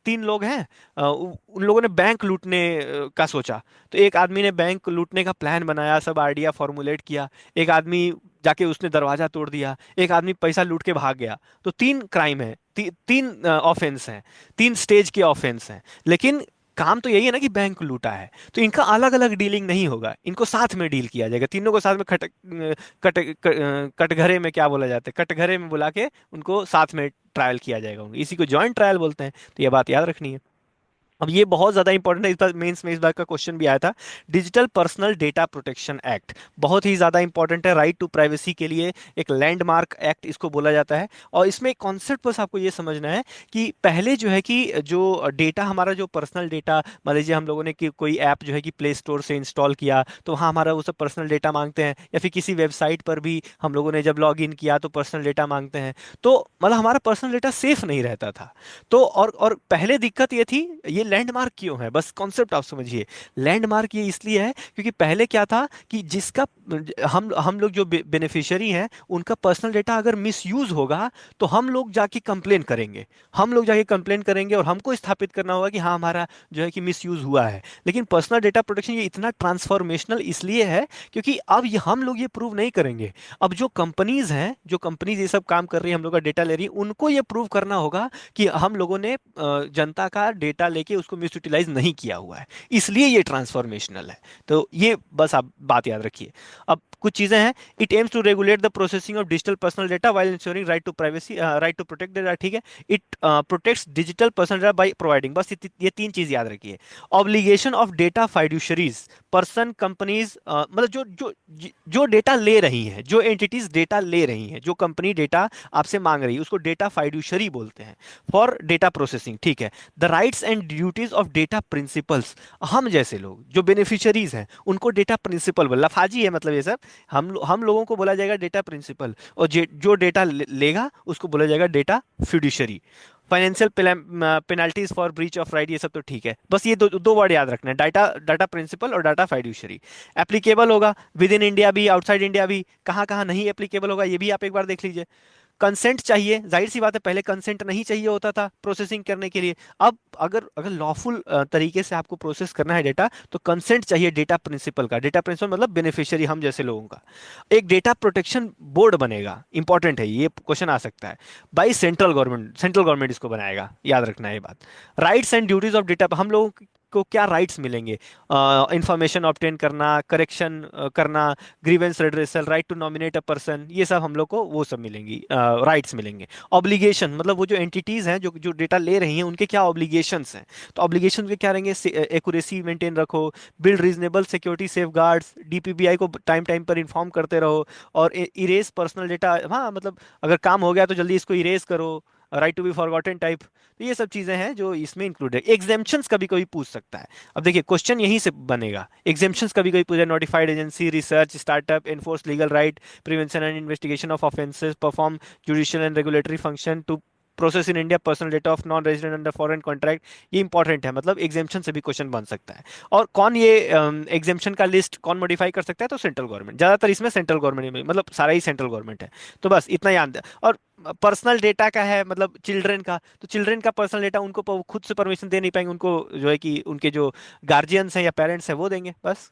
तीन लोग हैं, उन लोगों ने बैंक लूटने का सोचा। तो एक आदमी ने बैंक लूटने का प्लान बनाया, सब आइडिया फॉर्मुलेट किया। एक आदमी जाके उसने दरवाजा तोड़ दिया, एक आदमी पैसा लूट के भाग गया। तो तीन क्राइम है, तीन ऑफेंस हैं, तीन स्टेज के ऑफेंस हैं। लेकिन काम तो यही है ना कि बैंक लूटा है, तो इनका अलग अलग डीलिंग नहीं होगा, इनको साथ में डील किया जाएगा। तीनों को साथ में कटघरे में क्या बोला जाता है, कटघरे में बुला के उनको साथ में ट्रायल किया जाएगा। इसी को जॉइंट ट्रायल बोलते हैं। तो ये बात याद रखनी है। अब ये बहुत ज्यादा इंपॉर्टेंट है, इस बार मेंस में इस बार का क्वेश्चन भी आया था। Digital personal data protection act बहुत ही ज्यादा इंपॉर्टेंट है राइट टू प्राइवेसी के लिए। एक लैंडमार्क एक्ट इसको बोला जाता है। और इसमें एक कॉन्सेप्ट बस आपको ये समझना है कि पहले जो है कि जो डेटा हमारा, जो पर्सनल डेटा, मान लीजिए हम लोगों ने कि कोई ऐप जो है कि प्ले स्टोर से इंस्टॉल किया, तो वहाँ हमारा वो सब पर्सनल डेटा मांगते हैं। या फिर किसी वेबसाइट पर भी हम लोगों ने जब लॉग इन किया तो पर्सनल डेटा मांगते हैं। तो मतलब हमारा पर्सनल डेटा सेफ नहीं रहता था। तो और पहले दिक्कत ये थी, ये लैंडमार्क क्यों है, बस कॉन्सेप्ट आप समझिए। लैंडमार्क ये इसलिए है क्योंकि पहले क्या था कि जिसका हम लोग जो बेनिफिशियरी हैं उनका पर्सनल डेटा अगर मिसयूज होगा तो हम लोग जाके कंप्लेन करेंगे। हम लोग जाके कंप्लेन करेंगे और हमको स्थापित करना होगा कि हाँ हमारा जो है कि मिसयूज हुआ है। लेकिन पर्सनल डेटा प्रोटेक्शन ये इतना ट्रांसफॉर्मेशनल इसलिए है क्योंकि अब ये हम लोग ये प्रूव नहीं करेंगे। अब जो कंपनीज हैं, जो कंपनीज ये सब काम कर रही है, हम लोग का डेटा ले रही है, उनको ये प्रूव करना होगा कि हम लोगों ने जनता का डेटा लेके उसको मिस यूटिलाइज नहीं किया हुआ है। इसलिए ये ट्रांसफॉर्मेशनल है। तो ये बस आप बात याद रखिए। अब कुछ चीजें हैं। It aims to regulate the processing of digital personal data while ensuring right to privacy, right to protect data, ठीक है। It protects digital personal data by providing, बस ये तीन चीज याद रखिए। Obligation of data fiduciaries, person, companies, मतलब जो जो जो डेटा ले रही हैं, जो एंटिटीज डेटा ले रही हैं, जो कंपनी डेटा आपसे मांग रही है, उसको डेटा फाइड्यूशरी बोलते हैं फॉर डेटा प्रोसेसिंग, ठीक है। The rights and duties of data principles, हम जैसे लोग जो बेनिफिशियरीज हैं उनको डेटा प्रिंसिपल बोल, लफाजी है मतलब ये सब। हम लोगों को बोला जाएगा डेटा प्रिंसिपल, और जो डेटा लेगा उसको बोला जाएगा data fiduciary. Financial penalties for breach of right, ये सब तो ठीक है, बस ये दो दो वर्ड याद रखना है, डाटा डाटा प्रिंसिपल और डाटा फाइड्यूशरी। एप्लीकेबल होगा विद इन इंडिया भी, आउटसाइड इंडिया भी, कहाँ कहाँ नहीं एप्लीकेबल होगा ये भी आप एक बार देख लीजिए। कंसेंट चाहिए, जाहिर सी बात है, पहले कंसेंट नहीं चाहिए होता था प्रोसेसिंग करने के लिए। अब अगर अगर लॉफुल तरीके से आपको प्रोसेस करना है डेटा, तो कंसेंट चाहिए डेटा प्रिंसिपल का। डेटा प्रिंसिपल मतलब बेनिफिशियरी, हम जैसे लोगों का। एक डेटा प्रोटेक्शन बोर्ड बनेगा, इंपॉर्टेंट है, ये क्वेश्चन आ सकता है। By central government, central government इसको बनाएगा, याद रखना है ये बात। Rights and duties of data, हम लोगों को क्या राइट्स मिलेंगे? इंफॉर्मेशन ऑब्टेन करना, करेक्शन करना, grievance redressal, right to nominate a person, ये सब हम लोग को वो सब मिलेंगी, राइट्स मिलेंगे। ऑब्लिगेशन मतलब वो जो एंटिटीज हैं जो जो डेटा ले रही हैं उनके क्या ऑब्लिगेशंस हैं। तो ऑब्लिगेशन के क्या रहेंगे? एक्यूरेसी मेंटेन रखो, build reasonable security safeguards, DPBI को टाइम टाइम पर इन्फॉर्म करते रहो, और इरेज पर्सनल डेटा, हाँ मतलब अगर काम हो गया तो जल्दी इसको इरेज करो, right to be forgotten type. तो ये सब चीजें हैं जो इसमें इंक्लूड है। एग्जेम्पशंस कभी कभी पूछ सकता है। अब देखिए क्वेश्चन यहीं से बनेगा, एग्जेम्पशंस कभी कभी पूछा, notified agency, research, startup, enforce legal right, prevention and investigation of offences, perform judicial and regulatory function, to process in India personal data of non resident under foreign contract. ये important है, मतलब exemption से भी question बन सकता है। और कौन ये एग्जेम्पशन का लिस्ट कौन मॉडिफाई कर सकता है? तो सेंट्रल गवर्नमेंट, ज्यादातर इसमें सेंट्रल गवर्नमेंट में, मतलब सारा ही सेंट्रल गवर्नमेंट है। तो बस इतना याद है। और पर्सनल डेटा का है, मतलब चिल्ड्रन का, तो चिल्ड्रन का पर्सनल डेटा उनको खुद से परमिशन दे नहीं पाएंगे, उनको जो है कि उनके जो गार्जियंस हैं या पेरेंट्स हैं वो देंगे बस।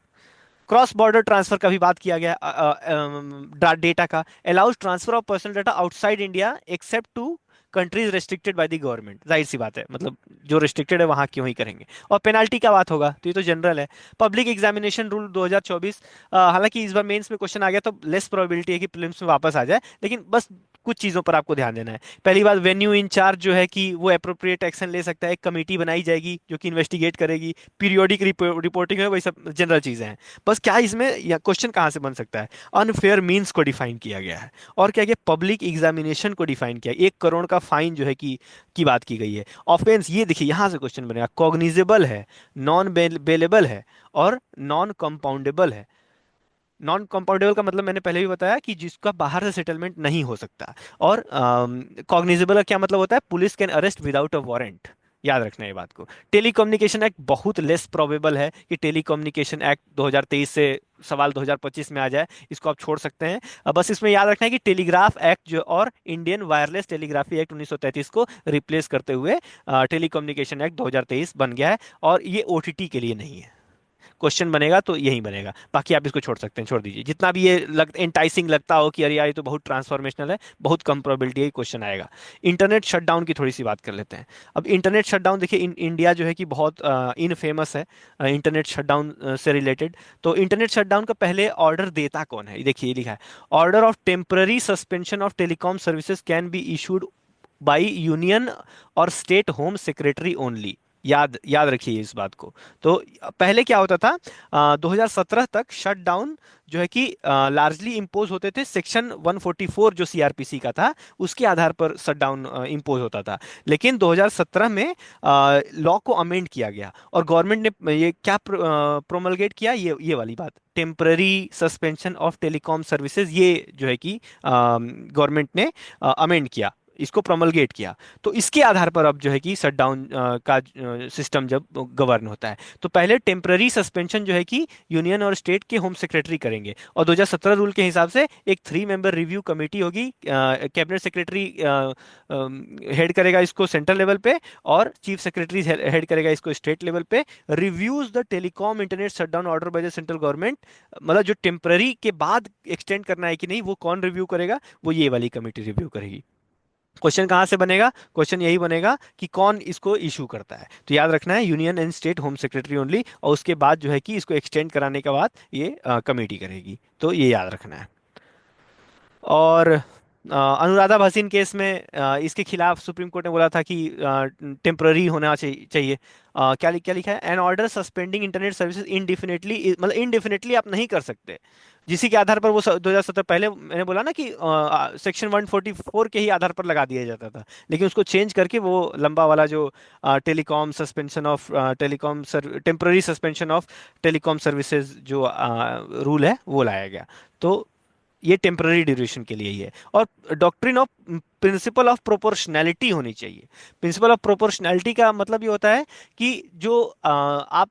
क्रॉस बॉर्डर ट्रांसफर का भी बात किया गया डेटा का, allows transfer of personal data outside India except to countries restricted by the government. जाहिर सी बात है, मतलब जो रिस्ट्रिक्टेड है वहां क्यों ही करेंगे। और पेनाल्टी का बात होगा तो ये तो जनरल है। पब्लिक एग्जामिनेशन रूल 2024, हालांकि इस बार मेंस में क्वेश्चन आ गया तो लेस प्रोबेबिलिटी है कि प्रीलिम्स में वापस आ जाए, लेकिन बस कुछ चीजों पर आपको ध्यान देना है। पहली बात, वेन्यू इंचार्ज जो है कि वो अप्रोप्रिएट एक्शन ले सकता है, एक कमेटी बनाई जाएगी जो कि इन्वेस्टिगेट करेगी, पीरियोडिक रिपोर्टिंग है, वही सब जनरल चीजें हैं। बस क्या इसमें या क्वेश्चन कहाँ से बन सकता है? अनफेयर मीन्स को डिफाइन किया गया है। और क्या किया? पब्लिक एग्जामिनेशन को डिफाइन किया, 1 करोड़ का फाइन जो है कि की बात की गई है। ऑफेंस, ये देखिए यहाँ से क्वेश्चन बनेगा, कॉग्निजेबल है, नॉन बेलेबल है, और नॉन कंपाउंडेबल है। नॉन कंपाउंडेबल का मतलब मैंने पहले भी बताया कि जिसका बाहर से सेटलमेंट नहीं हो सकता। और कॉग्निजेबल का क्या मतलब होता है? Police can arrest without a warrant. याद रखना ये बात को। टेलीकम्युनिकेशन एक्ट बहुत लेस प्रोबेबल है कि टेलीकम्युनिकेशन एक्ट 2023 से सवाल 2025 में आ जाए, इसको आप छोड़ सकते हैं। अब बस इसमें याद रखना है कि टेलीग्राफ एक्ट जो और इंडियन वायरलेस टेलीग्राफी एक्ट 1933 को रिप्लेस करते हुए टेलीकम्युनिकेशन एक्ट 2023 बन गया है, और ये ओटीटी के लिए नहीं है। क्वेश्चन बनेगा तो यही बनेगा, बाकी आप इसको छोड़ सकते हैं, छोड़ दीजिए। जितना भी ये एंटाइसिंग लगता हो कि अरे यार ये तो बहुत ट्रांसफॉर्मेशनल है, बहुत कम प्रोबेबिलिटी है क्वेश्चन आएगा। इंटरनेट शटडाउन की थोड़ी सी बात कर लेते हैं। अब इंटरनेट शटडाउन देखिए, इंडिया जो है कि बहुत इनफेमस है इंटरनेट शटडाउन से रिलेटेड। तो इंटरनेट शटडाउन का पहले ऑर्डर देता कौन है? ये देखिए, ये लिखा है, order of temporary suspension of telecom services can be issued by union और स्टेट होम सेक्रेटरी ओनली। याद याद रखिए इस बात को। तो पहले क्या होता था, 2017 तक शटडाउन जो है कि लार्जली इम्पोज होते थे, सेक्शन 144 जो सीआरपीसी का था उसके आधार पर शटडाउन इम्पोज होता था। लेकिन 2017 में लॉ को अमेंड किया गया, और गवर्नमेंट ने ये क्या प्रोमलगेट किया, ये वाली बात, temporary suspension of telecom services, ये जो है कि गवर्नमेंट ने अमेंड किया, इसको प्रोमलगेट किया। तो इसके आधार पर अब जो है कि शटडाउन का सिस्टम जब गवर्न होता है, तो पहले टेम्पररी सस्पेंशन जो है कि यूनियन और स्टेट के होम सेक्रेटरी करेंगे। और 2017 रूल के हिसाब से एक 3 मेंबर रिव्यू कमेटी होगी, कैबिनेट सेक्रेटरी हेड करेगा इसको सेंट्रल लेवल पे, और चीफ सेक्रेटरी हेड करेगा इसको स्टेट लेवल पे। Reviews the telecom internet shutdown order by the central government, मतलब जो टेम्पररी के बाद एक्सटेंड करना है कि नहीं, वो कौन रिव्यू करेगा? वो ये वाली कमेटी रिव्यू करेगी। क्वेश्चन कहाँ से बनेगा? क्वेश्चन यही बनेगा कि कौन इसको इशू करता है। तो याद रखना है, union and state home secretary only, और उसके बाद जो है कि इसको एक्सटेंड कराने के बाद ये कमेटी करेगी। तो ये याद रखना है। और अनुराधा भसीन केस में इसके खिलाफ सुप्रीम कोर्ट ने बोला था कि टेम्पररी होना चाहिए। क्या लिखा है? An order suspending internet services indefinitely, मतलब इनडिफिनिटली आप नहीं कर सकते। जिसी के आधार पर वो 2017, पहले मैंने बोला ना कि सेक्शन 144 के ही आधार पर लगा दिया जाता था, लेकिन उसको चेंज करके वो लंबा वाला जो telecom suspension of telecom temporary suspension of telecom services जो रूल है वो लाया गया। तो ये टेम्पररी ड्यूरेशन के लिए ही है। और doctrine of principle of proportionality होनी चाहिए। प्रिंसिपल ऑफ प्रोपोर्शनैलिटी का मतलब ये होता है कि जो आप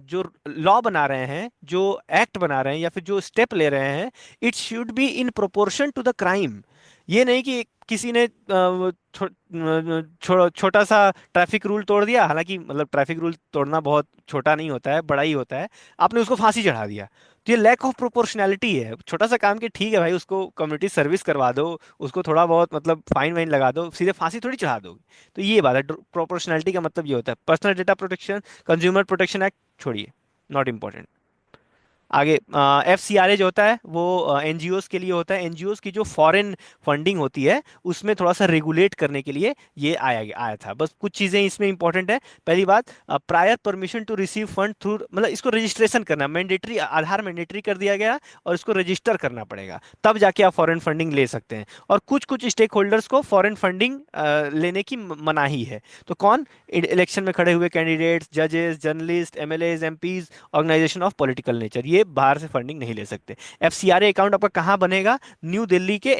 जो लॉ बना रहे हैं, जो एक्ट बना रहे हैं, या फिर जो स्टेप ले रहे हैं, it should be in proportion to the crime. ये नहीं कि किसी ने छोटा सा ट्रैफिक रूल तोड़ दिया, हालांकि मतलब ट्रैफिक रूल तोड़ना बहुत छोटा नहीं होता है, बड़ा ही होता है, आपने उसको फांसी चढ़ा दिया। तो ये लैक ऑफ प्रोपोर्शनैलिटी है। छोटा सा काम, के ठीक है भाई, उसको कम्युनिटी सर्विस करवा दो, उसको थोड़ा बहुत मतलब फाइन वाइन लगा दो, सीधे फांसी थोड़ी चढ़ा दोगे। तो ये बात है, प्रोपोर्शनैलिटी का मतलब ये होता है। Personal data protection, consumer protection act छोड़िए, नॉट इम्पोर्टेंट। आगे FCRA जो होता है वो एनजीओस के लिए होता है। एनजीओस की जो फॉरेन फंडिंग होती है उसमें थोड़ा सा रेगुलेट करने के लिए ये आया आया था। बस कुछ चीजें इसमें इंपॉर्टेंट है। पहली बात, prior permission to receive fund through, मतलब इसको रजिस्ट्रेशन करना मैंडेटरी, आधार मैंडेटरी कर दिया गया और इसको रजिस्टर करना पड़ेगा, तब जाके आप फॉरेन फंडिंग ले सकते हैं। और कुछ कुछ स्टेक होल्डर्स को फॉरेन फंडिंग लेने की मनाही है। तो कौन? इलेक्शन में खड़े हुए कैंडिडेट्स, जजेस, journalist, MLAs, MPs, organisation of political nature, ये बाहर से फंडिंग नहीं ले सकते। FCRA अकाउंट आपका कहाँ बनेगा? न्यू दिल्ली के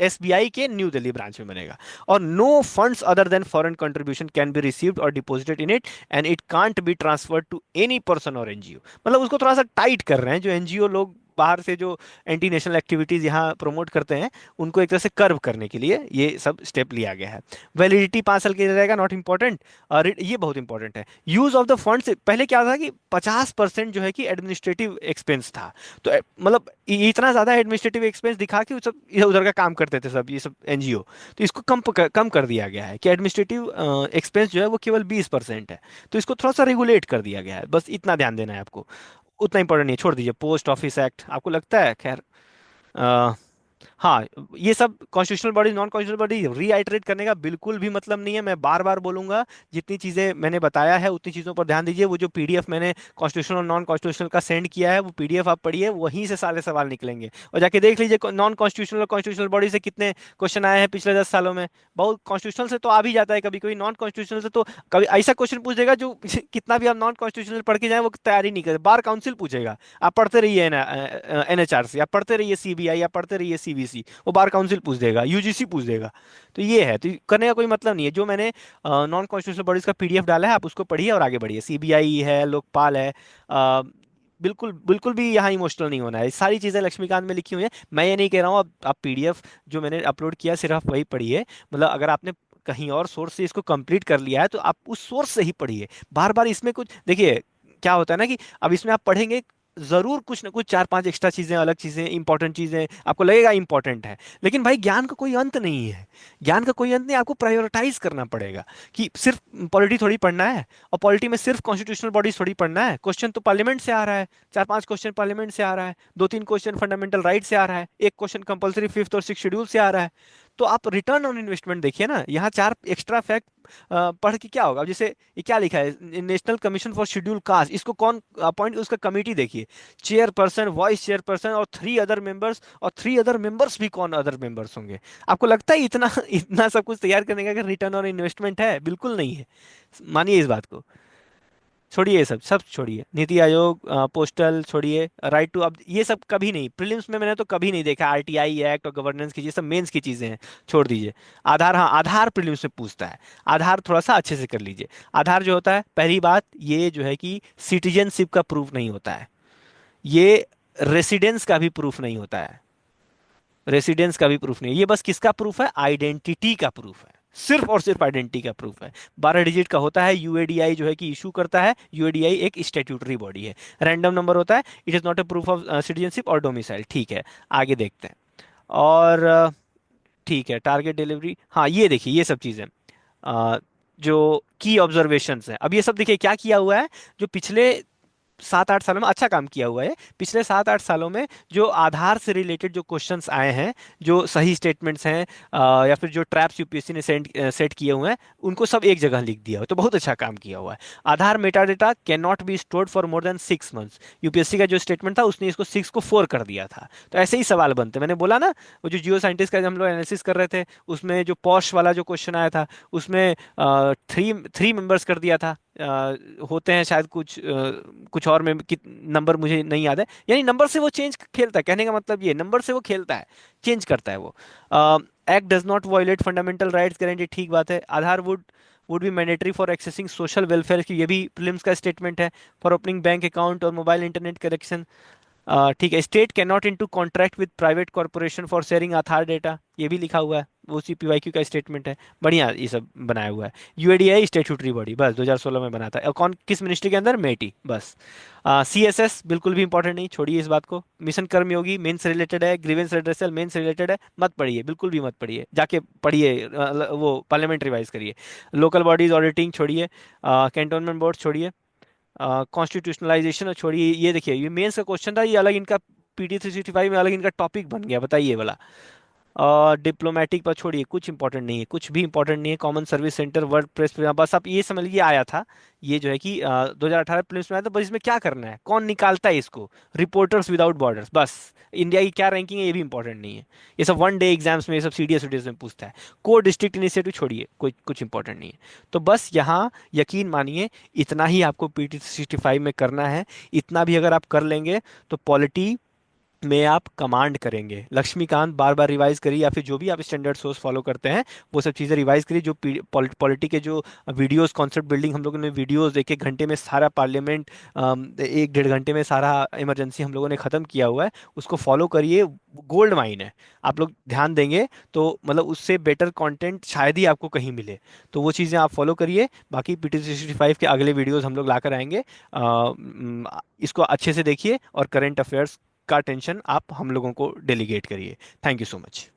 SBI के न्यू दिल्ली ब्रांच में बनेगा। और no funds other than foreign contribution can be received और deposited in it and it can't be transferred to any person और एनजीओ। मतलब उसको थोड़ा सा टाइट कर रहे हैं, जो एनजीओ लोग बाहर से जो एंटी नेशनल एक्टिविटीज यहाँ प्रमोट करते हैं उनको एक तरह से कर्व करने के लिए ये सब स्टेप लिया गया है। वैलिडिटी 5 साल की रहेगा, नॉट इंपॉर्टेंट। और ये बहुत इंपॉर्टेंट है। यूज ऑफ द फंड्स, पहले क्या था कि 50% जो है कि एडमिनिस्ट्रेटिव एक्सपेंस था। तो मतलब इतना ज्यादा एडमिनिस्ट्रेटिव एक्सपेंस दिखा कि वो सब इधर उधर का काम करते थे सब, ये सब एनजीओ। तो इसको कम कर दिया गया है कि एडमिनिस्ट्रेटिव एक्सपेंस जो है वो केवल 20% है। तो इसको थोड़ा सा रेगुलेट कर दिया गया है, बस इतना ध्यान देना है आपको। उतना इंपॉर्टेंट नहीं है, छोड़ दीजिए। पोस्ट ऑफिस एक्ट आपको लगता है, खैर हाँ, ये सब constitutional body non constitutional body reiterate करने का बिल्कुल भी मतलब नहीं है। मैं बार बार बोलूंगा, जितनी चीजें मैंने बताया है उतनी चीजों पर ध्यान दीजिए। वो जो पीडीएफ मैंने कॉन्स्टिट्यूशनल और नॉन कॉन्स्टिट्यूशनल का सेंड किया है, वो पीडीएफ आप पढ़िए, वहीं से सारे सवाल निकलेंगे। और जाके देख लीजिए नॉन कॉन्स्टिट्यूशनल और कॉन्स्टिट्यूशनल बॉडी से कितने क्वेश्चन आए हैं पिछले 10 सालों में। बहुत कॉन्स्टिट्यूशनल से तो आ भी जाता है कभी कभी, नॉन कॉन्स्टिट्यूशनल से तो कभी ऐसा क्वेश्चन पूछ देगा जो कितना भी आप नॉन कॉन्स्टिट्यूशनल पढ़ के जाए वो तैयारी नहीं करे। बार काउंसिल पूछेगा, आप पढ़ते रहिए NHRC, आप पढ़ते रहिए CBI, आप पढ़ते रहिए CBC, वो बार काउंसिल पूछ देगा, UGC पूछ देगा। तो ये है, तो करने का कोई मतलब नहीं है। जो मैंने नॉन कॉन्स्टिट्यूशनल बॉडीज का पीडीएफ डाला है, आप उसको पढ़िए और आगे बढ़िए। CBI है, लोकपाल है। अ, बिल्कुल बिल्कुल भी यहाँ इमोशनल नहीं होना है। सारी चीज़ें लक्ष्मीकांत में लिखी हुई है। मैं ये नहीं कह रहा हूँ आप पीडीएफ जो मैंने अपलोड किया सिर्फ आप वही पढ़िए। मतलब अगर आपने कहीं और सोर्स से इसको कंप्लीट कर लिया है तो आप उस सोर्स से ही पढ़िए। बार बार इसमें कुछ देखिए, क्या होता है ना कि अब इसमें आप पढ़ेंगे, जरूर कुछ ना कुछ 4-5 एक्स्ट्रा चीजें, अलग चीजें, इंपॉर्टेंट चीजें आपको लगेगा इंपॉर्टेंट है। लेकिन भाई ज्ञान का कोई अंत नहीं है। ज्ञान का कोई अंत नहीं, आपको प्रायोरिटाइज करना पड़ेगा कि सिर्फ पॉलिटी थोड़ी पढ़ना है। और पॉलिटी में सिर्फ कॉन्स्टिट्यूशनल बॉडीज थोड़ी पढ़ना है। क्वेश्चन तो पार्लियामेंट से आ रहा है, 4-5 क्वेश्चन पार्लियामेंट से आ रहा है, 2-3 क्वेश्चन फंडामेंटल राइट से आ रहा है, एक क्वेश्चन कंपलसरी फिफ्थ और सिक्स शेड्यूल से आ रहा है। तो आप रिटर्न ऑन इन्वेस्टमेंट देखिए ना, यहाँ 4 एक्स्ट्रा फैक्ट पढ़ के क्या होगा। अब जैसे ये क्या लिखा है, national commission for schedule caste, इसको कौन अपॉइंट, उसका कमेटी देखिए, चेयरपर्सन, वाइस चेयरपर्सन और 3 अदर मेंबर्स, और 3 अदर मेंबर्स भी कौन अदर मेंबर्स होंगे? आपको लगता है इतना इतना सब कुछ तैयार करने का रिटर्न और इन्वेस्टमेंट है? बिल्कुल नहीं है। मानिए इस बात को। छोड़िए, ये सब सब छोड़िए, नीति आयोग, पोस्टल छोड़िए, राइट टू, अब ये सब कभी नहीं, प्रीलिम्स में मैंने तो कभी नहीं देखा। RTI एक्ट और गवर्नेंस की, ये सब मेंस की चीजें हैं, छोड़ दीजिए। आधार, हाँ आधार प्रीलिम्स में पूछता है। आधार थोड़ा सा अच्छे से कर लीजिए। आधार जो होता है, पहली बात ये जो है कि सिटीजनशिप का प्रूफ नहीं होता है, ये रेसिडेंस का भी प्रूफ नहीं होता है। रेसिडेंस का भी प्रूफ नहीं, ये बस किसका प्रूफ है? आइडेंटिटी का प्रूफ है। सिर्फ और सिर्फ आइडेंटिटी का प्रूफ है। 12 डिजिट का होता है। यूएडीआई जो है कि इशू करता है, यूएडीआई एक स्टेट्यूटरी बॉडी है। रैंडम नंबर होता है। It is not a proof of citizenship और डोमिसाइल। ठीक है, आगे देखते हैं। और ठीक है, टारगेट डिलीवरी, हाँ ये देखिए, ये सब चीज़ें जो की ऑब्जर्वेशंस हैं। अब ये सब देखिए क्या किया हुआ है, जो पिछले 7-8 सालों में अच्छा काम किया हुआ है। पिछले 7-8 सालों में जो आधार से रिलेटेड जो क्वेश्चंस आए हैं, जो सही स्टेटमेंट्स हैं, या फिर जो ट्रैप्स यूपीएससी ने सेट किए हुए हैं, उनको सब एक जगह लिख दिया हुआ है। तो बहुत अच्छा काम किया हुआ है। Aadhaar meta data can not be stored for more than 6 months. UPSC का जो स्टेटमेंट था उसने इसको 6 को 4 कर दिया था। तो ऐसे ही सवाल बनते, मैंने बोला ना, वो जो जियो साइंटिस्ट का जब हम लोग एनालिसिस कर रहे थे, उसमें जो पॉश वाला जो क्वेश्चन आया था, उसमें 3 3 मेंबर्स कर दिया था। होते हैं शायद कुछ और में नंबर मुझे नहीं याद है। यानी नंबर से वो चेंज खेलता है, कहने का मतलब ये, नंबर से वो खेलता है, चेंज करता है वो। Act does not violate fundamental rights guarantee, ठीक बात है। Aadhaar would be mandatory for accessing social welfare की, ये भी प्रीलिम्स का स्टेटमेंट है। फॉर ओपनिंग बैंक अकाउंट और मोबाइल इंटरनेट कनेक्शन, ठीक है। State can not into contract with private corporation for sharing Aadhaar data, ये भी लिखा हुआ है, वो CPYQ का स्टेटमेंट है। बढ़िया ये सब बनाया हुआ है। UADI स्टेट्यूटरी बॉडी, बस 2016 में बना था। और कौन, किस मिनिस्ट्री के अंदर? मेटी, बस। CSS बिल्कुल भी इंपॉर्टेंट नहीं, छोड़िए इस बात को। मिशन कर्मयोगी मेंस रिलेटेड है, ग्रीवेंस रेड्रेसल मेंस रिलेटेड है, मत पढ़िए, बिल्कुल भी मत पढ़िए, जाके पढ़िए, वो पार्लियामेंट रिवाइज करिए। लोकल बॉडीज ऑडिटिंग छोड़िए। कैंटोनमेंट बोर्ड छोड़िए। कॉन्स्टिट्यूशनलाइजेशन छोड़िए, ये देखिए ये मेंस का क्वेश्चन था, ये अलग इनका PT 365 में अलग इनका टॉपिक बन गया, बताइए वाला। डिप्लोमेटिक पर छोड़िए, कुछ इंपॉर्टेंट नहीं है, कुछ भी इंपॉर्टेंट नहीं है। Common service centre, word press, बस आप ये समझ लीजिए आया था। ये जो है कि 2018 प्रीलिम्स में आया था, बस इसमें क्या करना है, कौन निकालता है इसको। रिपोर्टर्स विदाउट बॉर्डर्स, बस। इंडिया की क्या रैंकिंग है ये भी इंपॉर्टेंट नहीं है। ये सब वन डे एग्जाम्स में, ये सब CDS में पूछता है। को डिस्ट्रिक्ट इनिशिएटिव छोड़िए, कोई कुछ इंपॉर्टेंट नहीं है। तो बस यहाँ यकीन मानिए, इतना ही आपको PT 365 में करना है। इतना भी अगर आप कर लेंगे तो पॉलिटी में आप कमांड करेंगे। लक्ष्मीकांत बार बार रिवाइज करिए, या फिर जो भी आप स्टैंडर्ड सोर्स फॉलो करते हैं वो सब चीज़ें रिवाइज करिए। जो पॉलिटी के जो वीडियोस, कॉन्सेप्ट बिल्डिंग हम लोगों ने वीडियोस, एक एक घंटे में सारा पार्लियामेंट, 1 1.5 घंटे में सारा इमरजेंसी हम लोगों ने ख़त्म किया हुआ है, उसको फॉलो करिए। गोल्ड माइन है। आप लोग ध्यान देंगे तो मतलब उससे बेटर कंटेंट शायद ही आपको कहीं मिले। तो वो चीज़ें आप फॉलो करिए। बाकी PT 365 के अगले वीडियोस हम लोग लाकर आएंगे। इसको अच्छे से देखिए और करंट अफेयर्स का टेंशन आप हम लोगों को डेलीगेट करिए। Thank you so much.